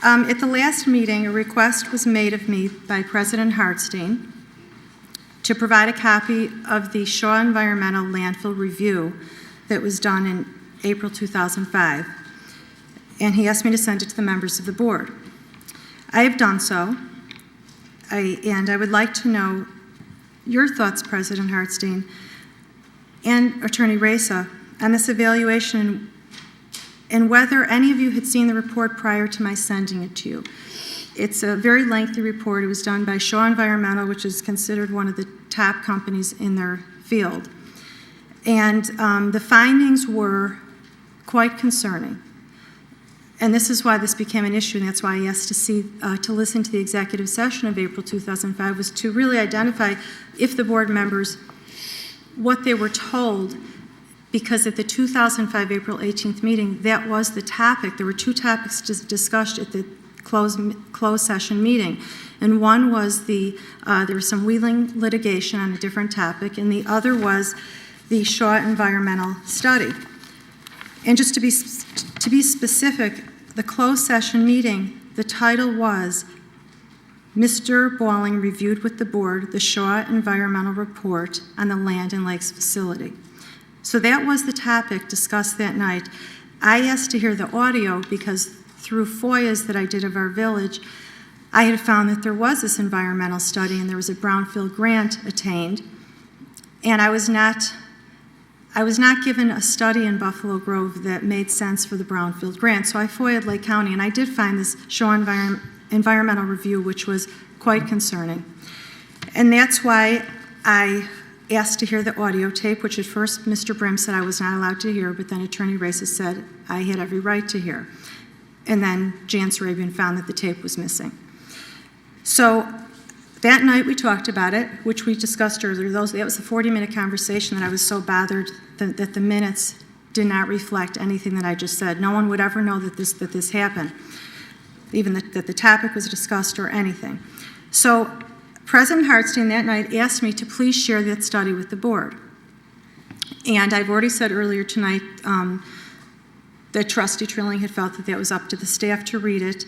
At the last meeting, a request was made of me by President Hartstein to provide a copy of the Shaw Environmental Landfill Review that was done in April 2005. And he asked me to send it to the members of the board. I have done so, and I would like to know your thoughts, President Hartstein, and Attorney Reza, on this evaluation and whether any of you had seen the report prior to my sending it to you. It's a very lengthy report. It was done by Shaw Environmental, which is considered one of the top companies in their field. And the findings were quite concerning. And this is why this became an issue, and that's why I asked to listen to the executive session of April 2005, was to really identify, if the board members, what they were told, because at the 2005 April 18th meeting, that was the topic. There were two topics discussed at the closed session meeting. And one was there was some wheeling litigation on a different topic, and the other was the Shaw environmental study. And just to be specific, the closed session meeting, the title was Mr. Balling reviewed with the board the Shaw environmental report on the Land and Lakes facility. So that was the topic discussed that night. I asked to hear the audio because through FOIAs that I did of our village, I had found that there was this environmental study and there was a brownfield grant attained. And I was not I was not given a study in Buffalo Grove that made sense for the Brownfield grant, so I FOIA'd Lake County, and I did find this show environmental review, which was quite concerning. And that's why I asked to hear the audio tape, which at first Mr. Brim said I was not allowed to hear, but then Attorney Races said I had every right to hear. And then Jan Sarabian found that the tape was missing. So that night we talked about it, which we discussed earlier. That was a 40-minute conversation that I was so bothered that the minutes did not reflect anything that I just said. No one would ever know that this happened, even that the topic was discussed or anything. So President Hartstein that night asked me to please share that study with the board. And I've already said earlier tonight that Trustee Trilling had felt that was up to the staff to read it.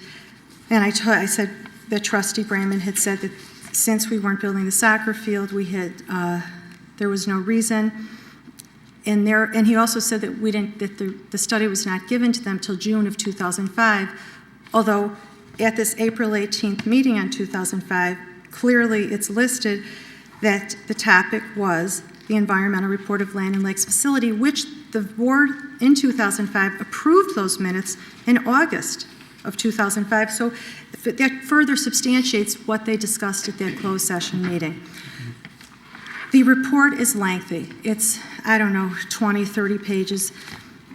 And I said that Trustee Brayman had said that since we weren't building the soccer field, there was no reason. And he also said that the study was not given to them till June of 2005, although at this April 18th meeting on 2005, clearly it's listed that the topic was the environmental report of Land and Lakes facility, which the board in 2005 approved those minutes in August of 2005. So that further substantiates what they discussed at that closed session meeting. The report is lengthy. It's, 20, 30 pages.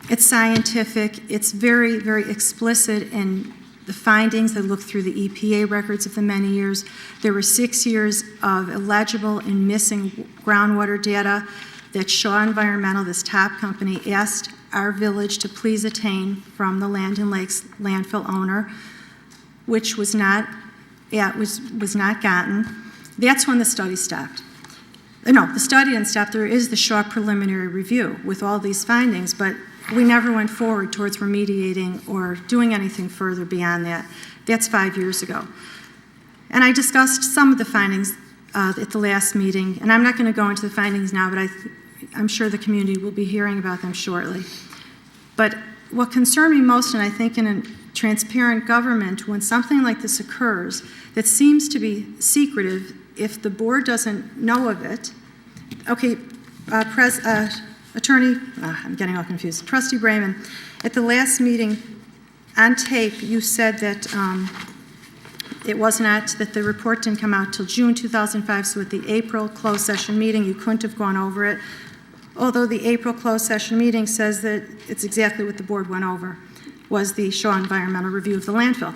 It's scientific. It's very, very explicit in the findings. They look through the EPA records of the many years. There were 6 years of illegible and missing groundwater data that Shaw Environmental, this top company, asked our village to please attain from the Land and Lakes landfill owner, which was not gotten. That's when the study stopped. No, the study didn't stop. There is the Shaw preliminary review with all these findings, but we never went forward towards remediating or doing anything further beyond that. That's 5 years ago. And I discussed some of the findings at the last meeting, and I'm not going to go into the findings now, but I'm sure the community will be hearing about them shortly. But what concerned me most, and I think in a transparent government, when something like this occurs that seems to be secretive, if the board doesn't know of it, okay, Attorney, I'm getting all confused. Trustee Brayman, at the last meeting on tape, you said that it was not, that the report didn't come out till June 2005, so at the April closed session meeting, you couldn't have gone over it. Although the April closed session meeting says that it's exactly what the board went over, was the Shaw environmental review of the landfill.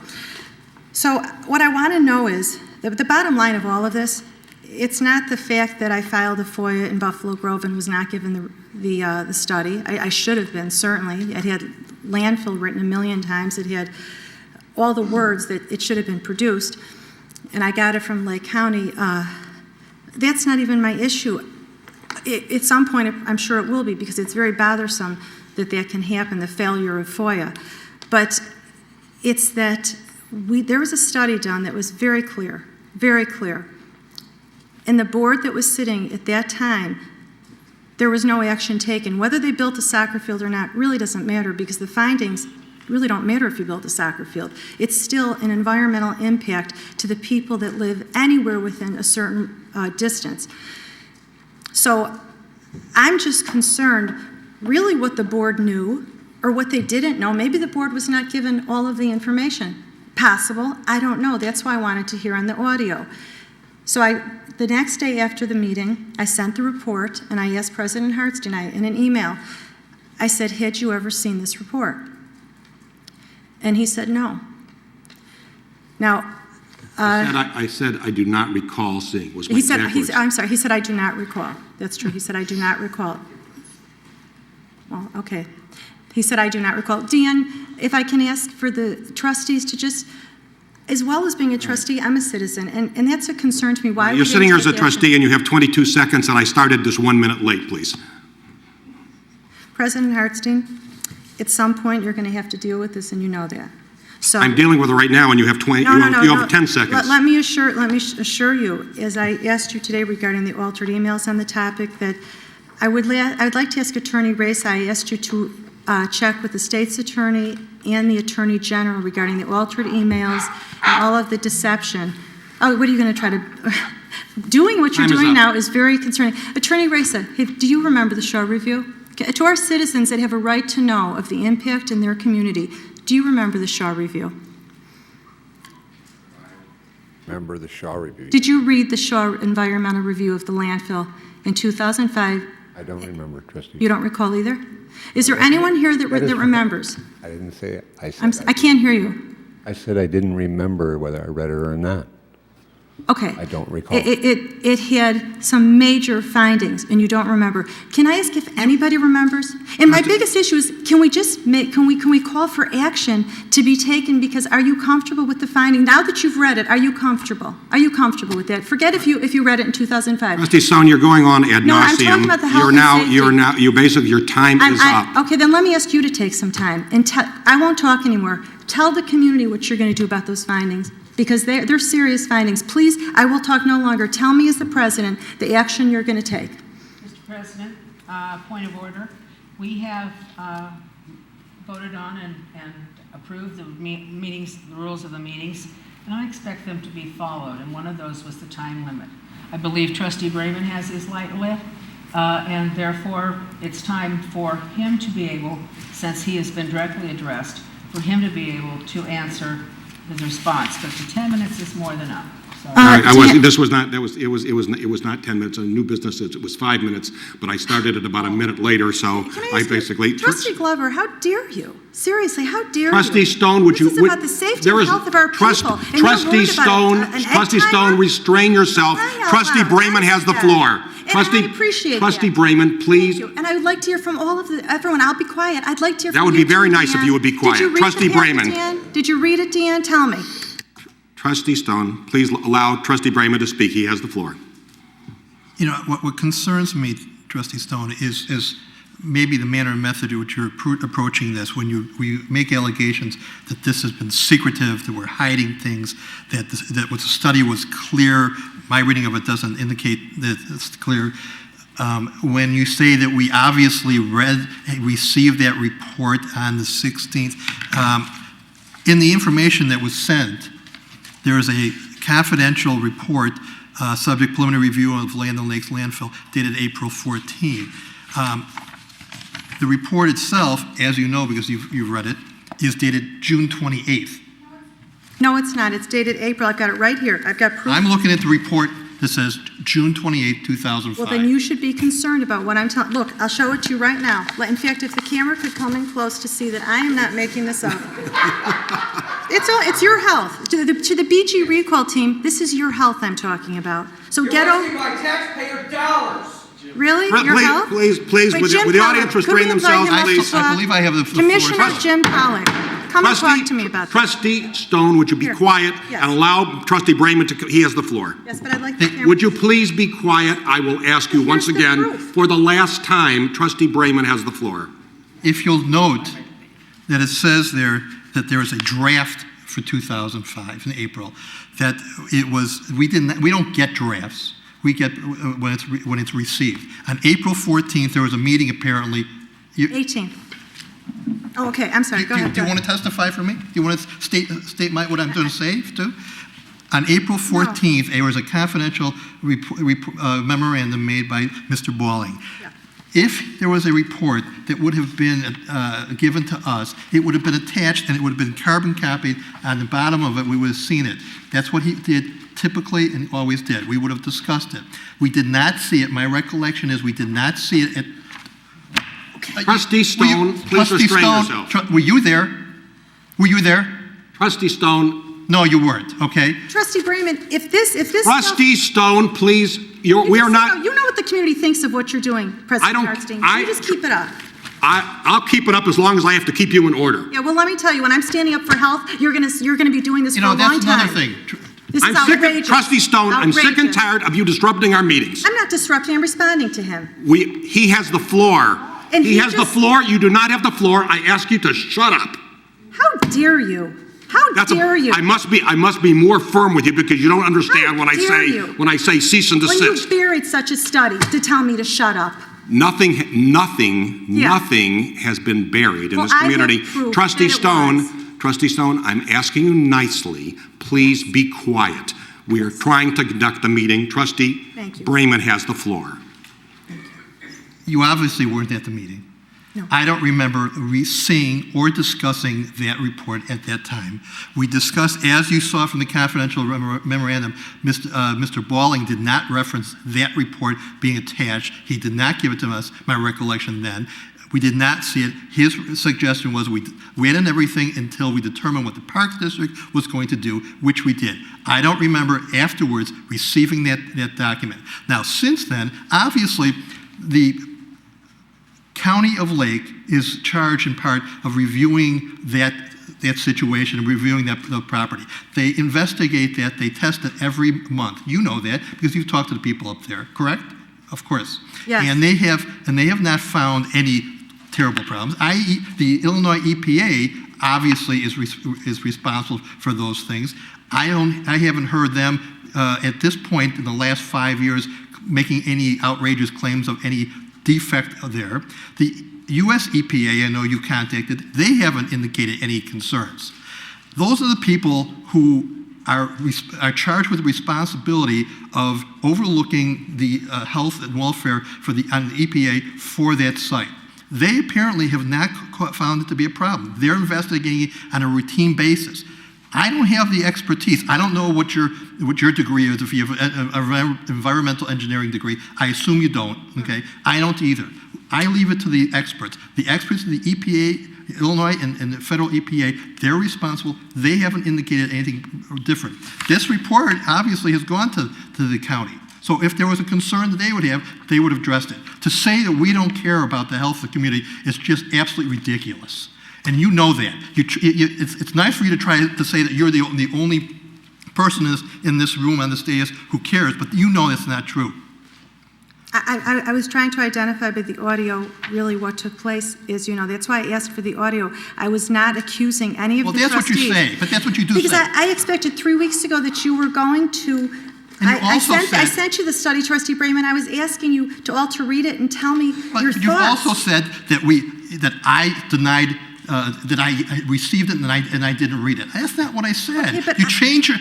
So what I want to know is, the bottom line of all of this, it's not the fact that I filed a FOIA in Buffalo Grove and was not given the study. I should have been, certainly. It had landfill written a million times. It had all the words that it should have been produced. And I got it from Lake County. That's not even my issue. At some point, I'm sure it will be, because it's very bothersome that can happen, the failure of FOIA. But it's that there was a study done that was very clear, very clear. And the board that was sitting at that time, there was no action taken. Whether they built a soccer field or not really doesn't matter, because the findings really don't matter if you built a soccer field. It's still an environmental impact to the people that live anywhere within a certain distance. So I'm just concerned really what the board knew or what they didn't know. Maybe the board was not given all of the information. Possible, I don't know. That's why I wanted to hear on the audio. So the next day after the meeting, I sent the report, and I asked President Hartstein in an email, I said, had you ever seen this report? And he said no. Now, I said I do not recall seeing. Was my backwards. I'm sorry, he said I do not recall. That's true, he said I do not recall. Well, okay. He said I do not recall. Dan, if I can ask for the trustees to just, as well as being a trustee, I'm a citizen, and that's a concern to me. Why You're sitting here as a trustee and you have 22 seconds, and I started this 1 minute late, please. President Hartstein, at some point you're going to have to deal with this, and you know that. So I'm dealing with it right now, and you have 20. You have 10 seconds. Let me assure you, as I asked you today regarding the altered emails on the topic, that I would like to ask Attorney Race. I asked you to check with the state's attorney and the attorney general regarding the altered emails and all of the deception. Oh, what are you going to try to? Doing what you're doing now is very concerning. Attorney Race, do you remember the show review? To our citizens that have a right to know of the impact in their community, do you remember the Shaw Review? Remember the Shaw Review? Did you read the Shaw Environmental Review of the landfill in 2005? I don't remember, Trustee. You don't recall either? Is there anyone here that remembers? I didn't say it. I said I can't hear you. I said I didn't remember whether I read it or not. Okay. I don't recall. It had some major findings, and you don't remember. Can I ask if anybody remembers? And my biggest issue is, can we call for action to be taken? Because are you comfortable with the finding? Now that you've read it, are you comfortable? Are you comfortable with that? Forget if you read it in 2005. Trustee Stone, you're going on ad nauseum. No, I'm talking about the health and safety. You basically, your time is up. Okay, then let me ask you to take some time. And I won't talk anymore. Tell the community what you're going to do about those findings, because they're serious findings. Please, I will talk no longer. Tell me as the president the action you're going to take. Mr. President, point of order. We have voted on and approved the meetings, the rules of the meetings, and I expect them to be followed, and one of those was the time limit. I believe Trustee Brayman has his light lit, and therefore it's time for him to be able, since he has been directly addressed, for him to be able to answer his response, but the 10 minutes is more than up. So. All right, it was not 10 minutes on new businesses, it was 5 minutes, but I started it about a minute later, so I basically... Trustee Glover, how dare you? Seriously, how dare you? Trustee Stone, would you... This is about the safety and health of our people. Trustee Stone, restrain yourself. Trustee Brayman has the floor. I appreciate Trustee that. Brayman, please. Thank you. And I would like to hear from everyone. I'll be quiet. I'd like to hear from you. That would be very nice Dan. if you would be quiet. Trustee Brayman. Dan? Did you read it, Dan? Tell me. Trustee Stone, please allow Trustee Brayman to speak. He has the floor. You know, what concerns me, Trustee Stone, is maybe the manner and method in which you're approaching this, when you make allegations that this has been secretive, that we're hiding things, that what the study was clear. My reading of it doesn't indicate that it's clear. When you say that we obviously received that report on the 16th, in the information that was sent, there is a confidential report, subject preliminary review of Land and Lakes landfill, dated April 14. The report itself, as you know because you've read it, is dated June 28th. No, it's not. It's dated April. I've got it right here. I've got proof. I'm looking at the report that says June 28, 2005. Well, then you should be concerned about what I'm telling. Look, I'll show it to you right now. In fact, if the camera could come in close to see that I am not making this up. It's your health. To the BG recall team, this is your health I'm talking about. So get over. my taxpayer dollars. Really? Your health? Please, Wait, would Jim the Pollock, audience could restrain we invite themselves, him up to please? talk? I believe I have the floor. Commissioner Jim Pollock, come and talk to me about this. Trustee Stone, would you be quiet Yes. and allow Trustee Brayman to... He has the floor. Yes, but I'd like the camera. Would you please be quiet? I will ask you once again, for the last time, Trustee Brayman has the floor. If you'll note that it says there that there is a draft for 2005 in April, that it was, we don't get drafts. We get when it's received. On April 14th, there was a meeting apparently. 18th. Oh, okay. I'm sorry. Go ahead. Do you want to testify for me? Do you want to state what I'm going to say too? On April 14th, there was a confidential memorandum made by Mr. Balling. Yeah. If there was a report that would have been given to us, it would have been attached and it would have been carbon copied. On the bottom of it, we would have seen it. That's what he did typically and always did. We would have discussed it. We did not see it. My recollection is we did not see it at... Trustee Stone, please restrain yourself. Were you there? Were you there? Trustee Stone. No, you weren't, okay? Trustee Brayman, if this Trustee Stone, please, we are not... You know what the community thinks of what you're doing, President Hartstein. You just keep it up. I'll keep it up as long as I have to keep you in order. Yeah, well, let me tell you, when I'm standing up for health, you're gonna be doing this for a long time. That's another thing. This is outrageous. Trustee Stone, I'm sick and tired of you disrupting our meetings. I'm not disrupting, I'm responding to him. He has the floor. And he has the floor. You do not have the floor. I ask you to shut up. How dare you? How dare you? I must be more firm with you because you don't understand when I say cease and desist. When you buried such a study to tell me to shut up. Nothing has been buried in this community. Trustee Stone, I'm asking you nicely, please be quiet. We are trying to conduct the meeting. Trustee Brayman has the floor. You obviously weren't at the meeting. No. I don't remember seeing or discussing that report at that time. We discussed, as you saw from the confidential memorandum, Mr. Balling did not reference that report being attached. He did not give it to us, my recollection then. We did not see it. His suggestion was we wait on everything until we determine what the Parks District was going to do, which we did. I don't remember afterwards receiving that document. Now, since then, obviously, the County of Lake is charged in part of reviewing that situation and reviewing that property. They investigate that. They test it every month. You know that because you've talked to the people up there, correct? Of course. Yes. And they have not found any terrible problems. The Illinois EPA obviously is responsible for those things. I haven't heard them at this point in the last 5 years making any outrageous claims of any defect there. The U.S. EPA, I know you contacted, they haven't indicated any concerns. Those are the people who are charged with the responsibility of overlooking the health and welfare on the EPA for that site. They apparently have not found it to be a problem. They're investigating it on a routine basis. I don't have the expertise. I don't know what your degree is, if you have an environmental engineering degree. I assume you don't, okay? I don't either. I leave it to the experts. The experts in the EPA, Illinois and the federal EPA, they're responsible. They haven't indicated anything different. This report obviously has gone to the county. So if there was a concern that they would have addressed it. To say that we don't care about the health of the community is just absolutely ridiculous. And you know that. It's nice for you to try to say that you're the only person in this room on this dais who cares, but you know that's not true. I was trying to identify by the audio really what took place is, that's why I asked for the audio. I was not accusing any of the trustees. Well, that's what you say, but that's what you do say. Because I expected 3 weeks ago that you were going to... I sent you the study, Trustee Brayman. I was asking you to all to read it and tell me your thoughts. You also said that I denied that I received it and I didn't read it. That's not what I said. Okay, you changed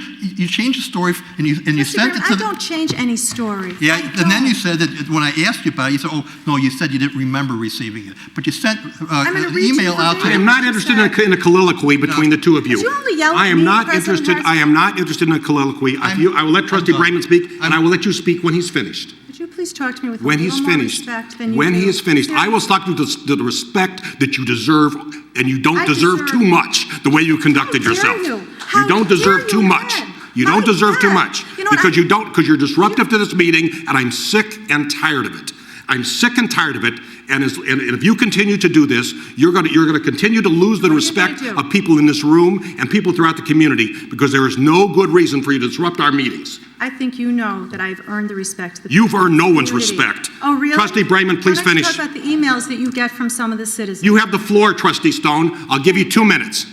the story and you sent it to I don't change any story. Yeah, and then you said that when I asked you about it, you said, "Oh no, you said you didn't remember receiving it." But you sent an email out to. I am not interested in a collicolloquy between the two of you. You only yell at I am me, not President interested. I am not interested in a colloquy. I will let Trustee Brayman speak, and I will let you speak when he's finished. Could you please talk to me with When a he's little more finished. respect than you When do? he is finished, I will talk to the respect that you deserve, and you don't deserve too much the way you conducted yourself. You don't deserve too much. You don't deserve too much because you're disruptive to this meeting, and I'm sick and tired of it. I'm sick and tired of it, and if you continue to do this, you're going to continue to lose the respect of people in this room and people throughout the community because there is no good reason for you to disrupt our meetings. I think you know that I've earned the respect of the You've earned no one's community. respect. Oh, really? Trustee Brayman, please finish. Let's talk about the emails that you get from some of the citizens. You have the floor, Trustee Stone. I'll give you 2 minutes.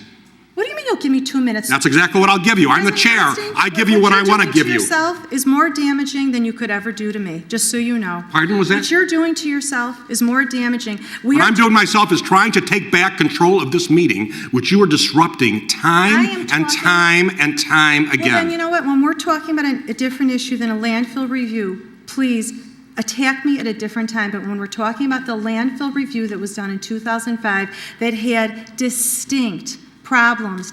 What do you mean you'll give me 2 minutes? That's exactly what I'll give you. I'm the chair. I give you what I want to give you. Yourself is more damaging than you could ever do to me, just so you know. Pardon, was that? What you're doing to yourself is more damaging. What I'm doing myself is trying to take back control of this meeting, which you are disrupting time and time again. Well, then you know what? When we're talking about a different issue than a landfill review, please attack me at a different time. But when we're talking about the landfill review that was done in 2005 that had distinct problems,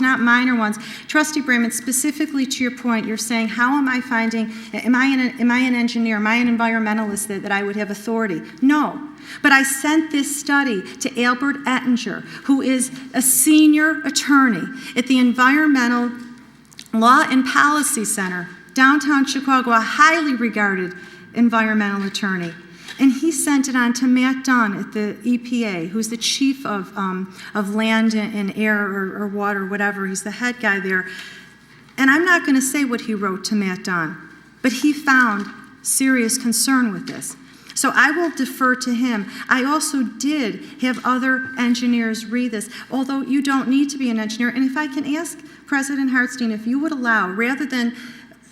not minor ones. Trustee Brayman, specifically to your point, you're saying, how am I finding, am I an engineer, am I an environmentalist that I would have authority? No. But I sent this study to Albert Ettinger, who is a senior attorney at the Environmental Law and Policy Center, downtown Chicago, a highly regarded environmental attorney. And he sent it on to Matt Dunn at the EPA, who's the chief of land and air or water, whatever. He's the head guy there. And I'm not going to say what he wrote to Matt Dunn, but he found serious concern with this. So I will defer to him. I also did have other engineers read this, although you don't need to be an engineer. And if I can ask President Hartstein, if you would allow, rather than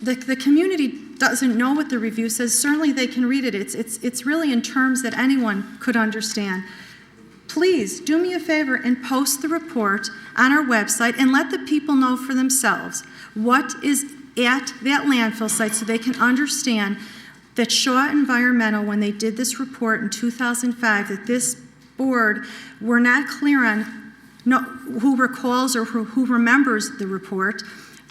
the community doesn't know what the review says, certainly they can read it. It's really in terms that anyone could understand. Please do me a favor and post the report on our website and let the people know for themselves what is at that landfill site so they can understand that Shaw Environmental, when they did this report in 2005, that this board were not clear on who recalls or who remembers the report,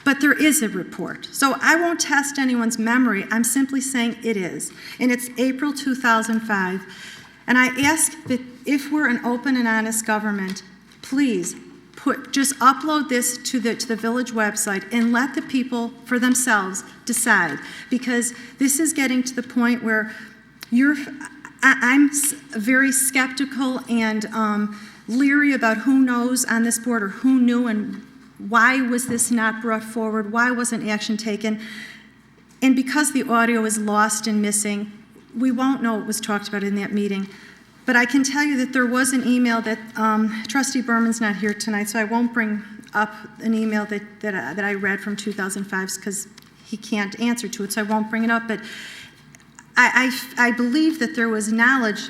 but there is a report. So I won't test anyone's memory. I'm simply saying it is. And it's April 2005. And I ask that if we're an open and honest government, please just upload this to the village website and let the people for themselves decide. Because this is getting to the point where I'm very skeptical and leery about who knows on this board or who knew and why was this not brought forward, why wasn't action taken. And because the audio is lost and missing, we won't know what was talked about in that meeting. But I can tell you that there was an email that Trustee Berman's not here tonight, so I won't bring up an email that I read from 2005 because he can't answer to it, so I won't bring it up. But I believe that there was knowledge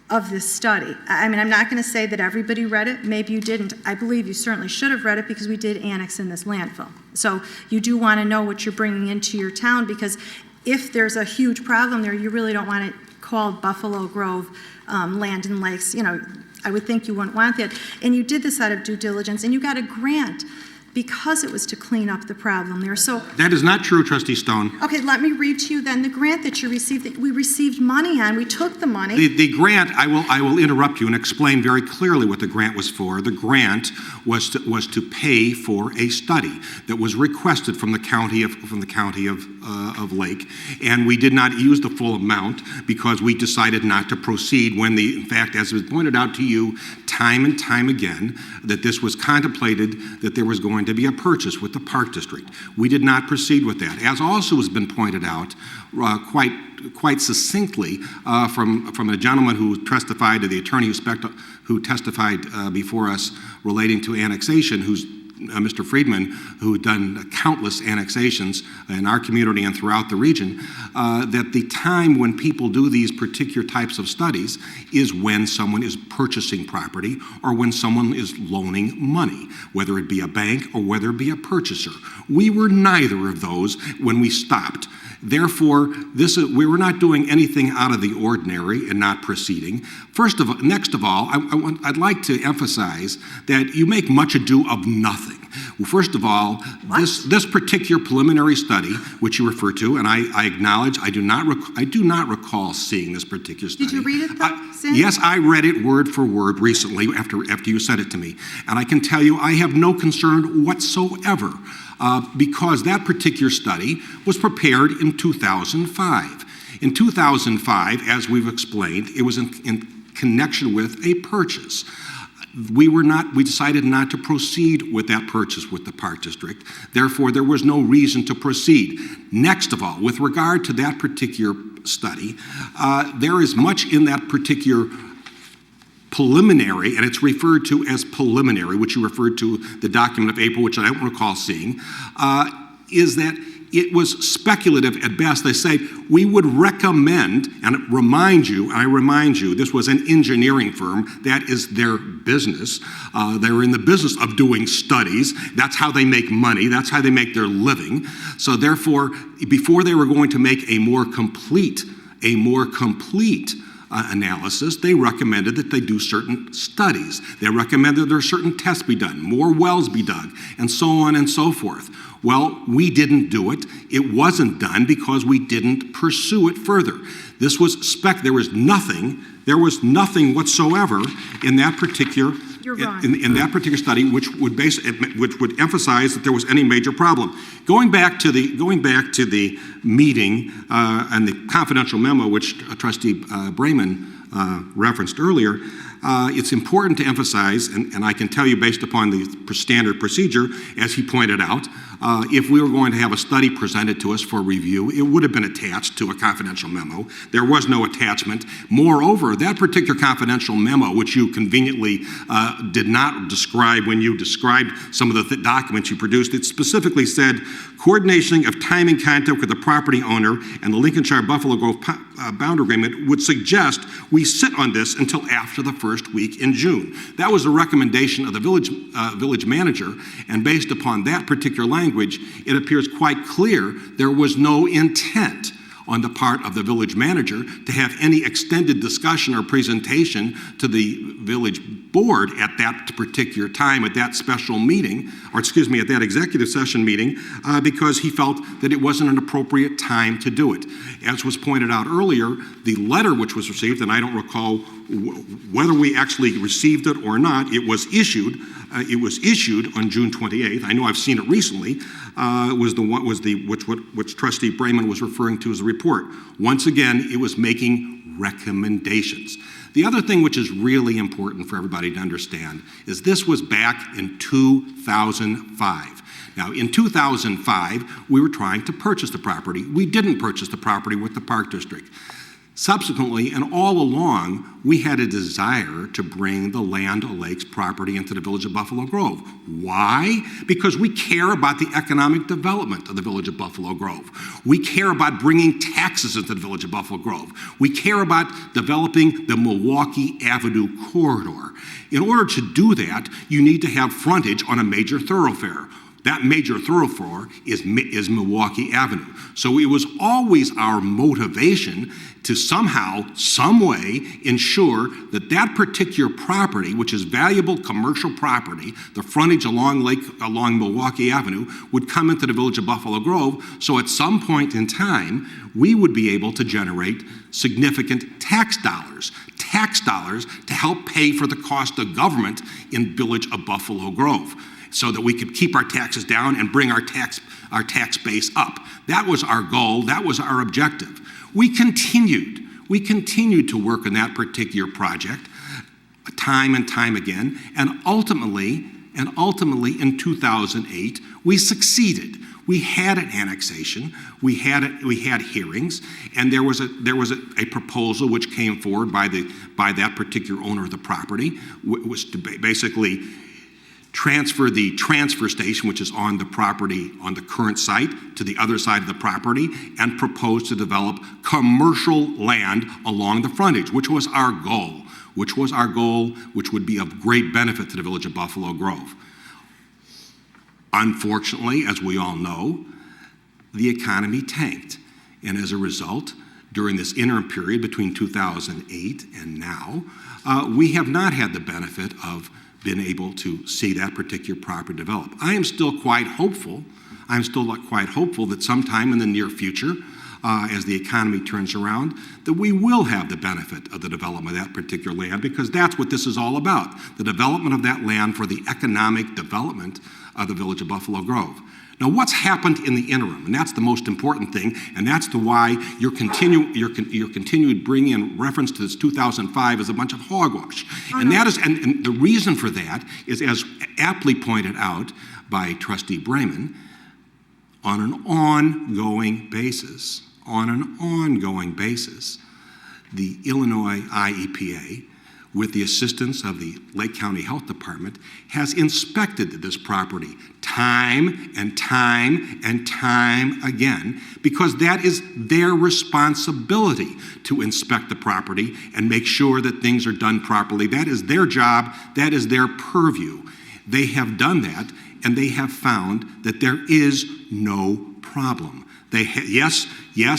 of this study. I mean, I'm not going to say that everybody read it. Maybe you didn't. I believe you certainly should have read it because we did annex in this landfill. So you do want to know what you're bringing into your town, because if there's a huge problem there, you really don't want it called Buffalo Grove Land and Lakes. You know, I would think you wouldn't want that. And you did this out of due diligence, and you got a grant because it was to clean up the problem there. So that is not true, Trustee Stone. Okay, let me read to you then the grant that you received, that we received money on. We took the money. The grant, I will interrupt you and explain very clearly what the grant was for. The grant was to pay for a study that was requested from the county of Lake, and we did not use the full amount because we decided not to proceed when in fact, as was pointed out to you time and time again, that this was contemplated that there was going to be a purchase with the Park District. We did not proceed with that. As also has been pointed out quite succinctly from a gentleman who testified, to the attorney who testified before us relating to annexation, who's Mr. Friedman, who had done countless annexations in our community and throughout the region, that the time when people do these particular types of studies is when someone is purchasing property or when someone is loaning money, whether it be a bank or whether it be a purchaser. We were neither of those when we stopped. Therefore, we were not doing anything out of the ordinary and not proceeding. Next of all, I'd like to emphasize that you make much ado of nothing. Well, first of all, this particular preliminary study, which you refer to, and I acknowledge I do not recall seeing this particular study. Did you read it though, Sam? Yes, I read it word for word recently after you said it to me, and I can tell you I have no concern whatsoever. Because that particular study was prepared in 2005. In 2005, as we've explained, it was in connection with a purchase. We decided not to proceed with that purchase with the Park District. Therefore, there was no reason to proceed. Next of all, with regard to that particular study, there is much in that particular preliminary, and it's referred to as preliminary, which you referred to the document of April, which I don't recall seeing, is that it was speculative at best. They say, we would recommend, and I remind you, this was an engineering firm. That is their business. They're in the business of doing studies. That's how they make money. That's how they make their living. So therefore, before they were going to make a more complete analysis, they recommended that they do certain studies. They recommended there certain tests be done, more wells be dug, and so on and so forth. Well, we didn't do it. It wasn't done because we didn't pursue it further. This was there was nothing whatsoever in that particular in that particular study which would emphasize that there was any major problem. Going back to the meeting and the confidential memo which Trustee Brayman referenced earlier, it's important to emphasize, and I can tell you based upon the standard procedure, as he pointed out, if we were going to have a study presented to us for review, it would have been attached to a confidential memo. There was no attachment. Moreover, that particular confidential memo, which you conveniently did not describe when you described some of the documents you produced, it specifically said, coordination of time and contact with the property owner and the Lincolnshire Buffalo Grove boundary agreement would suggest we sit on this until after the first week in June. That was a recommendation of the village manager, and based upon that particular language, it appears quite clear there was no intent on the part of the village manager to have any extended discussion or presentation to the village board at that particular time, at that special meeting, or excuse me, at that executive session meeting, because he felt that it wasn't an appropriate time to do it. As was pointed out earlier, the letter which was received, and I don't recall whether we actually received it or not, it was issued on June 28th. I know I've seen it recently. Which Trustee Brayman was referring to as a report. Once again, it was making recommendations. The other thing which is really important for everybody to understand is this was back in 2005. Now, in 2005, we were trying to purchase the property. We didn't purchase the property with the Park District. Subsequently, and all along, we had a desire to bring the Land O'Lakes property into the Village of Buffalo Grove. Why? Because we care about the economic development of the Village of Buffalo Grove. We care about bringing taxes into the Village of Buffalo Grove. We care about developing the Milwaukee Avenue corridor. In order to do that, you need to have frontage on a major thoroughfare. That major thoroughfare is Milwaukee Avenue. So it was always our motivation to somehow, some way, ensure that that particular property, which is valuable commercial property, the frontage along Milwaukee Avenue, would come into the Village of Buffalo Grove, so at some point in time, we would be able to generate significant tax dollars to help pay for the cost of government in Village of Buffalo Grove, so that we could keep our taxes down and bring our tax base up. That was our goal. That was our objective. We continued to work on that particular project time and time again, and ultimately in 2008, we succeeded. We had an annexation, we had hearings, and there was a proposal which came forward by that particular owner of the property, was to basically transfer the transfer station, which is on the property, on the current site, to the other side of the property, and propose to develop commercial land along the frontage, which was our goal, which would be of great benefit to the Village of Buffalo Grove. Unfortunately, as we all know, the economy tanked, and as a result, during this interim period between 2008 and now, we have not had the benefit of been able to see that particular property develop. I am still quite hopeful. That sometime in the near future, as the economy turns around, that we will have the benefit of the development of that particular land, because that's what this is all about, the development of that land for the economic development of the Village of Buffalo Grove. Now, what's happened in the interim, and that's the most important thing, and that's why you're continuing bringing in reference to this 2005 as a bunch of hogwash. And the reason for that is, as aptly pointed out by Trustee Brayman, on an ongoing basis, the Illinois IEPA, with the assistance of the Lake County Health Department, has inspected this property time and time and time again, because that is their responsibility to inspect the property and make sure that things are done properly. That is their job, that is their purview. They have done that, and they have found that there is no problem. Yes,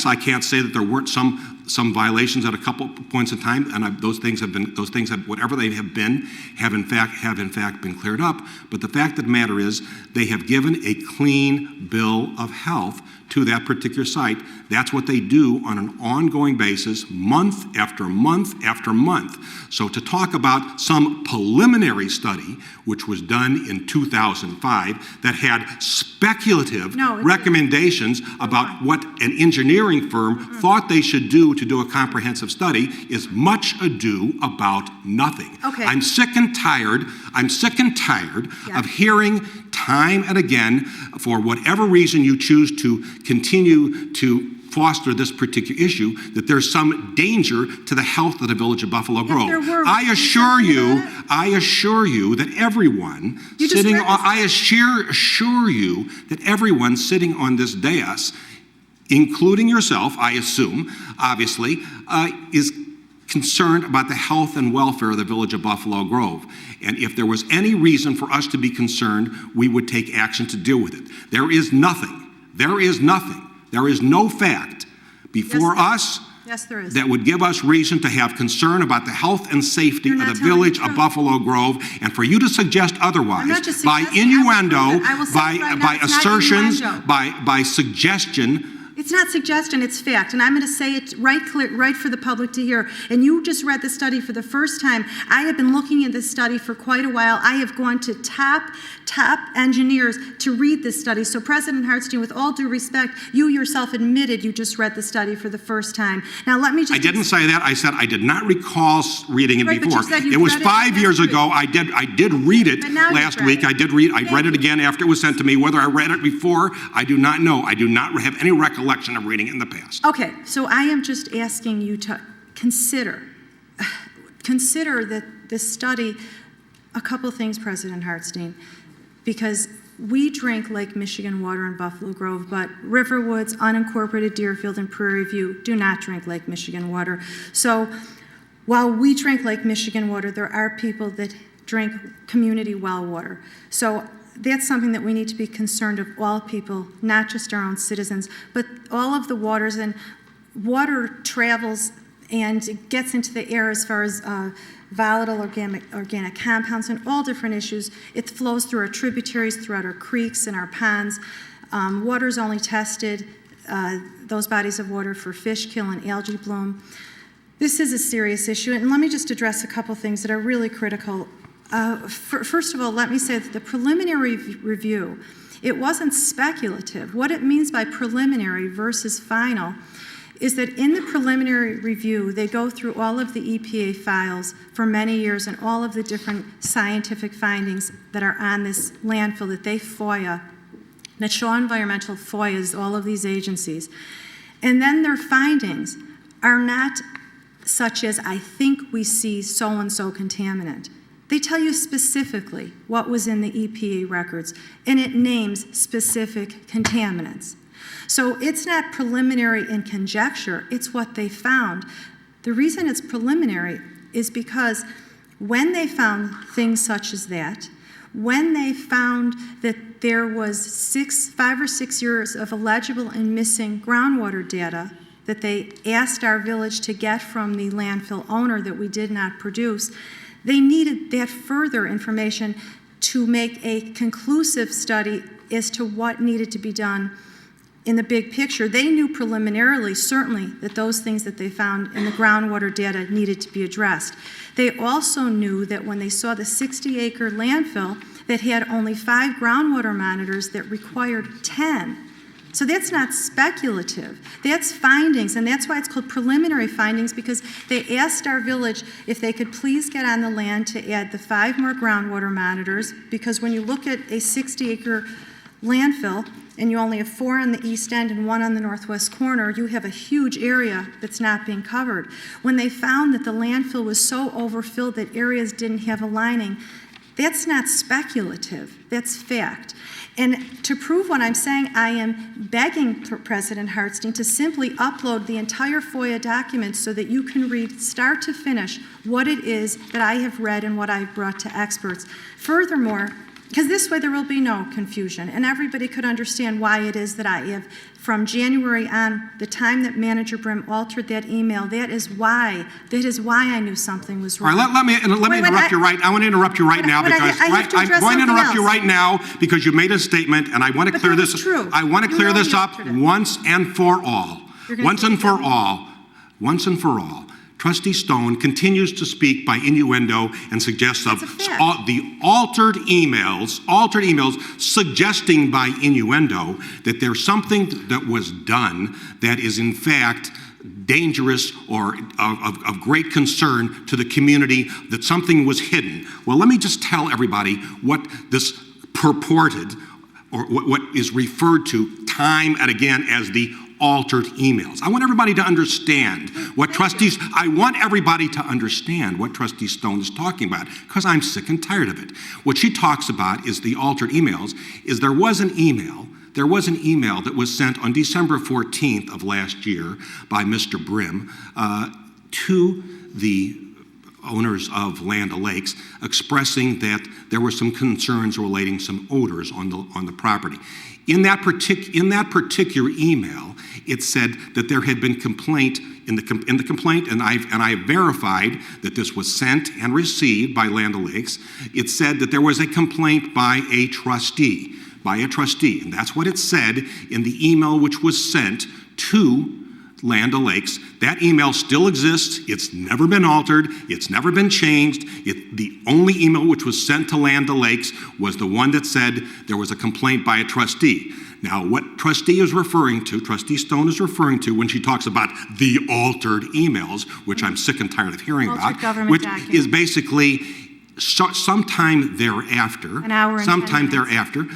I can't say that there weren't some violations at a couple points in time, and those things have, whatever they have been, have in fact been cleared up. But the fact of the matter is, they have given a clean bill of health to that particular site. That's what they do on an ongoing basis, month after month after month. So to talk about some preliminary study, which was done in 2005, that had speculative recommendations about what an engineering firm thought they should do to do a comprehensive study, is much ado about nothing. Okay. I'm sick and tired of hearing time and again, for whatever reason you choose to continue to foster this particular issue, that there's some danger to the health of the Village of Buffalo Grove. I assure you that everyone sitting on this dais, including yourself, I assume, obviously, is concerned about the health and welfare of the Village of Buffalo Grove. And if there was any reason for us to be concerned, we would take action to deal with it. There is no fact before us Yes, there is. that would give us reason to have concern about the health and safety of the village of Buffalo Grove, and for you to suggest otherwise by innuendo, by assertions, by suggestion. It's not suggestion, it's fact, and I'm going to say it right for the public to hear. And you just read the study for the first time. I have been looking at this study for quite a while. I have gone to top engineers to read this study. So President Hartstein, with all due respect, you yourself admitted you just read the study for the first time. Now let me just... I didn't say that. I said I did not recall reading it before. It was 5 years ago. I did read it last week. I read it again after it was sent to me. Whether I read it before, I do not know. I do not have any recollection of reading it in the past. Okay, so I am just asking you to consider that this study, a couple things, President Hartstein, because we drink Lake Michigan water in Buffalo Grove, but Riverwoods, unincorporated Deerfield, and Prairie View do not drink Lake Michigan water. So while we drink Lake Michigan water, there are people that drink community well water. So that's something that we need to be concerned of all people, not just our own citizens, but all of the waters. And water travels and it gets into the air as far as volatile organic compounds and all different issues. It flows through our tributaries, throughout our creeks and our ponds. Water is only tested, those bodies of water, for fish kill and algae bloom. This is a serious issue, and let me just address a couple things that are really critical. First of all, let me say that the preliminary review, it wasn't speculative. What it means by preliminary versus final is that in the preliminary review, they go through all of the EPA files for many years and all of the different scientific findings that are on this landfill that they FOIA, that Shaw Environmental FOIAs all of these agencies. And then their findings are not such as, I think we see so-and-so contaminant. They tell you specifically what was in the EPA records, and it names specific contaminants. So it's not preliminary in conjecture, it's what they found. The reason it's preliminary is because when they found things such as that, when they found that there was 5 or 6 years of illegible and missing groundwater data that they asked our village to get from the landfill owner that we did not produce, they needed that further information to make a conclusive study as to what needed to be done in the big picture. They knew preliminarily, certainly, that those things that they found in the groundwater data needed to be addressed. They also knew that when they saw the 60-acre landfill that had only 5 groundwater monitors that required 10. So that's not speculative. That's findings, and that's why it's called preliminary findings, because they asked our village if they could please get on the land to add the 5 more groundwater monitors, because when you look at a 60-acre landfill and you only have 4 on the east end and 1 on the northwest corner, you have a huge area that's not being covered. When they found that the landfill was so overfilled that areas didn't have a lining, that's not speculative, that's fact. And to prove what I'm saying, I am begging President Hartstein to simply upload the entire FOIA document so that you can read start to finish what it is that I have read and what I've brought to experts. Furthermore, because this way there will be no confusion and everybody could understand why it is that I have, from January on, the time that Manager Brim altered that email, that is why I knew something was wrong. All right, let me interrupt you right. I want to interrupt you right now because I'm going to interrupt you right now because you made a statement and I want to clear this. I want to clear this up once and for all. Once and for all. Once and for all. Trustee Stone continues to speak by innuendo and suggests of the altered emails suggesting by innuendo that there's something that was done that is in fact dangerous or of great concern to the community, that something was hidden. Well, let me just tell everybody what this purported or what is referred to time and again as the altered emails. I want everybody to understand what I want everybody to understand what Trustee Stone is talking about, because I'm sick and tired of it. What she talks about is the altered emails, is there was an email that was sent on December 14th of last year by Mr. Brim to the owners of Land O'Lakes, expressing that there were some concerns relating some odors on the property. In that particular email, it said that there had been complaint in the complaint, and I verified that this was sent and received by Land O'Lakes. It said that there was a complaint by a trustee, and that's what it said in the email which was sent to Land O'Lakes. That email still exists. It's never been altered. It's never been changed. The only email which was sent to Land O'Lakes was the one that said there was a complaint by a trustee. Now, what trustee is referring to, Trustee Stone is referring to when she talks about the altered emails, which I'm sick and tired of hearing about, which is basically sometime thereafter, an hour and sometime 10 minutes. thereafter,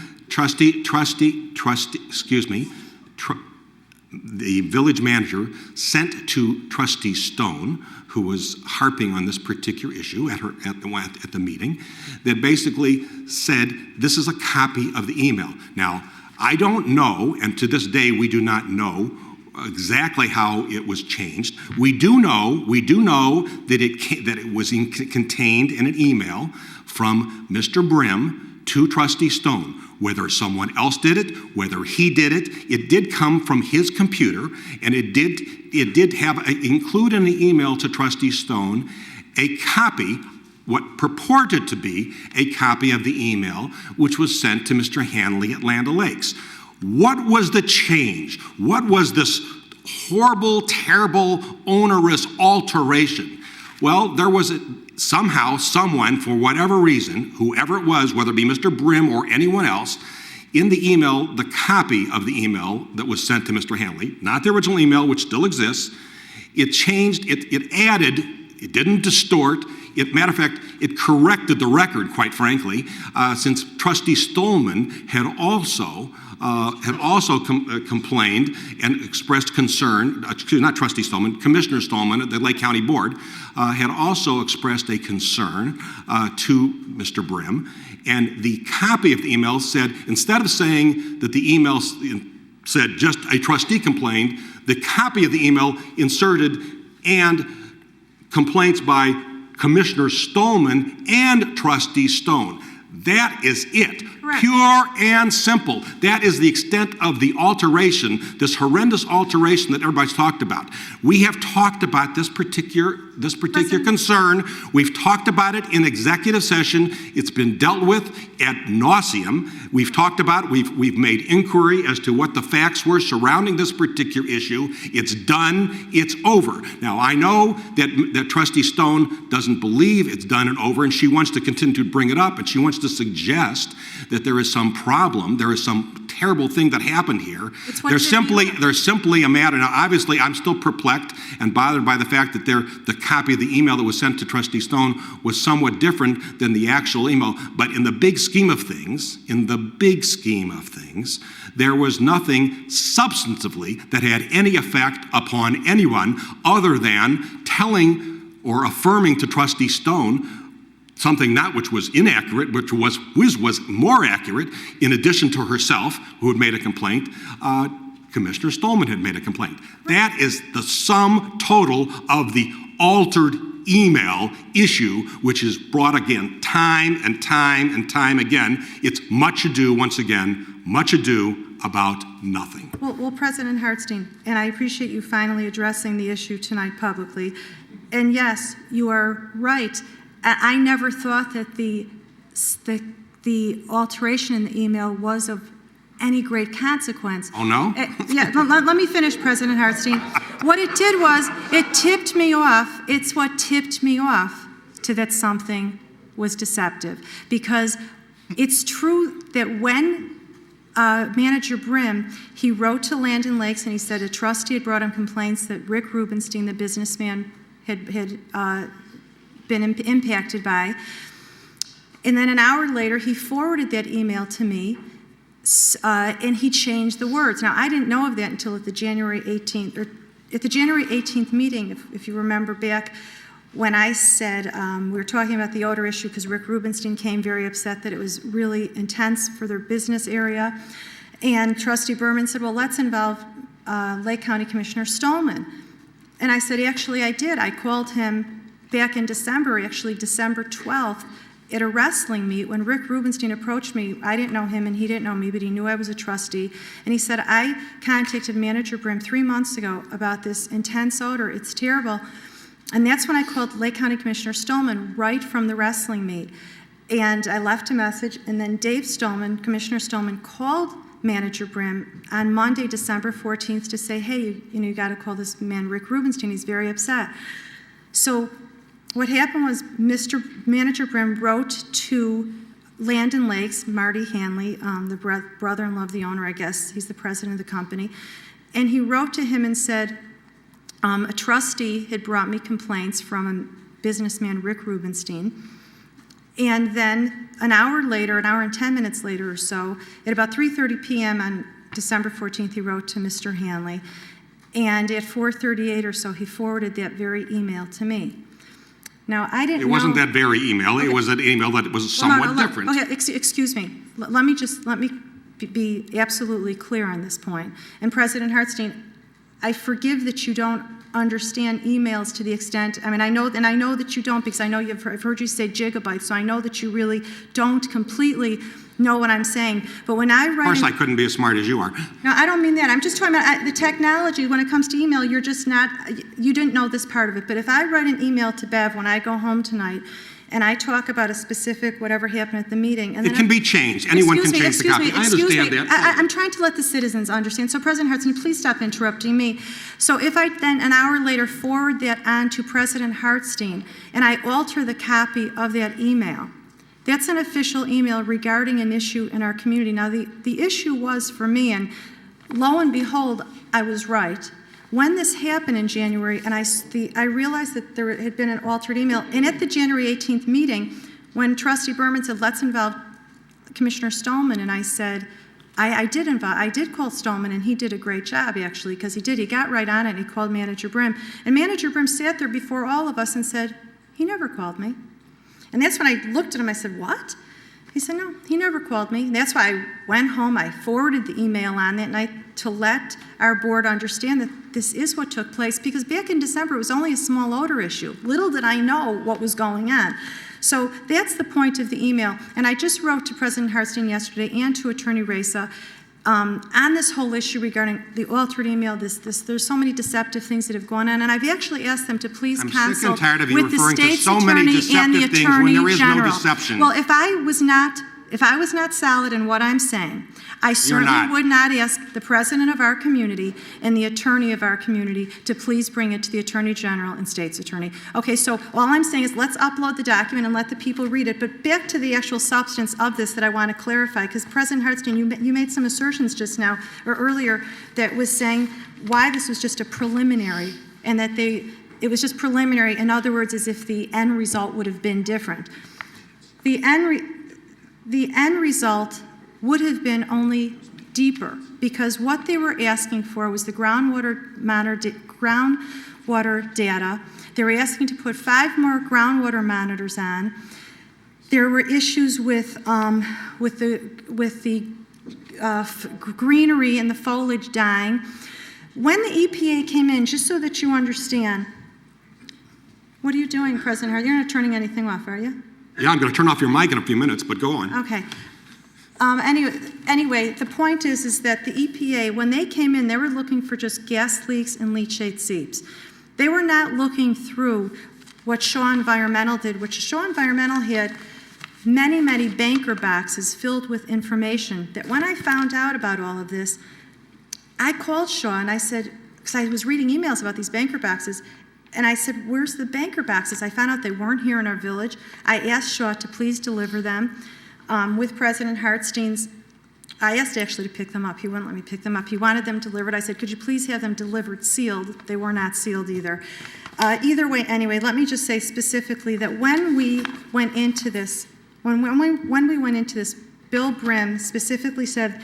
the village manager sent to Trustee Stone, who was harping on this particular issue at the meeting, that basically said, this is a copy of the email. Now, I don't know, and to this day we do not know exactly how it was changed. We do know that it was contained in an email from Mr. Brim to Trustee Stone. Whether someone else did it, whether he did it, it did come from his computer, and it did have include in the email to Trustee Stone a copy, what purported to be a copy of the email, which was sent to Mr. Hanley at Land O'Lakes. What was the change? What was this horrible, terrible, onerous alteration? Well, there was somehow someone, for whatever reason, whoever it was, whether it be Mr. Brim or anyone else, in the email, the copy of the email that was sent to Mr. Hanley, not the original email, which still exists, it changed, it added, it didn't distort. Matter of fact, it corrected the record, quite frankly, since Trustee Stolman had also complained and expressed concern, not Trustee Stolman, Commissioner Stolman at the Lake County Board had also expressed a concern to Mr. Brim. And the copy of the email said, instead of saying that the email said just a trustee complained, the copy of the email inserted and complaints by Commissioner Stolman and Trustee Stone. That is it. Correct. Pure and simple. That is the extent of the alteration, this horrendous alteration that everybody's talked about. We have talked about this particular concern. We've talked about it in executive session. It's been dealt with ad nauseum. We've talked about it. We've made inquiry as to what the facts were surrounding this particular issue. It's done. It's over. Now, I know that Trustee Stone doesn't believe it's done and over, and she wants to continue to bring it up, and she wants to suggest that there is some problem, there is some terrible thing that happened here. There's simply a matter. Now, obviously, I'm still perplexed and bothered by the fact that the copy of the email that was sent to Trustee Stone was somewhat different than the actual email. But in the big scheme of things, there was nothing substantively that had any effect upon anyone other than telling or affirming to Trustee Stone something not which was inaccurate, which was more accurate, in addition to herself, who had made a complaint. Commissioner Stolman had made a complaint. That is the sum total of the altered email issue, which is brought again time and time and time again. It's much ado, once again, much ado about nothing. Well, President Hartstein, and I appreciate you finally addressing the issue tonight publicly. And yes, you are right. I never thought that the alteration in the email was of any great consequence. Oh, no? Yeah, let me finish, President Hartstein. What it did was, it tipped me off. It's what tipped me off to that something was deceptive. Because it's true that when Manager Brim, he wrote to Land and Lakes and he said a trustee had brought him complaints that Rick Rubenstein, the businessman, had been impacted by. And then an hour later, he forwarded that email to me, and he changed the words. Now, I didn't know of that until at the January 18th, or at the January 18th meeting, if you remember back, when I said, we were talking about the odor issue because Rick Rubenstein came very upset that it was really intense for their business area. And Trustee Berman said, well, let's involve Lake County Commissioner Stolman. And I said, actually, I did. I called him back in December, actually December 12th, at a wrestling meet when Rick Rubenstein approached me. I didn't know him and he didn't know me, but he knew I was a trustee. And he said, I contacted Manager Brim 3 months ago about this intense odor. It's terrible. And that's when I called Lake County Commissioner Stolman right from the wrestling meet. And I left a message, and then Dave Stolman, Commissioner Stolman, called Manager Brim on Monday, December 14th to say, hey, you got to call this man Rick Rubenstein. He's very upset. So what happened was Manager Brim wrote to Land and Lakes, Marty Hanley, the brother-in-law of the owner, I guess. He's the president of the company. And he wrote to him and said, a trustee had brought me complaints from a businessman, Rick Rubenstein. And then an hour later, an hour and 10 minutes later or so, at about 3:30 p.m. on December 14th, he wrote to Mr. Hanley. And at 4:38 or so, he forwarded that very email to me. Now, I didn't know. It wasn't that very email. Okay. It was an email that was somewhat different. Okay, excuse me. Let me be absolutely clear on this point. And President Hartstein, I forgive that you don't understand emails to the extent, I mean, I know that you don't, because I know I've heard you say gigabytes, so I know that you really don't completely know what I'm saying. But when I write... Of course, I couldn't be as smart as you are. No, I don't mean that. I'm just talking about the technology. When it comes to email, you're just not, you didn't know this part of it. But if I write an email to Bev when I go home tonight, and I talk about a specific whatever happened at the meeting, and then it can be changed. Anyone can change the copy. I understand that. I'm trying to let the citizens understand. So, President Hartstein, please stop interrupting me. So, if I then an hour later forward that on to President Hartstein, and I alter the copy of that email, that's an official email regarding an issue in our community. Now, the issue was for me, and lo and behold, I was right. When this happened in January, and I realized that there had been an altered email, and at the January 18th meeting, when Trustee Berman said, let's involve Commissioner Stolman, and I said, I did call Stolman, and he did a great job, actually, because he got right on it, and he called Manager Brim. And Manager Brim sat there before all of us and said, he never called me. And that's when I looked at him, I said, what? He said, no, he never called me. And that's why I went home, I forwarded the email on that night to let our board understand that this is what took place, because back in December, it was only a small odor issue. Little did I know what was going on. So that's the point of the email. And I just wrote to President Hartstein yesterday and to Attorney Reza on this whole issue regarding the altered email. There's so many deceptive things that have gone on, and I've actually asked them to please consult with the state's attorney and the attorney general. Well, if I was not solid in what I'm saying, I certainly would not ask the president of our community and the attorney of our community to please bring it to the attorney general and state's attorney. Okay, so all I'm saying is let's upload the document and let the people read it. But back to the actual substance of this that I want to clarify, because President Hartstein, you made some assertions just now or earlier that was saying why this was just a preliminary, and that it was just preliminary. In other words, as if the end result would have been different. The end result would have been only deeper, because what they were asking for was the groundwater data. They were asking to put 5 more groundwater monitors on. There were issues with the greenery and the foliage dying. When the EPA came in, just so that you understand, what are you doing, President Hart? You're not turning anything off, are you? Yeah, I'm going to turn off your mic in a few minutes, but go on. Okay. Anyway, the point is that the EPA, when they came in, they were looking for just gas leaks and leachate seeps. They were not looking through what Shaw Environmental did, which Shaw Environmental had many, many banker boxes filled with information that when I found out about all of this, I called Shaw and I said, because I was reading emails about these banker boxes, and I said, where's the banker boxes? I found out they weren't here in our village. I asked Shaw to please deliver them. With President Hartstein's, I asked actually to pick them up. He wouldn't let me pick them up. He wanted them delivered. I said, could you please have them delivered sealed? They were not sealed either. Either way, anyway, let me just say specifically that when we went into this, when we went into this, Bill Brim specifically said,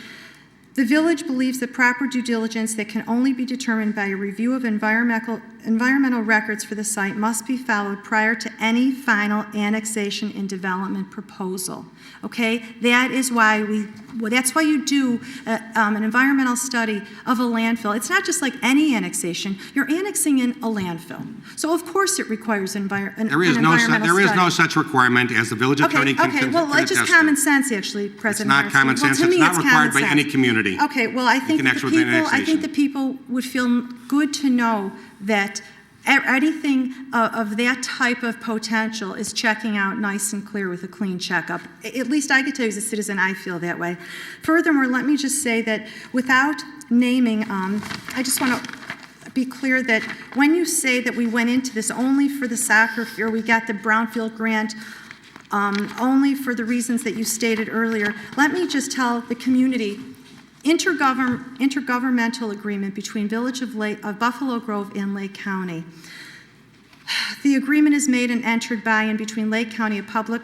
the village believes that proper due diligence that can only be determined by a review of environmental environmental records for the site must be followed prior to any final annexation and development proposal. Okay, that is why that's why you do an environmental study of a landfill. It's not just like any annexation. You're annexing in a landfill. So of course it requires an environmental study. There is no such requirement, as the village attorney can attest to. Well, it's just common sense, actually, President It's not common sense. Well, to me, it's not required by any community. Okay, well, I think the people would feel good to know that anything of that type of potential is checking out nice and clear with a clean checkup. At least I could tell you as a citizen, I feel that way. Furthermore, let me just say that without naming, I just want to be clear that when you say that we went into this only for the soccer field, we got the Brownfield grant only for the reasons that you stated earlier, let me just tell the community, intergovernmental agreement between Village of Buffalo Grove and Lake County. The agreement is made and entered by and between Lake County, a public,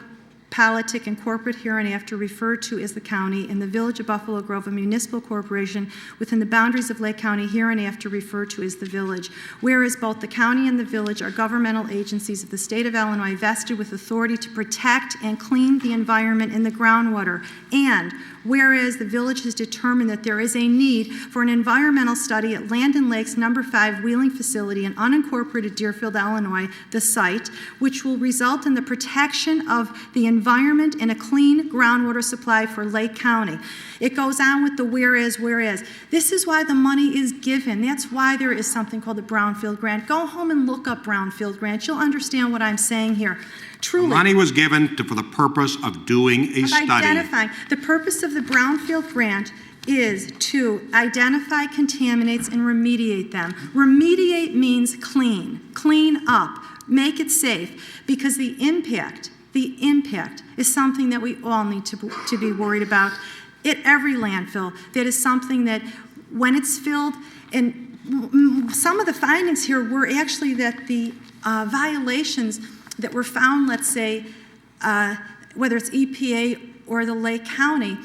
politic, and corporate hereinafter referred to as the county, and the Village of Buffalo Grove, a municipal corporation within the boundaries of Lake County, hereinafter referred to as the village. Whereas both the county and the village are governmental agencies of the state of Illinois vested with authority to protect and clean the environment and the groundwater. And whereas the village has determined that there is a need for an environmental study at Land and Lakes No. 5 Wheeling Facility in unincorporated Deerfield, Illinois, the site, which will result in the protection of the environment and a clean groundwater supply for Lake County. It goes on with the whereas. This is why the money is given. That's why there is something called the Brownfield Grant. Go home and look up Brownfield Grant. You'll understand what I'm saying here. Truly. Money was given for the purpose of doing a study. Identifying. The purpose of the Brownfield Grant is to identify contaminants and remediate them. Remediate means clean up, make it safe, because the impact is something that we all need to be worried about. At every landfill, that is something that when it's filled, and some of the findings here were actually that the violations that were found, let's say, whether it's EPA or the Lake County,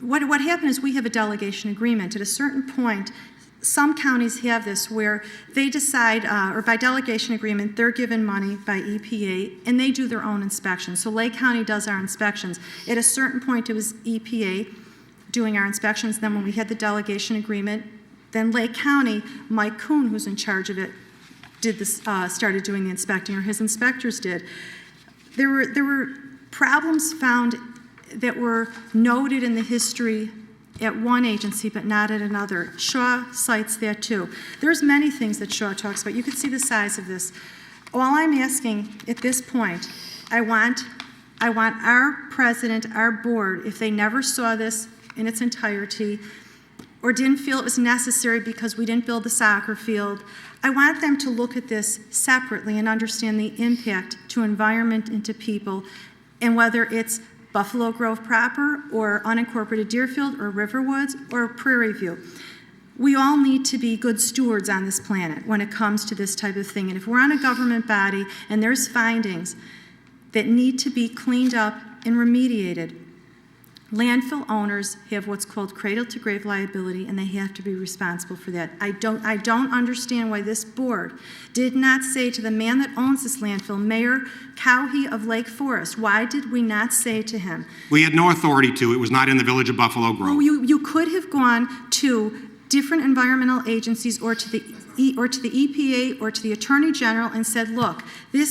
what happened is we have a delegation agreement. At a certain point, some counties have this where they decide, or by delegation agreement, they're given money by EPA and they do their own inspections. So Lake County does our inspections. At a certain point, it was EPA doing our inspections. Then when we had the delegation agreement, then Lake County, Mike Kuhn, who's in charge of it, started doing the inspecting, or his inspectors did. There were problems found that were noted in the history at one agency but not at another. Shaw cites that too. There's many things that Shaw talks about. You can see the size of this. All I'm asking at this point, I want our president, our board, if they never saw this in its entirety or didn't feel it was necessary because we didn't build the soccer field, I want them to look at this separately and understand the impact to environment and to people, and whether it's Buffalo Grove proper or unincorporated Deerfield or Riverwoods or Prairie View. We all need to be good stewards on this planet when it comes to this type of thing. And if we're on a government body and there's findings that need to be cleaned up and remediated, landfill owners have what's called cradle-to-grave liability, and they have to be responsible for that. I don't understand why this board did not say to the man that owns this landfill, Mayor Cowhey of Lake Forest, why did we not say to him? We had no authority to. It was not in the Village of Buffalo Grove. Oh, you could have gone to different environmental agencies or to the EPA or to the Attorney General and said, look,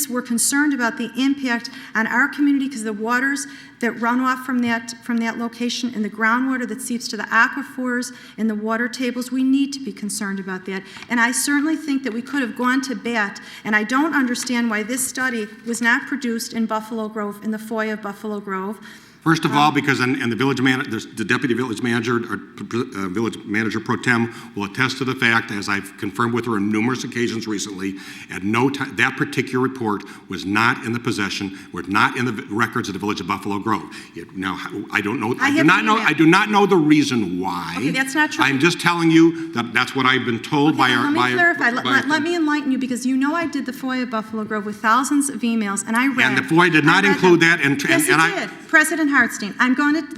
we're concerned about the impact on our community because the waters that run off from that location and the groundwater that seeps to the aquifers and the water tables, we need to be concerned about that. And I certainly think that we could have gone to bat, and I don't understand why this study was not produced in Buffalo Grove, in the FOIA of Buffalo Grove. First of all, because the deputy village manager or village manager pro tem will attest to the fact, as I've confirmed with her on numerous occasions recently, at no time that particular report was not in the possession, were not in the records of the Village of Buffalo Grove. Now, I don't know. I do not know the reason why. Okay, that's not true. I'm just telling you that that's what I've been told by our. Let me clarify. Let me enlighten you, because you know I did the FOIA of Buffalo Grove with thousands of emails, and I read. And the FOIA did not include that. Yes, it did. President Hartstein,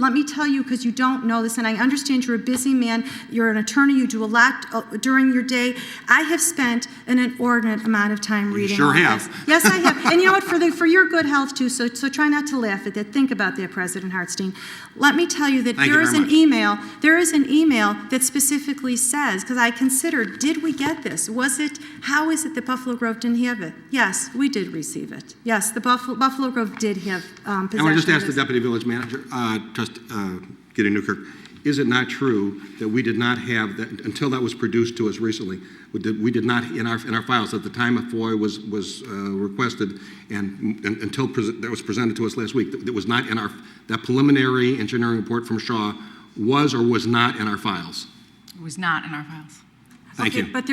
let me tell you, because you don't know this, and I understand you're a busy man, you're an attorney, you do a lot during your day. I have spent an inordinate amount of time reading all sure have. this. Yes, I have. And you know what, for your good health too, so try not to laugh at that. Think about that, President Hartstein. Let me tell you that there is an email that specifically says, because I considered, did we get this? How is it that Buffalo Grove didn't have it? Yes, we did receive it. Yes, the Buffalo Grove did have possession. I want to just ask the Deputy Village Manager, Gideon Newkirk, is it not true that we did not have that, until that was produced to us recently, we did not, in our files, at the time a FOI was requested and until that was presented to us last week, that was not in that preliminary engineering report from Shaw was or was not in our files? It was not in our files. Thank you. But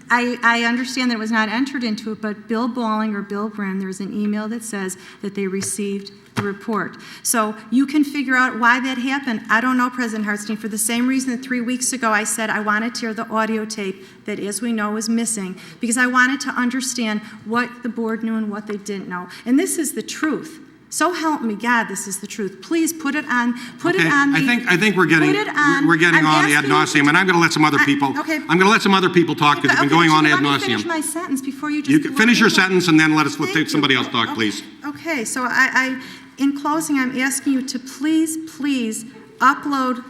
I understand that it was not entered into it, but Bill Balling or Bill Brim, there's an email that says that they received the report. So you can figure out why that happened. I don't know, President Hartstein, for the same reason that 3 weeks ago I said I wanted to hear the audio tape that, as we know, was missing, because I wanted to understand what the board knew and what they didn't know. And this is the truth. So help me God, this is the truth. Please put it on. I think we're getting on ad nauseum, and I'm going to let some other people. Okay. I'm going to let some other people talk because we've been going on ad nauseum. Finish my sentence before you just. You can finish your sentence and then let somebody else talk, please. Okay. So in closing, I'm asking you to please upload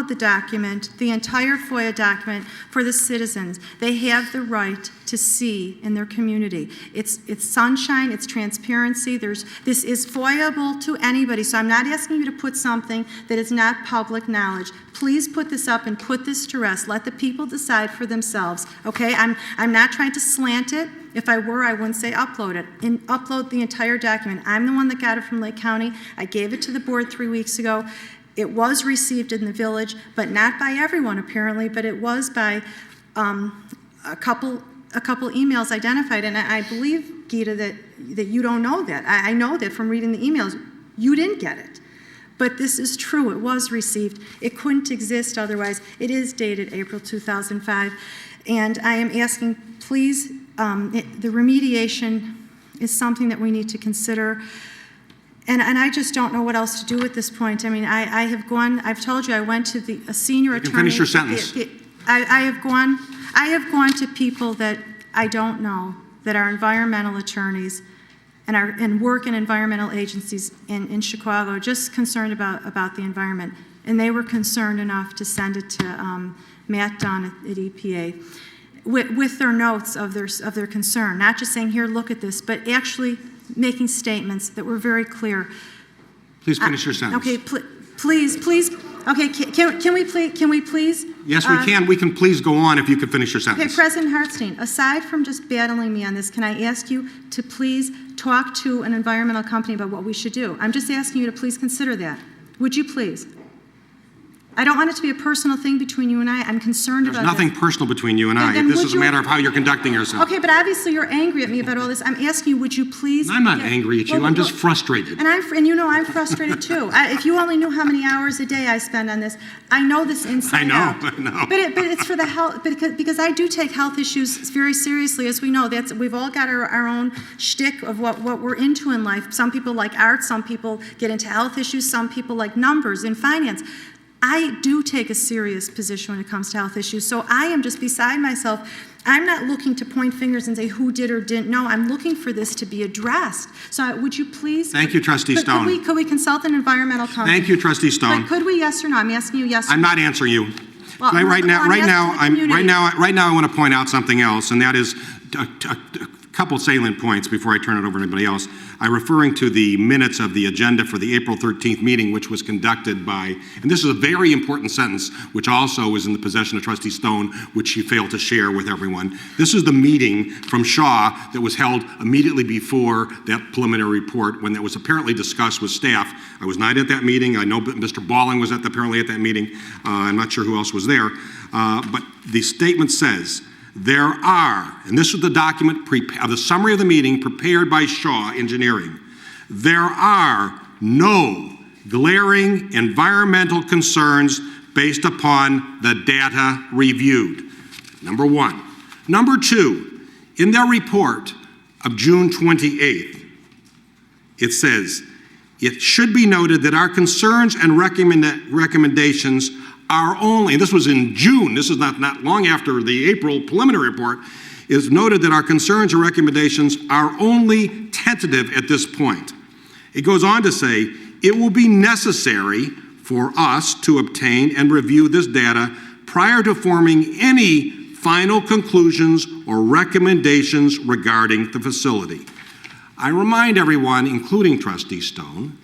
the document, the entire FOIA document, for the citizens. They have the right to see in their community. It's sunshine, it's transparency. This is FOIA-able to anybody, so I'm not asking you to put something that is not public knowledge. Please put this up and put this to rest. Let the people decide for themselves, okay? I'm not trying to slant it. If I were, I wouldn't say upload it. And upload the entire document. I'm the one that got it from Lake County. I gave it to the board 3 weeks ago. It was received in the village, but not by everyone apparently, but it was by a couple emails identified. And I believe, Gita, that you don't know that. I know that from reading the emails. You didn't get it. But this is true. It was received. It couldn't exist otherwise. It is dated April 2005. And I am asking, please, the remediation is something that we need to consider. And I just don't know what else to do at this point. I mean, I've told you, I went to a senior attorney. You can finish your sentence. I have gone to people that I don't know, that are environmental attorneys and work in environmental agencies in Chicago, just concerned about the environment. And they were concerned enough to send it to Matt Dunn at EPA with their notes of their concern, not just saying, here, look at this, but actually making statements that were very clear. Please finish your sentence. Okay, please. Okay, can we please? Yes, we can. We can please go on if you could finish your sentence. Okay, President Hartstein, aside from just battling me on this, can I ask you to please talk to an environmental company about what we should do? I'm just asking you to please consider that. Would you please? I don't want it to be a personal thing between you and I. I'm concerned about There's nothing personal between you and I. This is a matter of how you're conducting yourself. Okay, but obviously you're angry at me about all this. I'm asking you, would you please? I'm not angry at you. I'm just frustrated. And you know I'm frustrated too. If you only knew how many hours a day I spend on this, I know this inside out. I know. But it's for the health, because I do take health issues very seriously, as we know. We've all got our own shtick of what we're into in life. Some people like art, some people get into health issues, some people like numbers and finance. I do take a serious position when it comes to health issues, so I am just beside myself. I'm not looking to point fingers and say who did or didn't know. I'm looking for this to be addressed. So would you please? Thank you, Trustee Stone. Could we consult an environmental company? Thank you, Trustee Stone. But could we, yes or no? I'm asking you yes or no. I'm not answering you. Well, right now, I want to point out something else, and that is a couple salient points before I turn it over to anybody else. I'm referring to the minutes of the agenda for the April 13th meeting, which was conducted by, and this is a very important sentence, which also is in the possession of Trustee Stone, which she failed to share with everyone. This is the meeting from Shaw that was held immediately before that preliminary report, when that was apparently discussed with staff. I was not at that meeting. I know Mr. Balling was apparently at that meeting. I'm not sure who else was there. But the statement says, there are, and this is the document, the summary of the meeting prepared by Shaw Engineering. There are no glaring environmental concerns based upon the data reviewed. Number one. Number two, in their report of June 28th, it says, It should be noted that our concerns and recommendations are only, and this was in June, this is not long after the April preliminary report, is noted that our concerns and recommendations are only tentative at this point. It goes on to say, it will be necessary for us to obtain and review this data prior to forming any final conclusions or recommendations regarding the facility. I remind everyone, including Trustee Stone,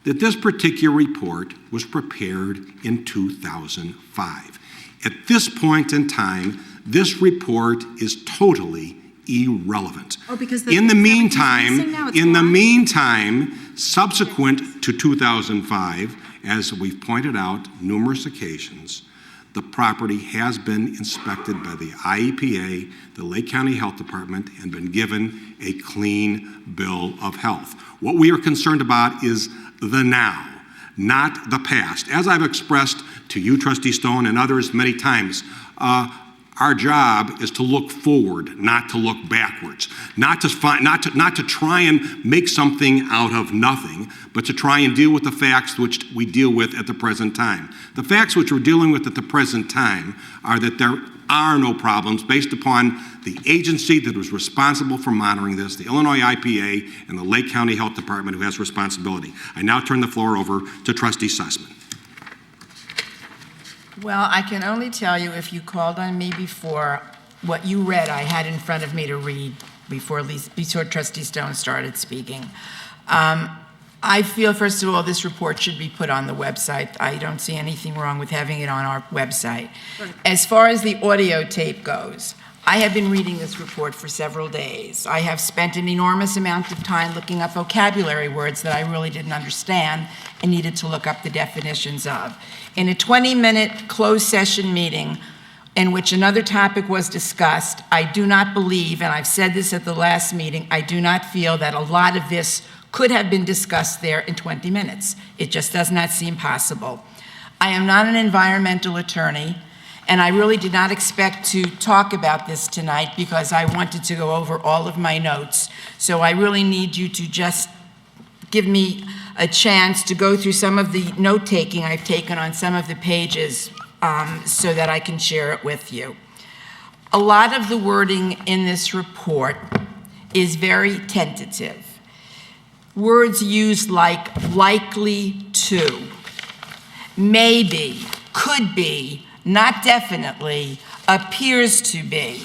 that this particular report was prepared in 2005. At this point in time, this report is totally irrelevant. Oh, because in the meantime, subsequent to 2005, as we've pointed out numerous occasions, the property has been inspected by the IEPA, the Lake County Health Department, and been given a clean bill of health. What we are concerned about is the now, not the past. As I've expressed to you, Trustee Stone, and others many times, our job is to look forward, not to look backwards, not to try and make something out of nothing, but to try and deal with the facts which we deal with at the present time. The facts which we're dealing with at the present time are that there are no problems based upon the agency that was responsible for monitoring this, the Illinois IPA and the Lake County Health Department, who has responsibility. I now turn the floor over to Trustee Sussman. Well, I can only tell you, if you called on me before, what you read I had in front of me to read before Trustee Stone started speaking. I feel, first of all, this report should be put on the website. I don't see anything wrong with having it on our website. As far as the audio tape goes, I have been reading this report for several days. I have spent an enormous amount of time looking up vocabulary words that I really didn't understand and needed to look up the definitions of. In a 20-minute closed session meeting in which another topic was discussed, I do not believe, and I've said this at the last meeting, I do not feel that a lot of this could have been discussed there in 20 minutes. It just does not seem possible. I am not an environmental attorney, and I really did not expect to talk about this tonight because I wanted to go over all of my notes. So I really need you to just give me a chance to go through some of the note-taking I've taken on some of the pages so that I can share it with you. A lot of the wording in this report is very tentative. Words used like likely to, maybe, could be, not definitely, appears to be,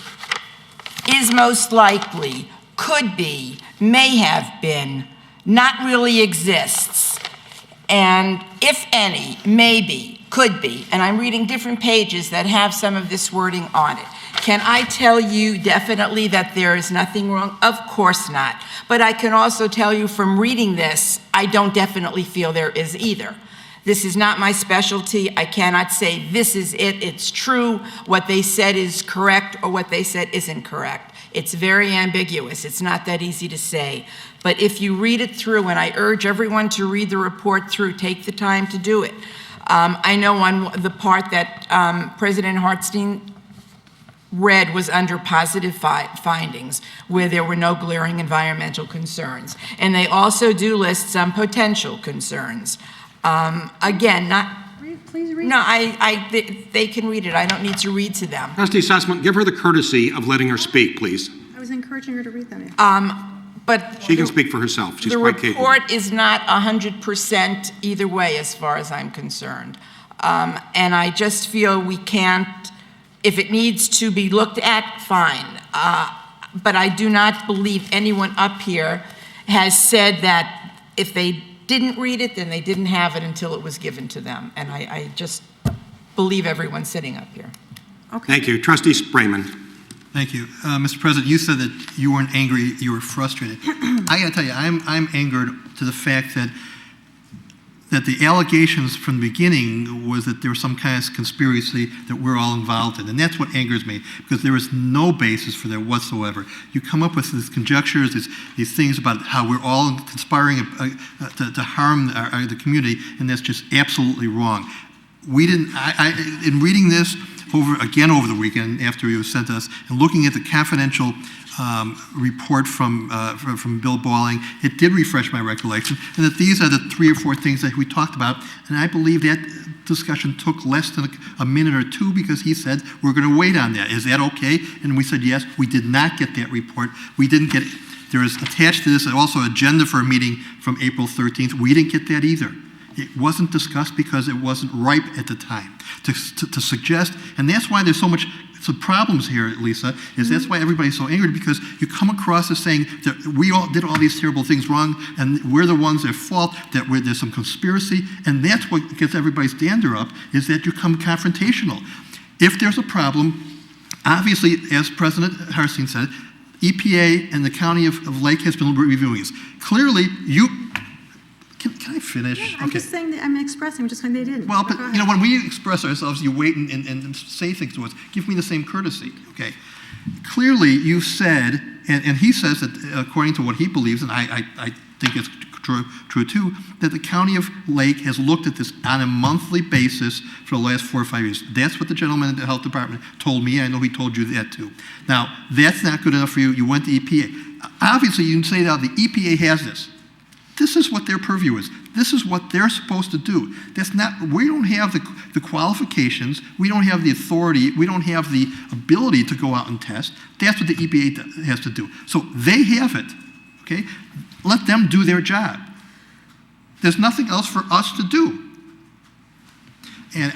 is most likely, could be, may have been, not really exists, and if any, maybe, could be. And I'm reading different pages that have some of this wording on it. Can I tell you definitely that there is nothing wrong? Of course not. But I can also tell you from reading this, I don't definitely feel there is either. This is not my specialty. I cannot say this is it, it's true, what they said is correct, or what they said isn't correct. It's very ambiguous. It's not that easy to say. But if you read it through, and I urge everyone to read the report through, take the time to do it. I know on the part that President Hartstein read was under positive findings, where there were no glaring environmental concerns. And they also do list some potential concerns. Again, not... Please read. No, they can read it. I don't need to read to them. Trustee Sussman, give her the courtesy of letting her speak, please. I was encouraging her to read them. But she can speak for herself. She's quite capable. The report is not 100% either way as far as I'm concerned. And I just feel we can't, if it needs to be looked at, fine. But I do not believe anyone up here has said that if they didn't read it, then they didn't have it until it was given to them. And I just believe everyone sitting up here. Okay. Thank you. Trustee Sprayman. Thank you. Mr. President, you said that you weren't angry, you were frustrated. I gotta tell you, I'm angered to the fact that the allegations from the beginning was that there was some kind of conspiracy that we're all involved in. And that's what angers me, because there is no basis for that whatsoever. You come up with these conjectures, these things about how we're all conspiring to harm the community, and that's just absolutely wrong. We didn't, in reading this over the weekend after it was sent to us, and looking at the confidential report from Bill Balling. It did refresh my recollection, and that these are the 3 or 4 things that we talked about, and I believe that discussion took less than a minute or 2 because he said, we're going to wait on that. Is that okay? And we said, yes. We did not get that report. We didn't get it. There is attached to this also an agenda for a meeting from April 13th. We didn't get that either. It wasn't discussed because it wasn't ripe at the time to suggest, and that's why there's so much problems here, Lisa, is that's why everybody's so angry, because you come across as saying that we all did all these terrible things wrong and we're the ones at fault, that there's some conspiracy, and that's what gets everybody's dander up, is that you come confrontational. If there's a problem, obviously, as President Hartstein said, EPA and the County of Lake has been reviewing this. Clearly, Can I finish? Yeah, I'm just saying that I'm expressing, just like they didn't. Well, but you know, when we express ourselves, you wait and say things to us. Give me the same courtesy, okay? Clearly, you said, and he says that according to what he believes, and I think it's true too, that the County of Lake has looked at this on a monthly basis for the last 4 or 5 years. That's what the gentleman in the health department told me. I know he told you that too. Now, that's not good enough for you. You went to EPA. Obviously, you can say now the EPA has this. This is what their purview is. This is what they're supposed to do. That's not, we don't have the qualifications, we don't have the authority, we don't have the ability to go out and test. That's what the EPA has to do. So they have it, okay? Let them do their job. There's nothing else for us to do. And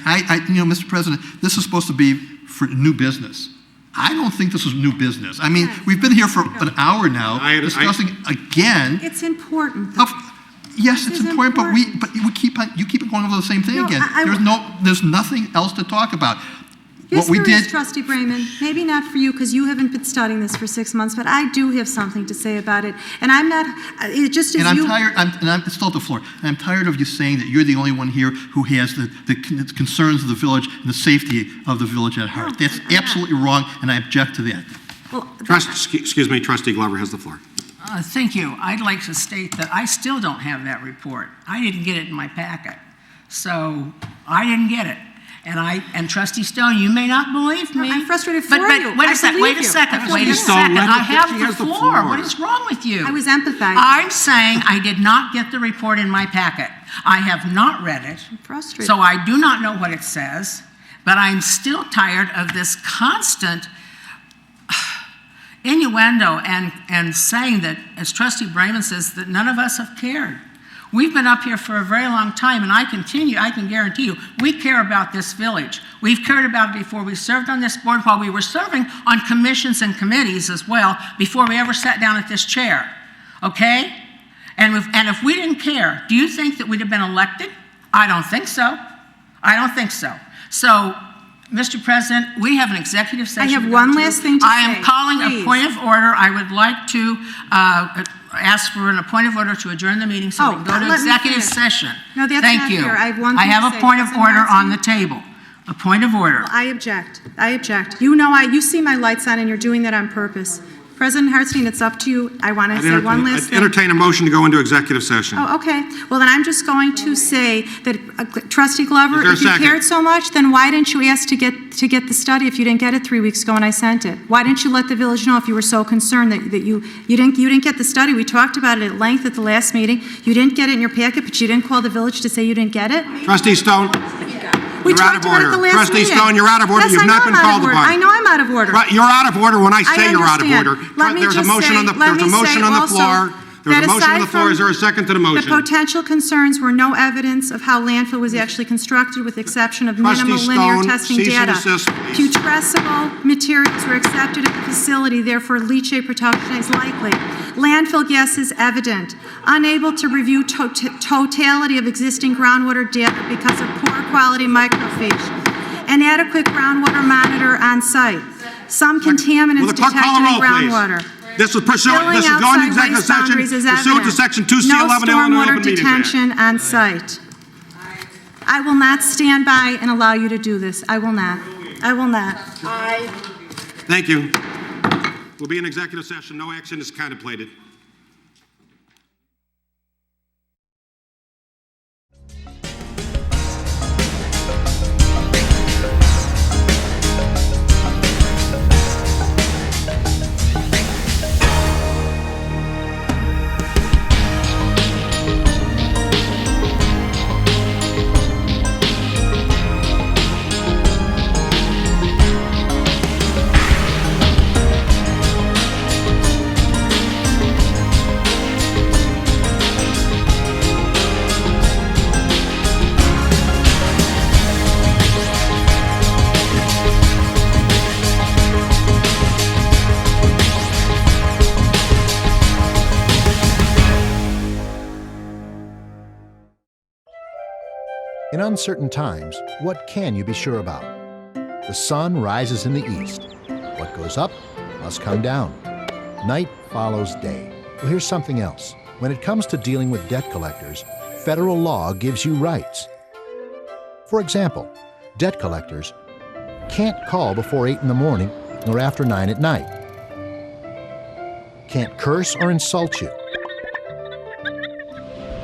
you know, Mr. President, this is supposed to be for new business. I don't think this is new business. I mean, we've been here for an hour now discussing again. It's important. Yes, it's important, but you keep going over the same thing again. There's nothing else to talk about. Yes, there is, Trustee Brayman. Maybe not for you because you haven't been studying this for 6 months, but I do have something to say about it. And I'm not, it just is you. And I'm still at the floor. And I'm tired of you saying that you're the only one here who has the concerns of the village and the safety of the village at heart. That's absolutely wrong, and I object to that. Well, excuse me, Trustee Glover has the floor. Thank you. I'd like to state that I still don't have that report. I didn't get it in my packet. So I didn't get it. And Trustee Stone, you may not believe me. I'm frustrated for you. Wait a second. Wait a second. I have the floor. What is wrong with you? I was empathizing. I'm saying I did not get the report in my packet. I have not read it. I'm frustrated. So I do not know what it says, but I'm still tired of this constant innuendo and saying that, as Trustee Brayman says, that none of us have cared. We've been up here for a very long time, and I can guarantee you, we care about this village. We've cared about it before we served on this board, while we were serving on commissions and committees as well, before we ever sat down at this chair, okay? And if we didn't care, do you think that we'd have been elected? I don't think so. I don't think so. So, Mr. President, we have an executive session. I have one last thing to say. I am calling a point of order. I would like to ask for a point of order to adjourn the meeting so we can go to executive session. No, that's Thank not you. fair. I have one thing to say. I have a point of order on the table. A point of order. I object. I object. You know, you see my lights on, and you're doing that on purpose. President Hartstein, it's up to you. I want to say one last thing. Entertain a motion to go into executive session. Oh, okay. Well, then I'm just going to say that, Trustee Glover, if you second? cared so much, then why didn't you ask to get the study if you didn't get it 3 weeks ago when I sent it? Why didn't you let the village know if you were so concerned that you didn't get the study? We talked about it at length at the last meeting. You didn't get it in your packet, but you didn't call the village to say you didn't get it? Trustee Stone. We talked about it at the last Trustee meeting. Stone, you're out of order. Yes, You've not been called upon. I know I'm out of order. Right, you're out of order when I say you're out of understand. order. Let me There's a just motion say- on the let me say also floor. There's that a motion on the aside floor. Is there a from second to the motion? The potential concerns were no evidence of how landfill was actually constructed, with the exception of minimal Trustee linear Stone, testing cease and data. desist, please. Putrescible materials were accepted at the facility, therefore leachate production is likely. Landfill gas is evident. Unable to review totality of existing groundwater data because of poor quality microfiche. Inadequate groundwater monitor on site. Some contaminants detected in groundwater. This is pursuant. This is going to executive session pursuant to Section 2C11 No Illinois stormwater Open Meetings Act. detention on site. I will not stand by and allow you to do this. I will not. I will not. Thank you. We'll be in executive session. No action is contemplated. In uncertain times, what can you be sure about? The sun rises in the east. What goes up must come down. Night follows day. Well, here's something else. When it comes to dealing with debt collectors, federal law gives you rights. For example, debt collectors can't call before 8 in the morning nor after 9 at night. Can't curse or insult you.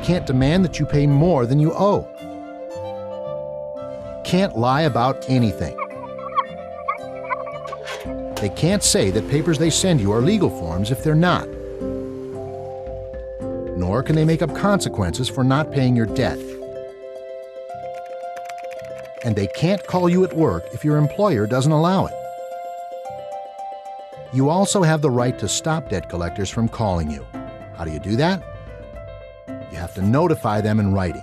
Can't demand that you pay more than you owe. Can't lie about anything. They can't say that papers they send you are legal forms if they're not. Nor can they make up consequences for not paying your debt. And they can't call you at work if your employer doesn't allow it. You also have the right to stop debt collectors from calling you. How do you do that? You have to notify them in writing.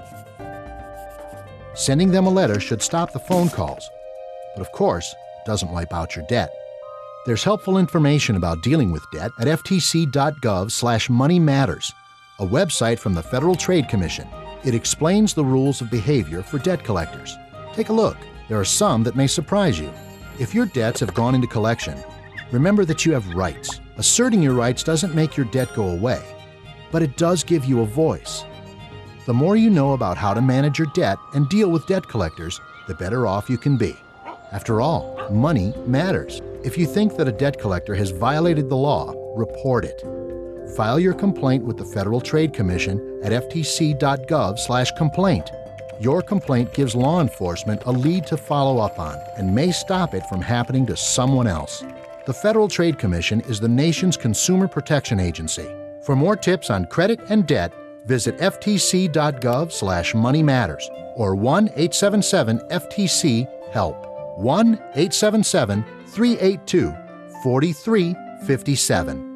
Sending them a letter should stop the phone calls, but of course, it doesn't wipe out your debt. There's helpful information about dealing with debt at ftc.gov/moneymatters, a website from the Federal Trade Commission. It explains the rules of behavior for debt collectors. Take a look. There are some that may surprise you. If your debts have gone into collection, remember that you have rights. Asserting your rights doesn't make your debt go away, but it does give you a voice. The more you know about how to manage your debt and deal with debt collectors, the better off you can be. After all, money matters. If you think that a debt collector has violated the law, report it. File your complaint with the Federal Trade Commission at ftc.gov/complaint. Your complaint gives law enforcement a lead to follow up on and may stop it from happening to someone else. The Federal Trade Commission is the nation's consumer protection agency. For more tips on credit and debt, visit ftc.gov/moneymatters or 1-877-FTC-HELP. 1-877-382-4357.